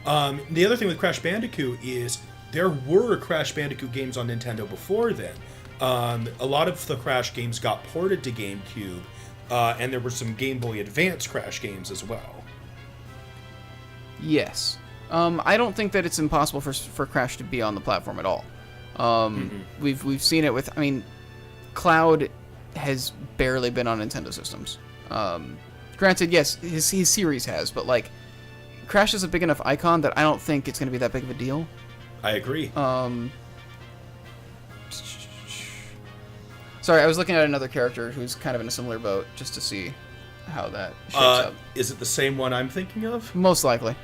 The other thing with Crash Bandicoot is there were Crash Bandicoot games on Nintendo before then. A lot of the Crash games got ported to GameCube, and there were some Game Boy Advance Crash games as well. Yes. I don't think that it's impossible for Crash to be on the platform at all. We've seen it with, I mean, Cloud has barely been on Nintendo systems. Granted, yes, his series has, but like, Crash is a big enough icon that I don't think it's going to be that big of a deal. I agree. Sorry, I was looking at another character who's kind of in a similar boat, just to see how that shapes up. Is it the same one I'm thinking of? Most likely.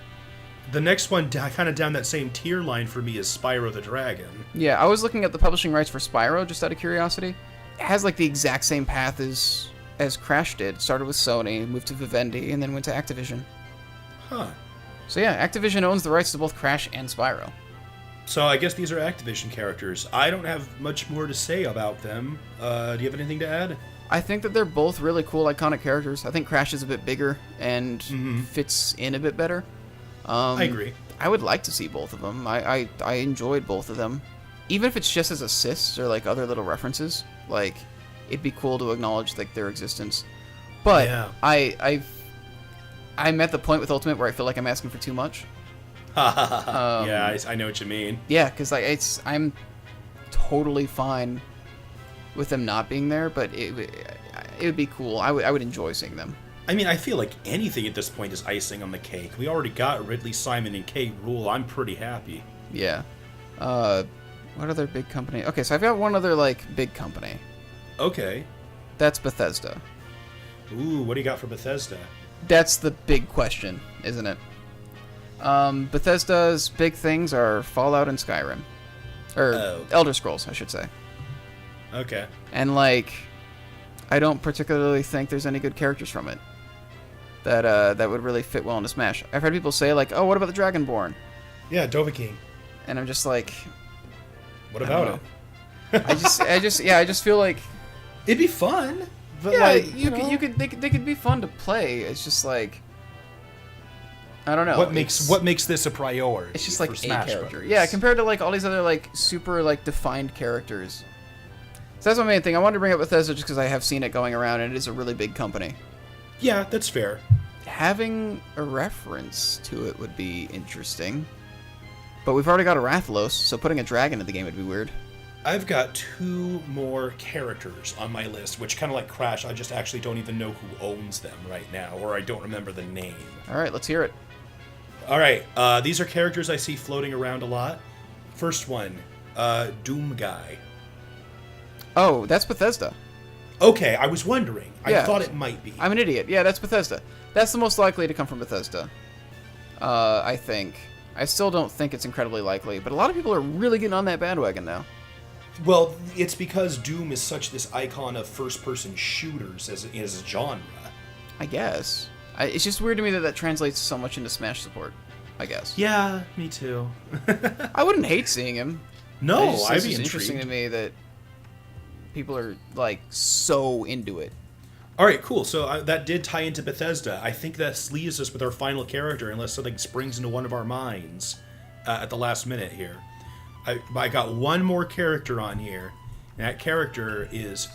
The next one, kind of down that same tier line for me, is Spyro the Dragon. Yeah, I was looking at the publishing rights for Spyro, just out of curiosity. It has like the exact same path as Crash did. Started with Sony, moved to Vivendi, and then went to Activision. Huh. So yeah, Activision owns the rights to both Crash and Spyro. So I guess these are Activision characters. I don't have much more to say about them. Do you have anything to add? I think that they're both really cool, iconic characters. I think Crash is a bit bigger and fits in a bit better. I agree. I would like to see both of them. I enjoyed both of them. Even if it's just as assists or like other little references, like it'd be cool to acknowledge like their existence. But yeah. I'm at the point with Ultimate where I feel like I'm asking for too much. Yeah, I know what you mean. Yeah, because like I'm totally fine with them not being there, but it would be cool. I would enjoy seeing them. I mean, I feel like anything at this point is icing on the cake. We already got Ridley, Simon, and Kate Rule. I'm pretty happy. Yeah. What other big company? Okay, so I've got one other like big company. Okay. That's Bethesda. Ooh, what do you got for Bethesda? That's the big question, isn't it? Bethesda's big things are Fallout and Skyrim. Or Elder Scrolls, I should say. Okay. And, like, I don't particularly think there's any good characters from it that would really fit well into Smash. I've heard people say, like, oh, what about the Dragonborn? Yeah, Dovahkiin. And I'm just like... What about it? I just feel like... It'd be fun. But Yeah, like, they could be fun to play. It's just like... I don't know. What makes this a priority? It's just like for a Smash character. Brothers? Yeah, compared to like all these other like super like defined characters. So that's my main thing. I wanted to bring up Bethesda just because I have seen it going around and it is a really big company. Yeah, that's fair. Having a reference to it would be interesting. But we've already got a Rathalos, so putting a dragon in the game would be weird. I've got two more characters on my list, which kind of like Crash, I just actually don't even know who owns them right now, or I don't remember the name. All right, let's hear it. All right, these are characters I see floating around a lot. First one, Doom Guy. Oh, that's Bethesda. Okay, I was wondering. Yeah. I thought it might be. I'm an idiot. Yeah, that's Bethesda. That's the most likely to come from Bethesda. I think. I still don't think it's incredibly likely, but a lot of people are really getting on that bandwagon now. Well, it's because Doom is such this icon of first-person shooters as a genre. I guess. It's just weird to me that translates so much into Smash support, I guess. Yeah, me too. I wouldn't hate seeing him. No, It's I'd be just interesting to intrigued. me that people are, like, so into it. All right, cool. So that did tie into Bethesda. I think that leaves us with our final character, unless something springs into one of our minds at the last minute here. I got one more character on here, and that character is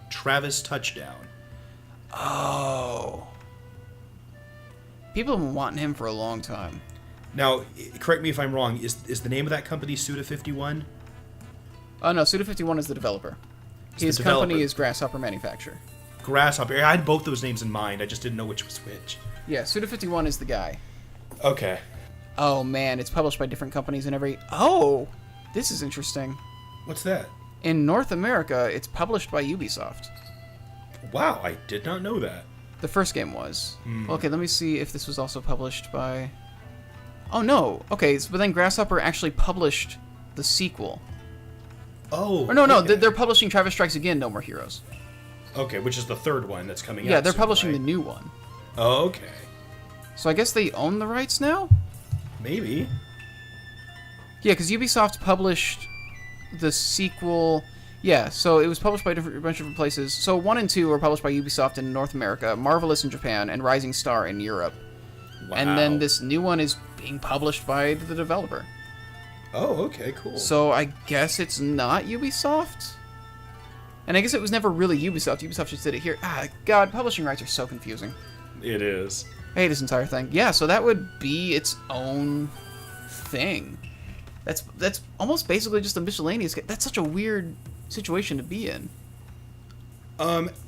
Travis Touchdown. Oh. People have been wanting him for a long time. Now, correct me if I'm wrong, is the name of that company Suda51? Oh, no, Suda51 is the developer. His the company developer. is Grasshopper Manufacturer. Grasshopper. I had both those names in mind. I just didn't know which was which. Yeah, Suda51 is the guy. Okay. Oh, man, it's published by different companies and every... Oh! This is interesting. What's that? In North America, it's published by Ubisoft. Wow, I did not know that. The first game was. Okay, let me see if this was also published by... Oh, no. Okay, but then Grasshopper actually published the sequel. Oh. Or no, okay. they're publishing Travis Strikes Again, No More Heroes. Okay, which is the third one that's coming out. Yeah, they're soon, publishing right? the new one. Okay. So I guess they own the rights now? Maybe. Yeah, because Ubisoft published the sequel. Yeah, so it was published by a bunch of different places. So 1 and 2 were published by Ubisoft in North America, Marvelous in Japan, and Rising Star in Europe. Wow. And then this new one is being published by the developer. Oh, okay, cool. So I guess it's not Ubisoft? And I guess it was never really Ubisoft. Ubisoft just did it here. Ah, God, publishing rights are so confusing. It is. I hate this entire thing. Yeah, so that would be its own thing. That's almost basically just a miscellaneous... That's such a weird situation to be in.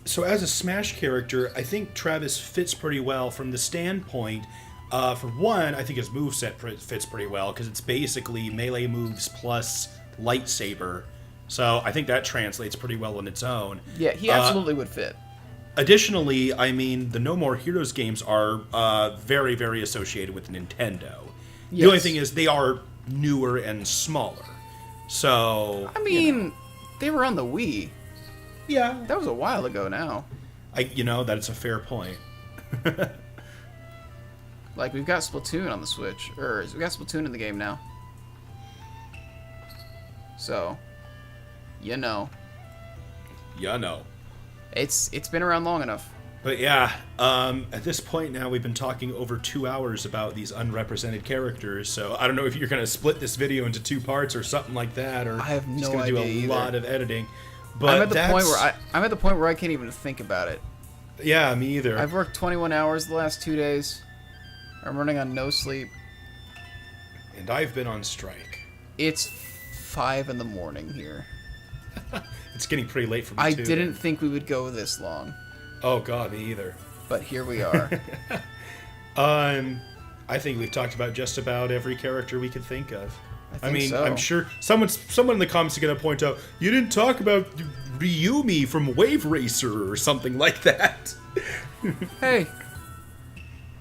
So as a Smash character, I think Travis fits pretty well from the standpoint... for one, I think his moveset fits pretty well, because it's basically melee moves plus lightsaber. So I think that translates pretty well on its own. Yeah, he absolutely would fit. Additionally, I mean, the No More Heroes games are very, very associated with Nintendo. Yes. The only thing is they are newer and smaller. So, I mean, they were on the Wii. yeah, That was a while ago now. that's a fair point. Like, we've got Splatoon on the Switch. We've got Splatoon in the game now. So, Yeah, no. it's been around long enough. But yeah, at this point now, we've been talking over 2 hours about these unrepresented characters. So I don't know if you're going to split this video into 2 parts or something like that, or I have just no going to do a idea lot either. of editing. But I'm at the point where I can't even think about it. Yeah, me either. I've worked 21 hours the last 2 days. I'm running on no sleep. And I've been on strike. It's 5 in the morning here. It's getting pretty late for me I too. didn't think we would go this long, Oh god, me either. but here we are. I think we've talked about just about every character we could think of. I think so. I'm sure someone in the comments is going to point out, you didn't talk about Ryumi from Wave Racer or something like that. Hey,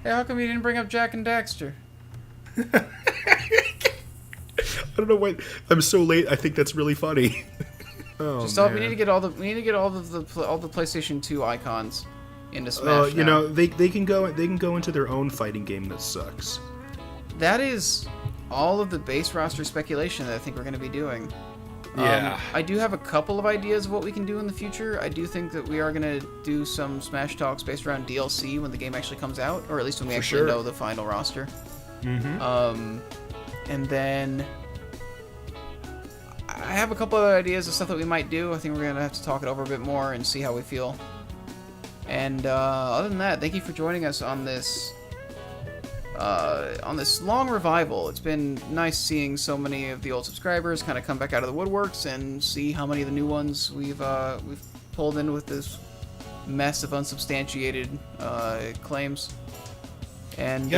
how come you didn't bring up Jack and Daxter? I don't know what. I'm so late. I think that's really funny. Oh, Just we need to get all the PlayStation 2 icons into Smash. you now. know, they can go into their own fighting game that sucks. That is all of the base roster speculation that I think we're going to be doing. Yeah. I do have a couple of ideas of what we can do in the future. I do think that we are going to do some Smash Talks based around DLC when the game actually comes out, or at least when we actually know the final roster. Mm-hmm. And then I have a couple other ideas of stuff that we might do. I think we're going to have to talk it over a bit more and see how we feel. And other than that, thank you for joining us on this on this long revival. It's been nice seeing so many of the old subscribers kind of come back out of the woodworks and see how many of the new ones we've pulled in with this mess of unsubstantiated claims. And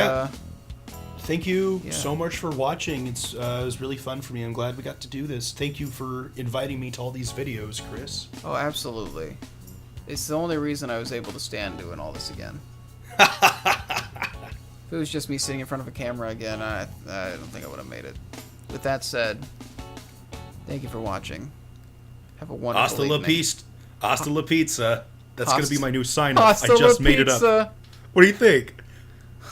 thank you so much for watching. It was really fun for me. I'm glad we got to do this. Thank you for inviting me to all these videos, Chris. Oh, absolutely. It's the only reason I was able to stand doing all this again. If it was just me sitting in front of a camera again, I don't think I would have made it. With that said, thank you for watching. Have a wonderful evening. Hasta la pizza. That's going to be my new sign-off. I Hasta just la made it pizza. up. What do you think?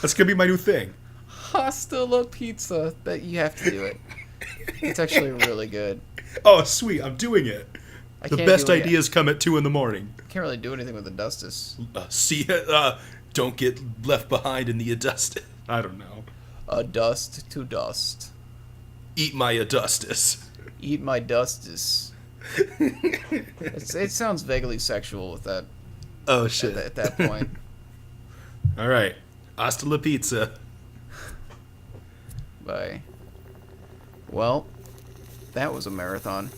That's going to be my new thing. Hasta la pizza. That you have to do it. It's actually really good. Oh, sweet. I'm doing it. The best ideas come at 2 in the morning. Can't really do anything with the Dustus. Don't get left behind in the Adustus. I don't know. Adust to dust. Eat my Adustus. Eat my Dustus. It sounds vaguely sexual with that. Oh, shit. At that point. All right. Hasta la pizza. Bye. Well, that was a marathon.